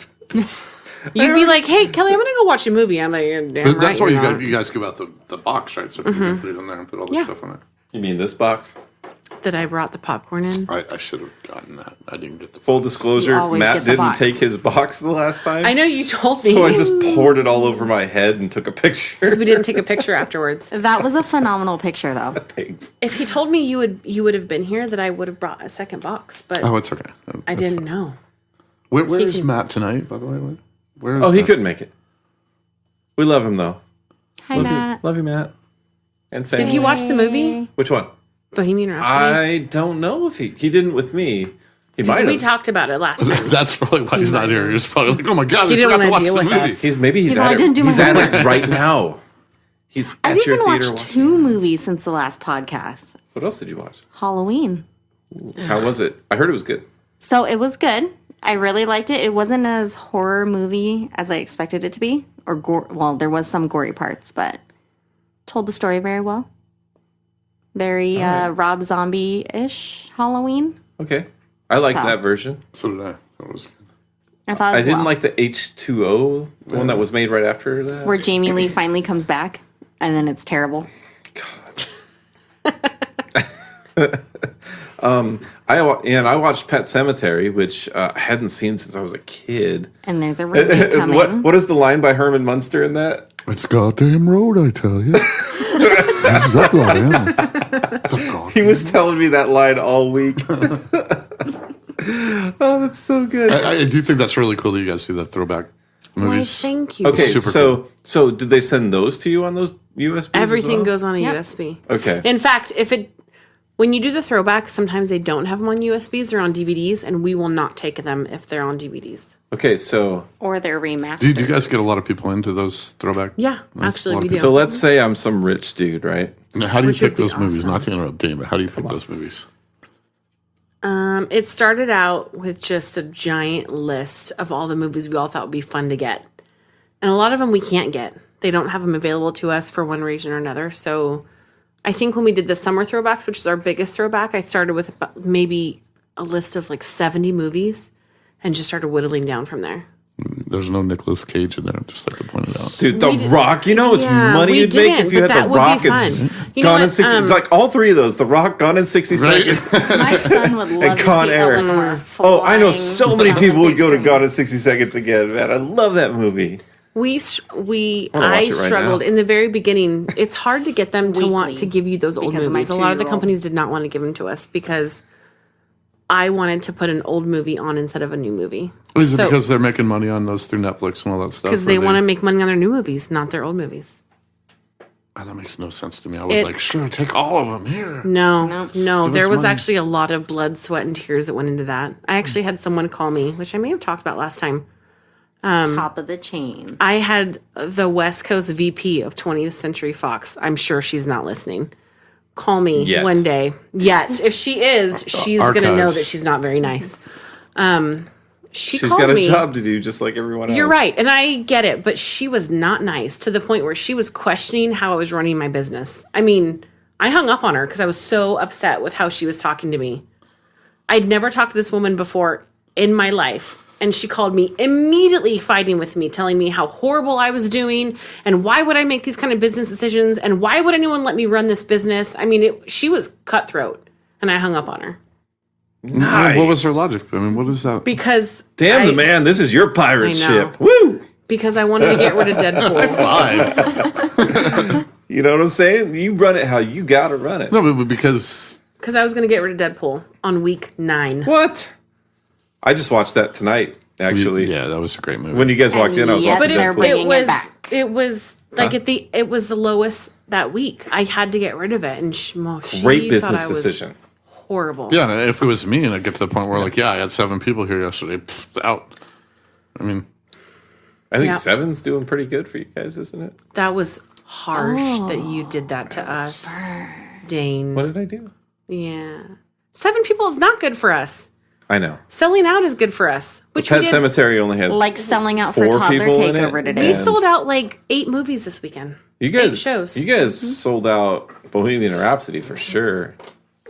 Speaker 3: You'd be like, "Hey, Kelly, I'm gonna go watch a movie." I'm like, "Damn
Speaker 2: But
Speaker 3: right,
Speaker 2: that's why
Speaker 3: you're
Speaker 2: you
Speaker 3: not."
Speaker 2: guys give out the box, right? So you can put it in there and put all the
Speaker 3: Yeah.
Speaker 2: stuff on it.
Speaker 1: You mean this box?
Speaker 3: That I brought the popcorn in.
Speaker 2: I should have gotten that. I didn't get the
Speaker 1: Full
Speaker 4: You
Speaker 1: disclosure,
Speaker 4: always
Speaker 1: Matt
Speaker 4: get the
Speaker 1: didn't
Speaker 4: box.
Speaker 1: take his box the last time.
Speaker 3: I know you told me.
Speaker 1: So I just poured it all over my head and took a picture.
Speaker 3: we didn't take a picture afterwards.
Speaker 4: That was a phenomenal picture, though.
Speaker 1: Thanks.
Speaker 3: If he told me you would have been here, that I would have brought a second box, but
Speaker 2: Oh, it's okay.
Speaker 3: I didn't know.
Speaker 2: Where is Matt tonight, by the way? Where is
Speaker 1: Oh, he
Speaker 2: Matt?
Speaker 1: couldn't make it. We love him though.
Speaker 4: Hi, Matt.
Speaker 1: Love you, Matt. And
Speaker 3: Did
Speaker 1: family.
Speaker 3: he watch the movie
Speaker 1: Which one?
Speaker 3: Bohemian Rhapsody?
Speaker 1: I don't know if he didn't with me. He might have.
Speaker 3: We talked about it last time.
Speaker 2: That's probably why he's not here. He's probably like, oh my God,
Speaker 3: He
Speaker 2: I
Speaker 3: didn't
Speaker 2: forgot to
Speaker 3: wanna
Speaker 2: watch
Speaker 3: deal
Speaker 2: the
Speaker 3: with
Speaker 2: movie.
Speaker 3: us.
Speaker 1: He's
Speaker 4: I didn't do my
Speaker 1: he's at
Speaker 4: homework.
Speaker 1: it right now. He's
Speaker 4: I've
Speaker 1: at your
Speaker 4: even
Speaker 1: theater.
Speaker 4: watched 2 movies since the last podcast.
Speaker 1: What else did you watch?
Speaker 4: Halloween.
Speaker 1: How was it? I heard it was good.
Speaker 4: So it was good. I really liked it. It wasn't as horror movie as I expected it to be. Or well, there was some gory parts, but told the story very well. Very Rob Zombie-ish Halloween.
Speaker 1: Okay, I liked
Speaker 4: So.
Speaker 1: that version.
Speaker 2: So did I. That was good.
Speaker 4: I thought
Speaker 1: I didn't like the H2O, the one that was made right after that.
Speaker 4: where Jamie Lee finally comes back, and then it's terrible.
Speaker 1: I watched Pet Cemetery, which I hadn't seen since I was a kid.
Speaker 4: And there's a remake coming.
Speaker 1: What is the line by Herman Munster in that?
Speaker 2: It's goddamn road, I tell you. This is upload, yeah.
Speaker 1: He was telling me that line all week. Oh, that's so good.
Speaker 2: I do think that's really cool that you guys do that throwback
Speaker 3: Why,
Speaker 2: movies.
Speaker 3: thank you.
Speaker 1: Okay,
Speaker 2: Super
Speaker 1: so did they send those to you on those USBs?
Speaker 3: Everything
Speaker 1: as well?
Speaker 3: goes on a
Speaker 4: Yep.
Speaker 3: USB.
Speaker 1: Okay.
Speaker 3: In fact, when you do the throwback, sometimes they don't have them on USBs, they're on DVDs, and we will not take them if they're on DVDs.
Speaker 1: Okay, so
Speaker 4: Or they're remastered.
Speaker 2: Do you guys get a lot of people into those throwback?
Speaker 3: Yeah,
Speaker 2: Nice.
Speaker 3: actually,
Speaker 2: A lot
Speaker 3: we
Speaker 2: of
Speaker 3: do.
Speaker 2: people.
Speaker 1: so let's say I'm some rich dude, right?
Speaker 2: Now, how do you
Speaker 3: Which would
Speaker 2: pick
Speaker 3: be
Speaker 2: those movies?
Speaker 3: awesome.
Speaker 2: Not to interrupt Dane, but how do you pick those movies?
Speaker 3: It started out with just a giant list of all the movies we all thought would be fun to get. And a lot of them we can't get. They don't have them available to us for one reason or another. So I think when we did the summer throwbacks, which is our biggest throwback, I started with maybe a list of like 70 movies and just started whittling down from there.
Speaker 2: There's no Nicolas Cage in there, just like to point it out.
Speaker 1: Dude, The Rock. You know how much
Speaker 3: Yeah,
Speaker 1: money
Speaker 3: we
Speaker 1: you'd make
Speaker 3: didn't,
Speaker 1: if you
Speaker 3: but
Speaker 1: had
Speaker 3: that
Speaker 1: The
Speaker 3: would be
Speaker 1: Rock
Speaker 3: fun. You know
Speaker 1: Gone in
Speaker 3: what,
Speaker 1: 60. It's like all three of those. The Rock, Gone in 60
Speaker 2: Right?
Speaker 1: Seconds.
Speaker 4: My son would love to
Speaker 1: Con
Speaker 4: see
Speaker 1: Air.
Speaker 4: Eleanor
Speaker 1: Oh, I know
Speaker 4: flying
Speaker 1: so many
Speaker 4: on the
Speaker 1: people would
Speaker 4: big
Speaker 1: go to
Speaker 4: screen.
Speaker 1: Gone in 60 Seconds again, man. I love that movie.
Speaker 3: I
Speaker 1: watch it right
Speaker 3: struggled
Speaker 1: now.
Speaker 3: in the very beginning. It's hard to get them to want
Speaker 4: Weekly,
Speaker 3: to give you those old
Speaker 4: because of my
Speaker 3: movies. A lot of the
Speaker 4: 2-year-old.
Speaker 3: companies did not want to give them to us because I wanted to put an old movie on instead of a new movie.
Speaker 2: Is it
Speaker 3: So-
Speaker 2: because they're making money on those through Netflix and all that stuff?
Speaker 3: Because
Speaker 2: or
Speaker 3: they want to make money on their new movies, not their old movies.
Speaker 2: Oh, that makes no sense to me. I would
Speaker 3: It-
Speaker 2: like, sure, take all of them here.
Speaker 3: No.
Speaker 2: Give
Speaker 3: There
Speaker 2: us
Speaker 3: was
Speaker 2: money.
Speaker 3: actually a lot of blood, sweat, and tears that went into that. I actually had someone call me, which I may have talked about last time.
Speaker 4: Top of the chain.
Speaker 3: I had the West Coast VP of 20th Century Fox. I'm sure she's not listening. Call me
Speaker 1: Yet.
Speaker 3: one day. Yet. If she is, she's going to know
Speaker 2: Archives.
Speaker 3: that she's not very nice. She's
Speaker 1: She's
Speaker 3: called
Speaker 1: got a
Speaker 3: me.
Speaker 1: job to do just like everyone else.
Speaker 3: You're right. And I get it. But she was not nice to the point where she was questioning how I was running my business. I mean, I hung up on her because I was so upset with how she was talking to me. I'd never talked to this woman before in my life. And she called me immediately fighting with me, telling me how horrible I was doing and why would I make these kind of business decisions and why would anyone let me run this business? I mean, she was cutthroat and I hung up on her
Speaker 1: Nice.
Speaker 2: What was her logic? I mean, what is that?
Speaker 3: because
Speaker 1: Damn
Speaker 3: I,
Speaker 1: the man, this is your pirate
Speaker 3: I know.
Speaker 1: ship. Woo!
Speaker 3: because I wanted to get rid of Deadpool.
Speaker 2: Five.
Speaker 1: You know what I'm saying? You run it how you gotta run it.
Speaker 2: No, but because
Speaker 3: Because I was going to get rid of Deadpool on week 9.
Speaker 1: What? I just watched that tonight, actually.
Speaker 2: yeah, that was a great movie.
Speaker 1: When you guys walked in, I was
Speaker 4: yet
Speaker 1: watching
Speaker 4: they're
Speaker 1: Deadpool.
Speaker 4: bringing it back.
Speaker 3: It was like it was the lowest that week. I had to get rid of it, and she
Speaker 1: Great
Speaker 3: thought
Speaker 1: business
Speaker 3: I was
Speaker 1: decision.
Speaker 3: horrible.
Speaker 2: yeah, and if it was me and I get to the point where like, yeah, I had 7 people here yesterday, out. I mean,
Speaker 1: I think
Speaker 3: Yeah.
Speaker 1: 7's doing pretty good for you guys, isn't it?
Speaker 3: That was harsh that you did that to us, Dane.
Speaker 1: What did I do?
Speaker 3: Yeah, 7 people is not good for us.
Speaker 1: I know.
Speaker 3: Selling out is good for us, which we
Speaker 1: Pet
Speaker 3: did.
Speaker 1: Cemetery only had
Speaker 4: Like selling out for
Speaker 1: 4
Speaker 4: toddler
Speaker 1: people in it.
Speaker 4: takeover today.
Speaker 3: We
Speaker 1: Yeah.
Speaker 3: sold out like 8 movies this weekend.
Speaker 1: you guys
Speaker 3: 8 shows.
Speaker 1: You guys sold out Bohemian Rhapsody for sure.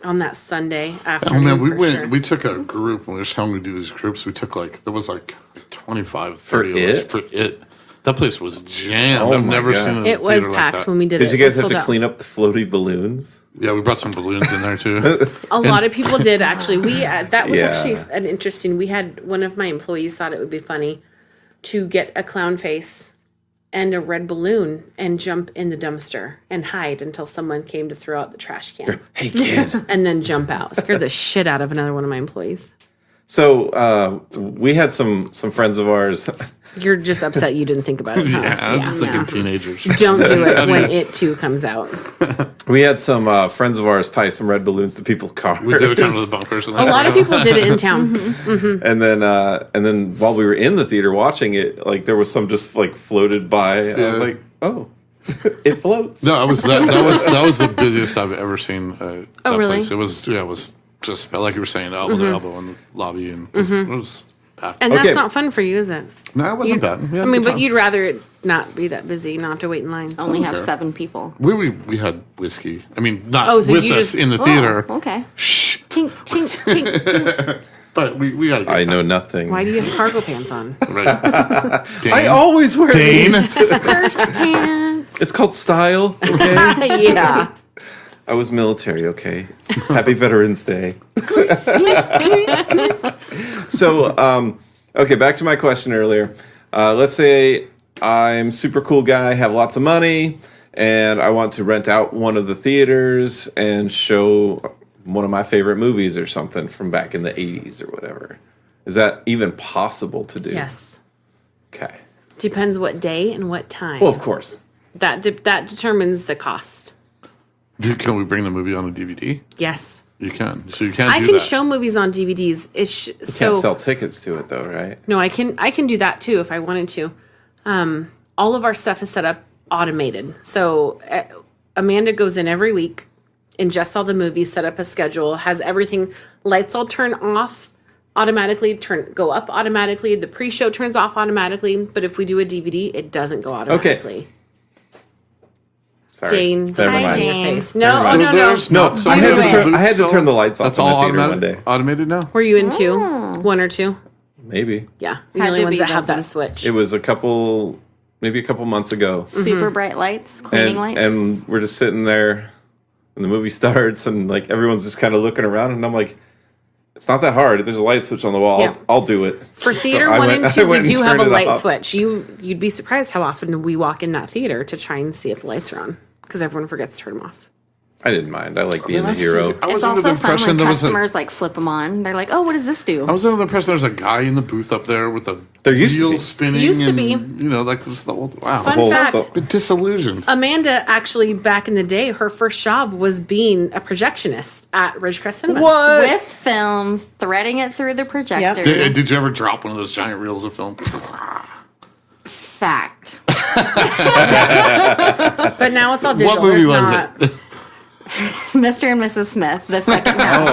Speaker 3: On that Sunday
Speaker 2: oh
Speaker 3: afternoon.
Speaker 2: man, we
Speaker 3: for
Speaker 2: went.
Speaker 3: sure.
Speaker 2: We took a group when we were telling we do these groups. We took like there was like 25,
Speaker 1: For
Speaker 2: 30 of us
Speaker 1: it?
Speaker 2: for it. That place was jammed.
Speaker 1: Oh
Speaker 2: I've
Speaker 1: my
Speaker 2: never
Speaker 1: God.
Speaker 2: seen a
Speaker 3: It was
Speaker 2: theater like
Speaker 3: packed
Speaker 2: that.
Speaker 3: when we did it.
Speaker 1: Did you guys
Speaker 3: It
Speaker 1: have
Speaker 3: sold
Speaker 1: to
Speaker 3: out.
Speaker 1: clean up the floaty balloons?
Speaker 2: Yeah, we brought some balloons in there too.
Speaker 3: A lot of people did actually. We that was
Speaker 1: Yeah.
Speaker 3: actually an interesting. We had one of my employees thought it would be funny to get a clown face and a red balloon and jump in the dumpster and hide until someone came to throw out the trash can
Speaker 1: Hey kid.
Speaker 3: and then jump out. Scared the shit out of another one of my employees.
Speaker 1: So we had some friends of ours.
Speaker 3: You're just upset you didn't think about it. Huh?
Speaker 2: Yeah, I was just thinking teenagers.
Speaker 3: Don't do it when It Too comes out.
Speaker 1: We had some friends of ours tie some red balloons to people's cars.
Speaker 2: We did a ton of the bumpers.
Speaker 3: A lot of people did it in town.
Speaker 1: And then while we were in the theater watching it, like there was some just like floated by. I was like, oh, it floats.
Speaker 2: No, that was the busiest I've ever seen. That
Speaker 3: really?
Speaker 2: Place. It was just like you were saying, elbow to elbow in the lobby, and it was packed.
Speaker 3: And
Speaker 1: Okay.
Speaker 3: that's not fun for you, is it?
Speaker 2: No, it wasn't bad. We had
Speaker 3: I
Speaker 2: a
Speaker 3: mean,
Speaker 2: good
Speaker 3: but
Speaker 2: time.
Speaker 3: you'd rather it not be that busy, not have to wait in line.
Speaker 4: Only have
Speaker 2: Okay.
Speaker 4: 7 people.
Speaker 2: We had whiskey. I mean, not
Speaker 3: Oh, so
Speaker 2: with
Speaker 3: you
Speaker 2: us
Speaker 3: just-
Speaker 2: in the theater.
Speaker 4: Oh, okay.
Speaker 2: Shh.
Speaker 4: Tink, tink, tink, tink.
Speaker 2: But we had a good
Speaker 1: I
Speaker 2: time.
Speaker 1: know nothing.
Speaker 3: Why do you have cargo pants on?
Speaker 2: Right. Dane.
Speaker 1: I always wear
Speaker 2: Dane.
Speaker 1: these.
Speaker 4: Purse pants.
Speaker 1: It's called style. Okay.
Speaker 3: Yeah.
Speaker 1: I was military. Okay. Happy Veterans Day. So, okay, back to my question earlier. Let's say I'm super cool guy, have lots of money, and I want to rent out one of the theaters and show one of my favorite movies or something from back in the 80s or whatever. Is that even possible to do?
Speaker 3: Yes.
Speaker 1: Okay.
Speaker 3: Depends what day and what time.
Speaker 1: Well, of course.
Speaker 3: That determines the cost.
Speaker 2: Can we bring the movie on a DVD?
Speaker 3: Yes.
Speaker 2: You can. So you can.
Speaker 3: I
Speaker 2: do
Speaker 3: can
Speaker 2: that.
Speaker 3: show movies on DVDs.
Speaker 1: You can't sell tickets to it, though, right?
Speaker 3: No, I can do that too if I wanted to. All of our stuff is set up automated. So Amanda goes in every week, ingests all the movies, set up a schedule, has everything. Lights all turn off automatically, go up automatically. The pre-show turns off automatically. But if we do a DVD, it doesn't go automatically.
Speaker 1: Sorry.
Speaker 3: Dane,
Speaker 1: Never
Speaker 4: Hi,
Speaker 1: mind.
Speaker 4: Dane.
Speaker 3: your face. No,
Speaker 1: Never
Speaker 3: oh,
Speaker 1: mind.
Speaker 3: no, no.
Speaker 2: there's
Speaker 1: No,
Speaker 2: not
Speaker 1: I
Speaker 2: some
Speaker 1: had to
Speaker 2: of
Speaker 1: turn-
Speaker 2: the
Speaker 1: I had to
Speaker 2: booths,
Speaker 1: turn the lights off
Speaker 2: That's
Speaker 1: in the
Speaker 2: all
Speaker 1: theater one
Speaker 2: automatic.
Speaker 1: day.
Speaker 2: Automated now.
Speaker 3: Were you in two? One or two?
Speaker 1: Maybe.
Speaker 3: Yeah. The
Speaker 4: Had
Speaker 3: only
Speaker 4: to
Speaker 3: ones
Speaker 4: be
Speaker 3: that have that
Speaker 4: those.
Speaker 3: switch.
Speaker 1: It was maybe a couple months ago.
Speaker 4: Super bright lights, cleaning lights.
Speaker 1: And we're just sitting there and the movie starts and like everyone's just kind of looking around and I'm like, it's not that hard. There's a light switch on the wall.
Speaker 3: Yeah.
Speaker 1: I'll do it.
Speaker 3: For theater
Speaker 1: I
Speaker 3: 1
Speaker 1: went-
Speaker 3: and 2,
Speaker 1: I
Speaker 3: we
Speaker 1: went and
Speaker 3: do have a
Speaker 1: turned it
Speaker 3: light
Speaker 1: off.
Speaker 3: switch. You'd be surprised how often we walk in that theater to try and see if the lights are on because everyone forgets to turn them off.
Speaker 1: I didn't mind. I like being the
Speaker 2: that's-
Speaker 1: hero.
Speaker 2: I was
Speaker 4: it's
Speaker 2: under the
Speaker 4: also fun
Speaker 2: impression
Speaker 4: when
Speaker 2: there was a.
Speaker 4: customers like flip them on. They're like, "Oh, what does this do?"
Speaker 2: I was under the impression there's a guy in the booth up there with the
Speaker 1: There used to be.
Speaker 2: wheels spinning.
Speaker 3: Used to
Speaker 2: and,
Speaker 3: be.
Speaker 2: You know, like this the old. Wow.
Speaker 3: Fun
Speaker 1: Whole-
Speaker 3: fact.
Speaker 2: Bit disillusioned.
Speaker 3: Amanda actually back in the day, her first job was being a projectionist at Ridgecrest Cinemas.
Speaker 1: What?
Speaker 4: With film, threading it through the projector.
Speaker 2: Did you ever drop one of those giant reels of film?
Speaker 4: Fact.
Speaker 3: But now it's all digital.
Speaker 2: What movie
Speaker 3: There's
Speaker 2: was
Speaker 3: not-
Speaker 2: it?
Speaker 4: Mr. and Mrs. Smith, the second half,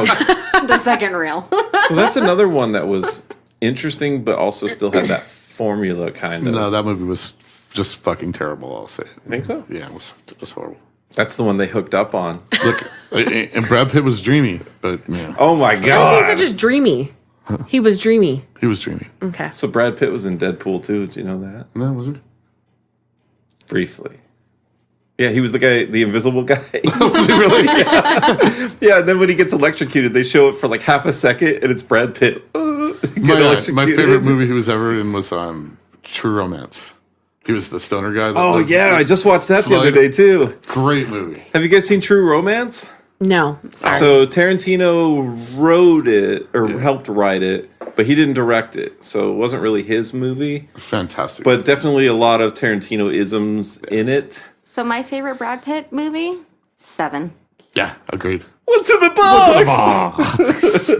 Speaker 1: Oh,
Speaker 4: the second reel.
Speaker 1: so that's another one that was interesting, but also still had that formula kind of.
Speaker 2: No, that movie was just fucking terrible. I'll say.
Speaker 1: I think so.
Speaker 2: Yeah, it was horrible.
Speaker 1: That's the one they hooked up on.
Speaker 2: Look, and Brad Pitt was dreamy, but yeah,
Speaker 1: Oh my
Speaker 3: He's
Speaker 1: god!
Speaker 3: just dreamy. He was dreamy.
Speaker 2: he was dreamy.
Speaker 3: Okay.
Speaker 1: So Brad Pitt was in Deadpool too. Did you know that?
Speaker 2: No, was it?
Speaker 1: Briefly. Yeah, he was the guy, the invisible guy.
Speaker 2: Was it really?
Speaker 1: Yeah, and then when he gets electrocuted, they show it for like half a second, and it's Brad Pitt. Get
Speaker 2: My
Speaker 1: electrocuted.
Speaker 2: favorite movie he was ever in was True Romance. He was the stoner guy. That
Speaker 1: Oh
Speaker 2: lived-
Speaker 1: yeah, I just watched that the other
Speaker 2: Floyd.
Speaker 1: day too.
Speaker 2: Great movie.
Speaker 1: Have you guys seen True Romance?
Speaker 3: No. Sorry.
Speaker 1: So Tarantino wrote it or helped write it, but he didn't direct it, so it wasn't really his movie.
Speaker 2: Fantastic.
Speaker 1: But definitely a lot of Tarantino isms in it.
Speaker 4: So my favorite Brad Pitt movie, 7.
Speaker 2: yeah, agreed.
Speaker 1: What's in the box?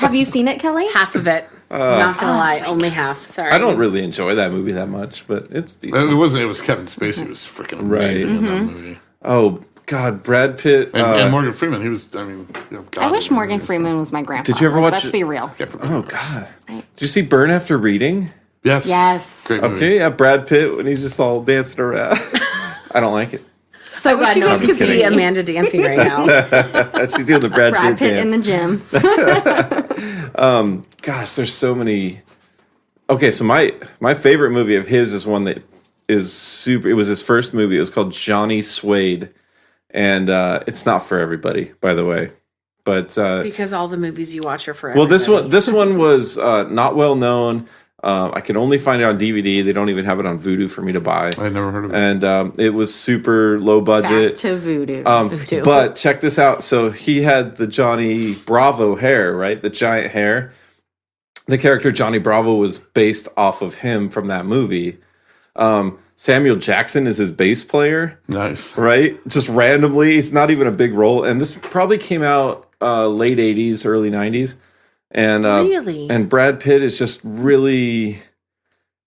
Speaker 4: Have you seen it, Kelly?
Speaker 3: half of it. Not gonna lie, only half. Sorry.
Speaker 1: I don't really enjoy that movie that much, but it's decent.
Speaker 2: It wasn't. It was Kevin Spacey. Was freaking amazing in that movie.
Speaker 1: Oh God, Brad Pitt.
Speaker 2: And Morgan Freeman. He was. I mean,
Speaker 4: I wish Morgan Freeman was my grandpa.
Speaker 1: Did you ever
Speaker 4: Like,
Speaker 1: watch
Speaker 4: Let's
Speaker 1: it?
Speaker 4: be real.
Speaker 1: Oh God, did you see Burn After Reading?
Speaker 2: Yes.
Speaker 4: Yes.
Speaker 2: Great movie.
Speaker 1: Okay, yeah, Brad Pitt when he's just all dancing around. I don't like it.
Speaker 4: So
Speaker 3: I wish
Speaker 4: glad
Speaker 3: you
Speaker 4: no
Speaker 3: guys
Speaker 4: one's
Speaker 3: could see
Speaker 4: kidding.
Speaker 3: Amanda dancing right now.
Speaker 1: She's doing the Brad,
Speaker 4: Brad
Speaker 1: Pitt
Speaker 4: Pitt in
Speaker 1: dance.
Speaker 4: the gym.
Speaker 1: Gosh, there's so many. Okay, so my favorite movie of his is one that is super. It was his first movie. It was called Johnny Suede, and it's not for everybody, by the way. But
Speaker 3: Because all the movies you watch are for
Speaker 1: well, this
Speaker 3: everybody.
Speaker 1: one was not well known. I can only find it on DVD. They don't even have it on Vudu for me to buy.
Speaker 2: I had never heard of it.
Speaker 1: And it was super low
Speaker 4: Back
Speaker 1: budget.
Speaker 4: to voodoo.
Speaker 3: Voodoo.
Speaker 1: But check this out. So he had the Johnny Bravo hair, right? The giant hair. the character Johnny Bravo was based off of him from that movie. Samuel Jackson is his bass player.
Speaker 2: Nice.
Speaker 1: Right? Just randomly. It's not even a big role. And this probably came out late 80s, early 90s. And
Speaker 3: Really?
Speaker 1: And Brad Pitt is just really...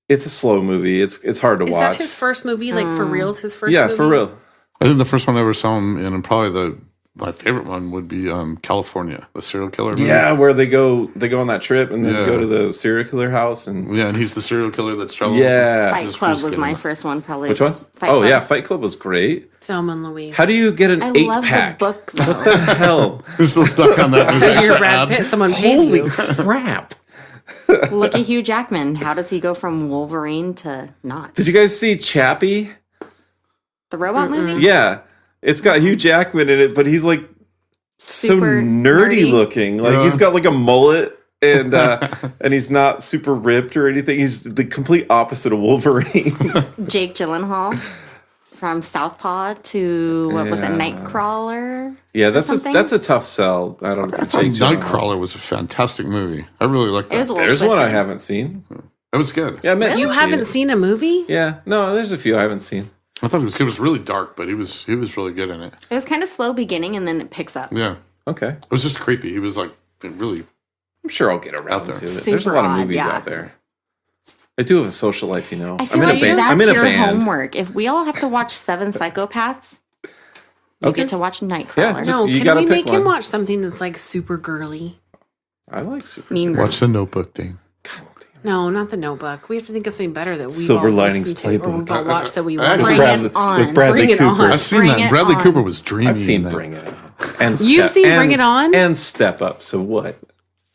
Speaker 1: It's a slow movie. It's hard to
Speaker 3: Is
Speaker 1: watch.
Speaker 3: that his first movie? Like, for reals, his first
Speaker 1: Yeah,
Speaker 3: movie?
Speaker 1: for real.
Speaker 2: I think the first one I ever saw him in, and probably my favorite one would be California, the serial killer movie.
Speaker 1: Yeah, where they go on that trip and then
Speaker 2: Yeah.
Speaker 1: go to the serial killer house and
Speaker 2: Yeah, and he's the serial killer that's traveling.
Speaker 1: yeah.
Speaker 4: Fight
Speaker 2: Just
Speaker 4: Club was
Speaker 2: kidding.
Speaker 4: my first one, probably.
Speaker 1: Which one?
Speaker 4: Fight
Speaker 1: Oh
Speaker 4: Club.
Speaker 1: yeah, Fight Club was great.
Speaker 3: Thelma and Louise.
Speaker 1: How do you get an
Speaker 4: I
Speaker 1: 8-pack?
Speaker 4: love the book, though.
Speaker 1: Hell,
Speaker 2: He's still stuck on that.
Speaker 3: Because you're Brad Pitt, someone pays
Speaker 1: holy
Speaker 3: you.
Speaker 1: crap!
Speaker 4: Look at Hugh Jackman. How does he go from Wolverine to not?
Speaker 1: Did you guys see Chappie?
Speaker 4: The robot movie?
Speaker 1: Yeah, it's got Hugh Jackman in it, but he's like so
Speaker 4: Super
Speaker 1: nerdy
Speaker 4: nerdy.
Speaker 1: looking. Like he's got like a mullet and and he's not super ripped or anything. He's the complete opposite of Wolverine.
Speaker 4: Jake Gyllenhaal from Southpaw to, what was it,
Speaker 1: Yeah.
Speaker 4: Nightcrawler?
Speaker 1: Yeah, that's
Speaker 4: something?
Speaker 1: that's a tough sell. I don't think Jake Gyllenhaal.
Speaker 2: Nightcrawler was a fantastic movie. I really liked
Speaker 4: It was a
Speaker 2: that.
Speaker 4: little
Speaker 1: There's one I
Speaker 4: twisted.
Speaker 1: haven't seen.
Speaker 2: It was good.
Speaker 1: Yeah, I meant
Speaker 3: You
Speaker 1: to see
Speaker 3: haven't
Speaker 1: it.
Speaker 3: seen a movie?
Speaker 1: Yeah, no, there's a few I haven't seen.
Speaker 2: I thought it was really dark, but he was really good in it.
Speaker 4: It was kind of slow beginning and then it picks up.
Speaker 2: Yeah,
Speaker 1: Okay,
Speaker 2: it was just creepy. He was like really.
Speaker 1: I'm sure I'll get around
Speaker 2: Out there.
Speaker 1: to it. There's a
Speaker 4: Super
Speaker 1: lot of
Speaker 4: odd,
Speaker 1: movies
Speaker 4: yeah.
Speaker 1: out there. I do have a social life, you know.
Speaker 4: I feel
Speaker 1: I'm in
Speaker 4: like
Speaker 1: a band.
Speaker 4: that's
Speaker 1: I'm in a
Speaker 4: your
Speaker 1: band.
Speaker 4: homework. If we all have to watch 7 Psychopaths, you
Speaker 1: Okay.
Speaker 4: get to watch Nightcrawler.
Speaker 1: Yeah, just-
Speaker 3: No,
Speaker 1: You
Speaker 3: can
Speaker 1: gotta
Speaker 3: we
Speaker 1: pick
Speaker 3: make him
Speaker 1: one.
Speaker 3: watch something that's like super girly?
Speaker 1: I like super.
Speaker 4: Mean
Speaker 1: Girls.
Speaker 4: Girls.
Speaker 2: Watch the Notebook, Dane.
Speaker 3: No, not the Notebook. We have to think of something better that we
Speaker 1: Silver
Speaker 3: all
Speaker 1: Linings
Speaker 3: listen to, or we've all
Speaker 1: Playbook.
Speaker 3: watched that we
Speaker 2: I
Speaker 3: want.
Speaker 2: actually-
Speaker 4: Bring
Speaker 1: Brad-
Speaker 4: it on.
Speaker 1: with Bradley
Speaker 3: Bring it
Speaker 1: Cooper.
Speaker 3: on.
Speaker 2: I've seen
Speaker 4: Bring
Speaker 2: that.
Speaker 4: it
Speaker 2: Bradley
Speaker 4: on.
Speaker 2: Cooper was dreamy.
Speaker 1: I've seen
Speaker 2: in that.
Speaker 1: Bring It On. And
Speaker 3: You've seen Bring It On?
Speaker 1: and Step Up. So what?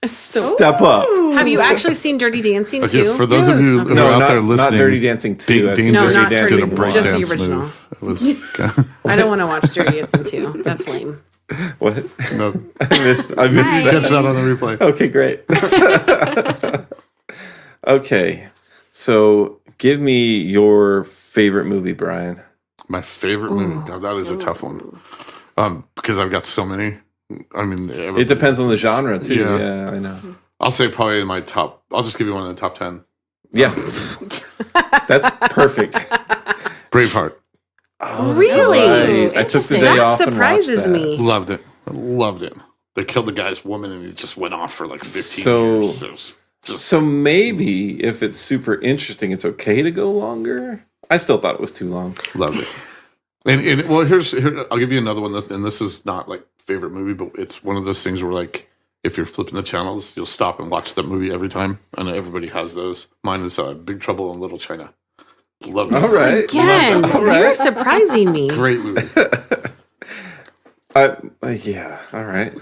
Speaker 3: So,
Speaker 1: Step Up.
Speaker 3: have you actually seen Dirty Dancing
Speaker 2: Okay,
Speaker 3: too?
Speaker 2: for those of you who
Speaker 1: No,
Speaker 2: are out
Speaker 1: not,
Speaker 2: there listening,
Speaker 1: not Dirty Dancing 2.
Speaker 2: Dane
Speaker 1: I've seen
Speaker 3: No,
Speaker 2: just
Speaker 3: not
Speaker 1: Dirty
Speaker 3: Dirty
Speaker 2: did a
Speaker 1: Dancing
Speaker 2: break
Speaker 3: just the
Speaker 1: 1.
Speaker 2: dance
Speaker 3: original.
Speaker 2: move. It was
Speaker 3: I don't want to watch Dirty Dancing 2. That's lame.
Speaker 1: What?
Speaker 2: no,
Speaker 1: I missed
Speaker 4: Hi.
Speaker 1: that.
Speaker 2: catch that on the replay.
Speaker 1: Okay, great. Okay, so give me your favorite movie, Brian.
Speaker 2: My favorite movie. God, that is a tough one. Because I've got so many. I mean,
Speaker 1: It depends on the genre, too.
Speaker 2: Yeah.
Speaker 1: Yeah, I know.
Speaker 2: I'll say probably in my top. I'll just give you one in the top 10.
Speaker 1: Yeah. That's perfect.
Speaker 2: Braveheart.
Speaker 3: Really?
Speaker 1: Right. I took the
Speaker 4: Interesting.
Speaker 1: day
Speaker 3: That
Speaker 1: off and watched
Speaker 3: surprises
Speaker 1: that.
Speaker 3: me.
Speaker 2: Loved it. I loved it. They killed the guy's woman and he just went off for like 15
Speaker 1: So-
Speaker 2: years. It was just
Speaker 1: So maybe if it's super interesting, it's okay to go longer. I still thought it was too long.
Speaker 2: loved it. And well, here I'll give you another one. And this is not like favorite movie, but it's one of those things where like if you're flipping the channels, you'll stop and watch that movie every time. I know everybody has those. Mine is Big Trouble in Little China. Love it.
Speaker 1: All right.
Speaker 3: Again,
Speaker 1: All
Speaker 3: you're
Speaker 1: right.
Speaker 3: surprising me.
Speaker 2: Great movie.
Speaker 1: Yeah. All right.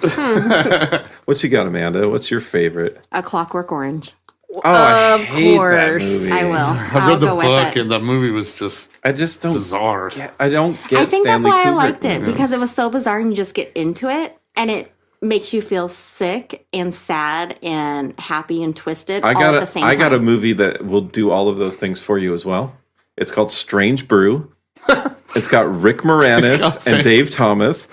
Speaker 1: What you got, Amanda? What's your favorite?
Speaker 4: A Clockwork Orange.
Speaker 1: Oh, I
Speaker 3: Of
Speaker 1: hate
Speaker 3: course.
Speaker 1: that movie.
Speaker 4: I will.
Speaker 2: I
Speaker 4: I'll
Speaker 2: read the
Speaker 4: go with
Speaker 2: book
Speaker 4: it.
Speaker 2: and that movie was just
Speaker 1: I just don't
Speaker 2: bizarre.
Speaker 1: get. I don't get.
Speaker 4: I think
Speaker 1: Stanley
Speaker 4: that's why I
Speaker 1: Kubrick
Speaker 4: liked it
Speaker 1: movies.
Speaker 4: because it was so bizarre and you just get into it and it makes you feel sick and sad and happy and twisted all at the same time.
Speaker 1: I got a movie that will do all of those things for you as well. It's called Strange Brew. It's got Rick Moranis and Dave Thomas,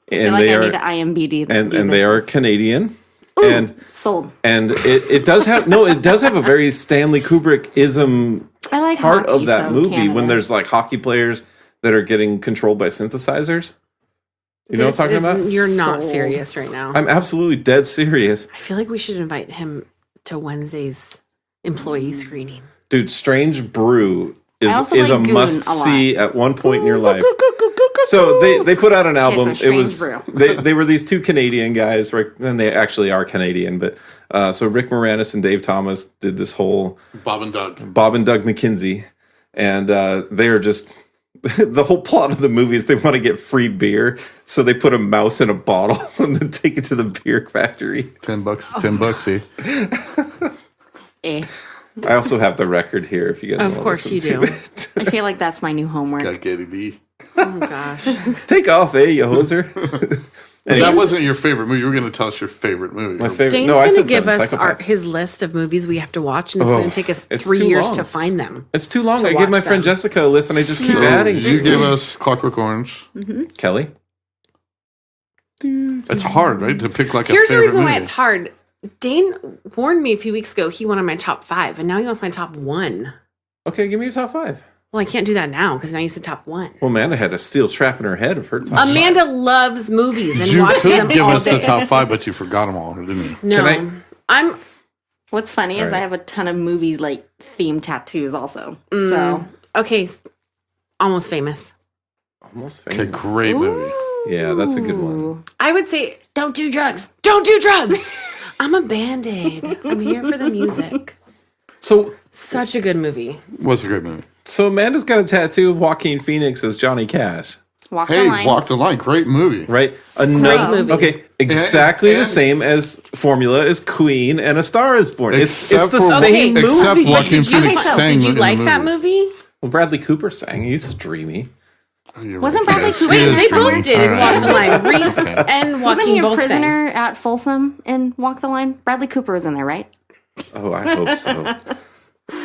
Speaker 4: I feel
Speaker 1: and
Speaker 4: like
Speaker 1: they
Speaker 4: I
Speaker 1: are
Speaker 4: need to IMDb
Speaker 1: and they are Canadian. And
Speaker 4: sold.
Speaker 1: it does have a very Stanley Kubrick-ism
Speaker 4: I like
Speaker 1: part
Speaker 4: hockey,
Speaker 1: of that
Speaker 4: so
Speaker 1: movie
Speaker 4: Canada.
Speaker 1: when there's like hockey players that are getting controlled by synthesizers. You know what I'm talking about?
Speaker 3: You're not
Speaker 4: Sold.
Speaker 3: serious right now.
Speaker 1: I'm absolutely dead serious.
Speaker 3: I feel like we should invite him to Wednesday's employee screening.
Speaker 1: Dude, Strange Brew is
Speaker 4: I also
Speaker 1: a
Speaker 4: like Goon
Speaker 1: must
Speaker 4: a lot.
Speaker 1: see at one point in your life. So they put out an album.
Speaker 4: so
Speaker 1: It was
Speaker 4: Strange
Speaker 1: they were these two Canadian guys, right? And they actually are Canadian, but so Rick Moranis and Dave Thomas did this whole
Speaker 2: Bob and Doug.
Speaker 1: Bob and Doug McKenzie, and they are just the whole plot of the movie is they want to get free beer, so they put a mouse in a bottle and then take it to the beer factory.
Speaker 2: $10 is $10,
Speaker 4: Eh.
Speaker 1: I also have the record here if you guys
Speaker 3: Of
Speaker 1: want
Speaker 3: course
Speaker 1: to
Speaker 3: you
Speaker 1: listen
Speaker 3: do.
Speaker 1: to it.
Speaker 4: I feel like that's my new homework.
Speaker 2: Got Getty B.
Speaker 3: Oh gosh.
Speaker 1: Take off, you hoser.
Speaker 2: That wasn't your favorite movie. You were going to tell us your favorite movie.
Speaker 1: My favorite.
Speaker 3: Dane's
Speaker 1: No, I
Speaker 3: going
Speaker 1: said
Speaker 3: to give
Speaker 1: Seven
Speaker 3: us
Speaker 1: Psychopaths.
Speaker 3: his list of movies we have to watch, and it's
Speaker 1: Oh,
Speaker 3: going to take us
Speaker 1: it's
Speaker 3: 3
Speaker 1: too
Speaker 3: years
Speaker 1: long.
Speaker 3: to find them.
Speaker 1: It's too long.
Speaker 3: to
Speaker 1: I give my
Speaker 3: watch
Speaker 1: friend
Speaker 3: them.
Speaker 1: Jessica a list, and I just keep
Speaker 2: So
Speaker 1: adding.
Speaker 2: you gave us Clockwork Orange.
Speaker 1: Kelly.
Speaker 2: It's hard, right, to pick like a
Speaker 3: Here's the
Speaker 2: favorite
Speaker 3: reason
Speaker 2: movie.
Speaker 3: why it's hard. Dane warned me a few weeks ago he wanted my top 5, and now he wants my top 1.
Speaker 1: Okay, give me your top 5.
Speaker 3: Well, I can't do that now because now you said top 1.
Speaker 1: Well, Amanda had a steel trap in her head of her top
Speaker 3: Amanda loves movies and
Speaker 2: You
Speaker 3: watches
Speaker 2: could
Speaker 3: them
Speaker 2: give
Speaker 3: all
Speaker 2: us the
Speaker 3: day.
Speaker 2: top 5, but you forgot them all, didn't you?
Speaker 3: No,
Speaker 1: Can
Speaker 3: I'm
Speaker 4: What's funny is
Speaker 1: Right.
Speaker 4: I have a ton of movie like themed tattoos also. So
Speaker 3: okay. Almost Famous.
Speaker 1: Almost
Speaker 2: Okay,
Speaker 1: famous.
Speaker 2: great movie.
Speaker 1: Yeah, that's a good one.
Speaker 4: Ooh.
Speaker 3: I would say
Speaker 4: Don't do drugs.
Speaker 3: don't do drugs. I'm a Band-Aid. I'm here for the music.
Speaker 1: So
Speaker 3: Such a good movie.
Speaker 2: Was a great movie.
Speaker 1: Amanda's got a tattoo of Joaquin Phoenix as Johnny Cash,
Speaker 4: Walk the
Speaker 2: Hey,
Speaker 4: line.
Speaker 2: Walk the Line, great movie.
Speaker 1: right?
Speaker 3: Great movie.
Speaker 1: Okay, exactly the
Speaker 2: And-
Speaker 1: same as Formula as Queen and A Star Is Born. It's the
Speaker 2: Except for-
Speaker 1: same
Speaker 3: Okay,
Speaker 2: except
Speaker 1: movie.
Speaker 2: Joaquin
Speaker 3: Did you,
Speaker 2: Phoenix sang
Speaker 3: did you
Speaker 2: in the
Speaker 3: like that movie?
Speaker 1: Well, Bradley Cooper sang. He's dreamy.
Speaker 2: Oh, you're
Speaker 4: Wasn't
Speaker 2: right.
Speaker 4: Bradley Cooper-
Speaker 3: Wait,
Speaker 2: It is
Speaker 3: they both
Speaker 2: dreamy.
Speaker 3: did in
Speaker 2: All
Speaker 3: Walk
Speaker 2: right.
Speaker 3: the Line. Reese
Speaker 2: Okay.
Speaker 3: and
Speaker 4: Wasn't he
Speaker 3: Joaquin
Speaker 4: a
Speaker 3: both sang.
Speaker 4: prisoner at Folsom in Walk the Line? Bradley Cooper was in there, right?
Speaker 1: Oh, I hope so.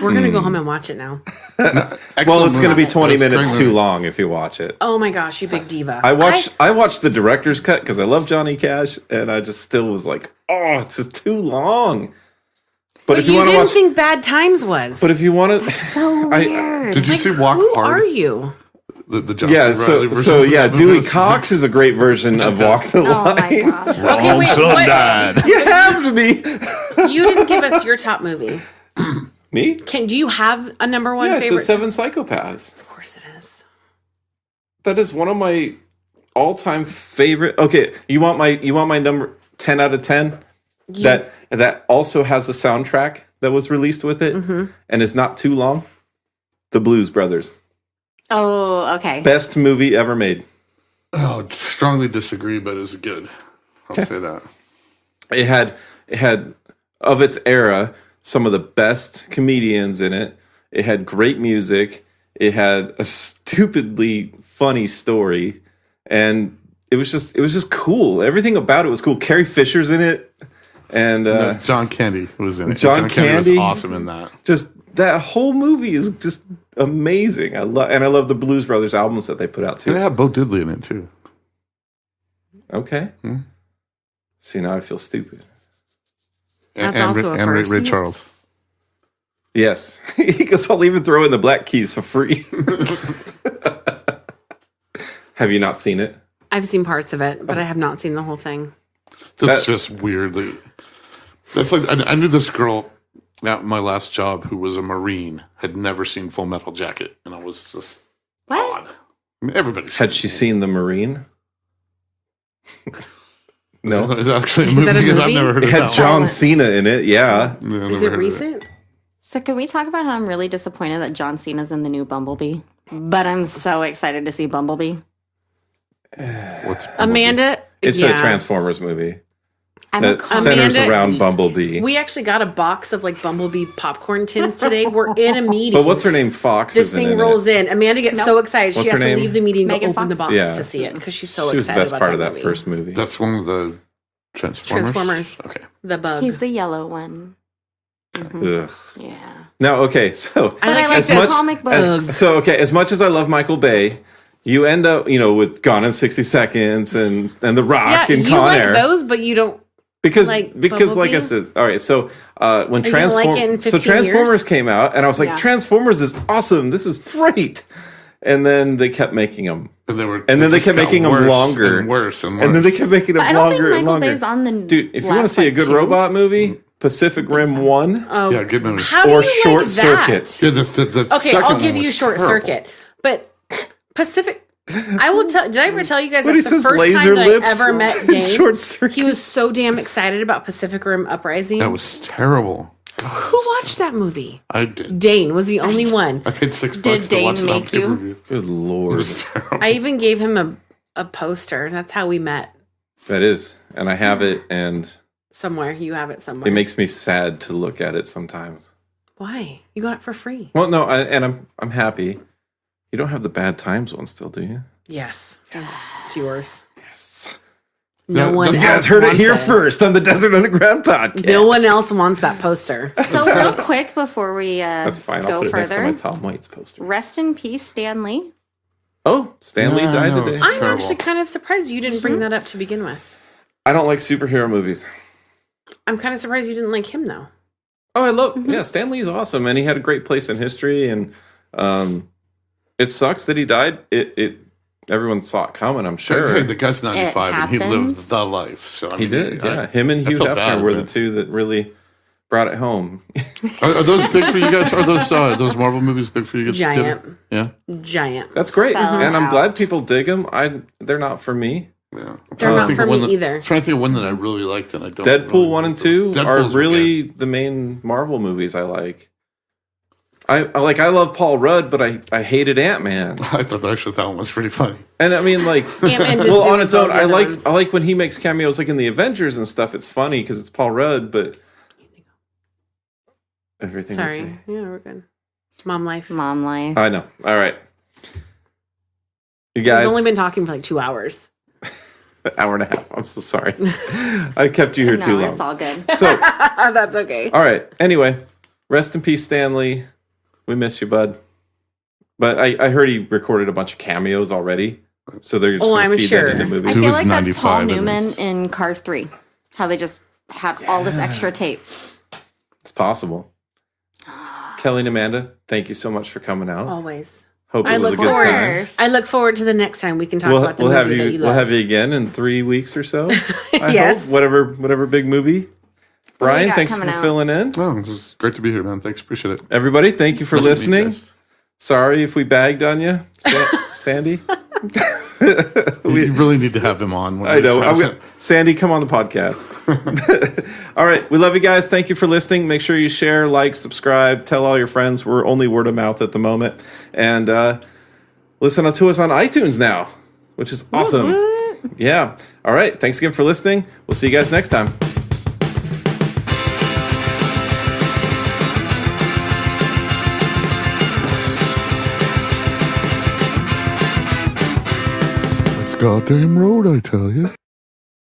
Speaker 3: We're going to go home and watch it now.
Speaker 1: Well,
Speaker 2: Excellent
Speaker 1: it's going to be
Speaker 2: movie.
Speaker 1: 20
Speaker 2: It's a great
Speaker 1: minutes
Speaker 2: movie.
Speaker 1: too long if you watch it.
Speaker 3: Oh my gosh, you big diva.
Speaker 1: I watched the director's cut because I love Johnny Cash, and I just still was like, oh, it's just too long. But if you
Speaker 3: you
Speaker 1: want to
Speaker 3: didn't
Speaker 1: watch,
Speaker 3: think Bad Times was.
Speaker 1: but if you want to,
Speaker 4: So weird.
Speaker 2: Did you see Walk
Speaker 3: Who
Speaker 2: Hard?
Speaker 3: are you?
Speaker 2: The John
Speaker 1: yeah,
Speaker 2: C. Reilly version
Speaker 1: so
Speaker 2: of
Speaker 1: yeah,
Speaker 2: that
Speaker 1: Dewey
Speaker 2: movie?
Speaker 1: Cox is a great version of Walk the
Speaker 4: Oh my
Speaker 1: Line.
Speaker 4: god.
Speaker 3: Okay, wait, what?
Speaker 2: died.
Speaker 1: You have to be
Speaker 3: You didn't give us your top movie.
Speaker 1: me.
Speaker 3: Do you have a number one
Speaker 1: Yeah,
Speaker 3: favorite?
Speaker 1: it's Seven Psychopaths.
Speaker 3: Of course it is.
Speaker 1: That is one of my all-time favorite. Okay, you want my number 10 out of 10? That also has a soundtrack that was released with it and is not too long. The Blues Brothers.
Speaker 4: Oh, okay.
Speaker 1: Best movie ever made.
Speaker 2: Oh, strongly disagree, but it's good. I'll say that.
Speaker 1: It had of its era some of the best comedians in it. It had great music. It had a stupidly funny story, and it was just cool. Everything about it was cool. Carrie Fisher's in it, and
Speaker 2: John Candy was in it.
Speaker 1: John
Speaker 2: was
Speaker 1: Candy?
Speaker 2: awesome in that.
Speaker 1: just that whole movie is just amazing. I love the Blues Brothers albums that they put out
Speaker 2: And it
Speaker 1: too.
Speaker 2: had Bo Diddley in it too.
Speaker 1: Okay. See, now I feel stupid.
Speaker 3: That's also a
Speaker 2: and Ray
Speaker 3: first.
Speaker 2: Charles.
Speaker 1: Yes, because I'll even throw in the Black Keys for free. Have you not seen it?
Speaker 3: I've seen parts of it, but I have not seen the whole thing.
Speaker 2: That's just weirdly. That's like I knew this girl at my last job who was a Marine, had never seen Full Metal Jacket, and I was just
Speaker 4: What?
Speaker 2: odd. I mean, everybody's
Speaker 1: Had she seen The Marine? No.
Speaker 2: It's actually a
Speaker 3: Is
Speaker 2: movie
Speaker 3: that a
Speaker 2: because I've
Speaker 3: movie?
Speaker 2: never heard
Speaker 1: It
Speaker 2: of
Speaker 1: had
Speaker 2: that
Speaker 1: John
Speaker 3: one.
Speaker 1: Cena in it, yeah.
Speaker 2: one. Yeah, I've
Speaker 3: Is
Speaker 2: never
Speaker 3: it
Speaker 2: heard of
Speaker 3: recent?
Speaker 4: So can we talk about how I'm really disappointed that John Cena's in the new Bumblebee? But I'm so excited to see Bumblebee.
Speaker 2: What's
Speaker 3: Amanda.
Speaker 1: It's
Speaker 3: yeah.
Speaker 1: a Transformers movie
Speaker 4: I'm
Speaker 1: that
Speaker 4: a
Speaker 1: centers
Speaker 3: Amanda-
Speaker 1: around Bumblebee.
Speaker 3: We actually got a box of like Bumblebee popcorn tins today. We're in a meeting.
Speaker 1: But what's her name? Fox
Speaker 3: This
Speaker 1: isn't
Speaker 3: thing
Speaker 1: in
Speaker 3: rolls
Speaker 1: it.
Speaker 3: in. Amanda gets
Speaker 4: Nope.
Speaker 3: so excited
Speaker 1: What's
Speaker 3: she has
Speaker 1: her
Speaker 3: to
Speaker 1: name?
Speaker 3: leave the meeting to
Speaker 4: Megan
Speaker 3: open the
Speaker 4: Fox?
Speaker 3: box
Speaker 1: Yeah.
Speaker 3: to see it because she's so
Speaker 1: She was the
Speaker 3: excited
Speaker 1: best
Speaker 3: about
Speaker 1: part of that
Speaker 3: movie.
Speaker 1: first movie.
Speaker 2: That's one of the Transformers.
Speaker 3: Transformers.
Speaker 2: Okay.
Speaker 3: The bug.
Speaker 4: He's the yellow one.
Speaker 1: Ugh.
Speaker 4: Yeah.
Speaker 1: Now, okay, so
Speaker 3: I like
Speaker 4: like
Speaker 1: as
Speaker 4: the
Speaker 1: much
Speaker 4: comic book.
Speaker 1: as much as I love Michael Bay, you end up, with Gone in 60 Seconds and The Rock
Speaker 3: yeah,
Speaker 1: and
Speaker 3: you
Speaker 1: Con
Speaker 3: like
Speaker 1: Air.
Speaker 3: those, but you don't.
Speaker 1: Because
Speaker 3: Like
Speaker 1: like I
Speaker 3: Bumblebee?
Speaker 1: said, all right. So when
Speaker 3: you gonna like it in 15
Speaker 1: Transformers
Speaker 3: years?
Speaker 1: came out, and I was like,
Speaker 4: Yeah.
Speaker 1: Transformers is awesome. This is great. And then they kept making them,
Speaker 2: And
Speaker 1: then they
Speaker 2: just
Speaker 1: kept
Speaker 2: got
Speaker 1: making them
Speaker 2: worse
Speaker 1: longer,
Speaker 2: and worse and worse.
Speaker 1: and then they kept making them
Speaker 4: I don't think
Speaker 1: longer and
Speaker 4: Michael
Speaker 1: longer.
Speaker 4: Bay's on the
Speaker 1: Dude, if you want to
Speaker 4: last,
Speaker 1: see a
Speaker 4: like,
Speaker 1: good
Speaker 4: two.
Speaker 1: robot movie, Pacific Rim 1
Speaker 2: yeah, good movie.
Speaker 3: How
Speaker 1: or
Speaker 3: do you
Speaker 1: Short
Speaker 3: like that?
Speaker 1: Circuit.
Speaker 2: Yeah, the
Speaker 3: Okay,
Speaker 2: second
Speaker 3: I'll
Speaker 2: one
Speaker 3: give
Speaker 2: was
Speaker 3: you Short
Speaker 2: terrible.
Speaker 3: Circuit, but Pacific. I will tell. Did I ever tell you guys
Speaker 1: When he
Speaker 3: that's the
Speaker 1: says
Speaker 3: first
Speaker 1: laser
Speaker 3: time that
Speaker 1: lips,
Speaker 3: I ever met Dane?
Speaker 1: Short Circuit.
Speaker 3: He was so damn excited about Pacific Rim Uprising.
Speaker 2: That was terrible.
Speaker 3: Who watched that movie?
Speaker 2: I did.
Speaker 3: Dane was the only one.
Speaker 2: I paid $6
Speaker 4: Did
Speaker 2: to
Speaker 4: Dane
Speaker 2: watch it on
Speaker 4: make you?
Speaker 2: pay-per-view.
Speaker 1: Good
Speaker 2: It
Speaker 1: lord,
Speaker 2: was terrible.
Speaker 3: I even gave him a poster. That's how we met.
Speaker 1: that is, and I have it, and
Speaker 3: Somewhere you have it somewhere.
Speaker 1: it makes me sad to look at it sometimes.
Speaker 3: Why? You got it for free.
Speaker 1: Well, no, I'm happy. You don't have the Bad Times one still, do you?
Speaker 3: Yes, it's yours.
Speaker 1: Yes.
Speaker 3: No
Speaker 2: The-
Speaker 3: one
Speaker 2: the
Speaker 1: You
Speaker 3: else
Speaker 1: guys heard it
Speaker 3: wants
Speaker 1: here first on the Desert Underground podcast.
Speaker 3: No one else wants that poster.
Speaker 4: So real quick before we
Speaker 1: That's fine. I'll
Speaker 4: go
Speaker 1: put it next to
Speaker 4: further,
Speaker 1: my Tom Waits poster.
Speaker 4: rest in peace, Stan Lee.
Speaker 1: Oh, Stan Lee
Speaker 2: Yeah, I
Speaker 1: died
Speaker 2: know,
Speaker 1: today.
Speaker 2: it's
Speaker 3: I'm
Speaker 2: terrible.
Speaker 3: actually kind of surprised you didn't bring that up to begin with.
Speaker 1: I don't like superhero movies.
Speaker 3: I'm kind of surprised you didn't like him, though.
Speaker 1: Oh, I love. Yeah, Stan Lee's awesome, and he had a great place in history. And it sucks that he died. Everyone saw it coming. I'm sure
Speaker 2: Hey, the guy's 95 and he
Speaker 4: happens.
Speaker 2: lived the life. So I
Speaker 1: he
Speaker 2: mean,
Speaker 1: did. Yeah, him and Hugh
Speaker 2: felt
Speaker 1: Hefner
Speaker 2: bad,
Speaker 1: were
Speaker 2: man.
Speaker 1: the two that really brought it home.
Speaker 2: Are those big for you guys? Are those Marvel movies big for you guys?
Speaker 3: Giant.
Speaker 2: Yeah.
Speaker 3: Giant.
Speaker 1: That's great,
Speaker 4: Sell
Speaker 1: and I'm
Speaker 4: out.
Speaker 1: glad people dig them. They're not for me.
Speaker 2: Yeah.
Speaker 3: They're not for me either.
Speaker 2: I'm trying to think of one that I really liked and I don't.
Speaker 1: Deadpool
Speaker 2: really
Speaker 1: 1 and
Speaker 2: like
Speaker 1: 2
Speaker 2: those.
Speaker 1: are
Speaker 2: Deadpool's
Speaker 1: really the main Marvel movies I like. I love Paul Rudd, but I hated Ant-Man.
Speaker 2: I thought actually that one was pretty funny.
Speaker 1: And I mean, like,
Speaker 3: Ant-Man didn't
Speaker 1: well,
Speaker 3: do
Speaker 1: on
Speaker 3: as
Speaker 1: its
Speaker 3: well
Speaker 1: own,
Speaker 3: as the other ones.
Speaker 1: I like when he makes cameos, like in the Avengers and stuff. It's funny because it's Paul Rudd, but everything.
Speaker 3: Sorry.
Speaker 1: Okay?
Speaker 3: Yeah, we're good. Mom life.
Speaker 4: Mom life.
Speaker 1: I know. All right, you
Speaker 3: We've
Speaker 1: guys,
Speaker 3: only been talking for like 2 hours.
Speaker 1: an hour and a half. I'm so sorry. I kept you here too
Speaker 4: No,
Speaker 1: long.
Speaker 4: it's all good.
Speaker 1: So,
Speaker 3: That's okay.
Speaker 1: all right. Anyway, rest in peace, Stanley. We miss you, bud. But I heard he recorded a bunch of cameos already, so they're just
Speaker 3: Oh,
Speaker 1: going
Speaker 3: I'm
Speaker 1: to feed
Speaker 3: sure.
Speaker 1: that into
Speaker 4: I
Speaker 1: movies.
Speaker 2: He
Speaker 4: feel
Speaker 2: was
Speaker 4: like that's Paul
Speaker 2: 95
Speaker 4: Newman
Speaker 2: and-
Speaker 4: in Cars 3. How they just had all this extra tape.
Speaker 1: It's possible. Kelly and Amanda, thank you so much for coming out.
Speaker 3: Always.
Speaker 1: Hope
Speaker 3: I
Speaker 1: it was a
Speaker 3: look
Speaker 1: good
Speaker 3: forward.
Speaker 1: time.
Speaker 3: I look forward to the next time we can talk about the
Speaker 1: We'll
Speaker 3: movie
Speaker 1: have
Speaker 3: that
Speaker 1: you.
Speaker 3: you
Speaker 1: We'll
Speaker 3: love.
Speaker 1: have you again in 3 weeks or so. I
Speaker 3: Yes.
Speaker 1: hope. Whatever big movie. Brian,
Speaker 4: got
Speaker 1: thanks for
Speaker 4: coming out?
Speaker 1: filling in.
Speaker 2: Oh, it was great to be here, man. Thanks, appreciate it.
Speaker 1: Everybody, thank you for
Speaker 2: Nice to meet you
Speaker 1: listening.
Speaker 2: guys.
Speaker 1: Sorry if we bagged on you, Sandy.
Speaker 2: You really need to have him on. When
Speaker 1: I know.
Speaker 2: he's-
Speaker 1: Sandy, come on the podcast. All right. We love you guys. Thank you for listening. Make sure you share, like, subscribe, tell all your friends. We're only word of mouth at the moment. And listen to us on iTunes now, which is awesome. Yeah. All right. Thanks again for listening. We'll see you guys next time.
Speaker 2: It's goddamn road, I tell you.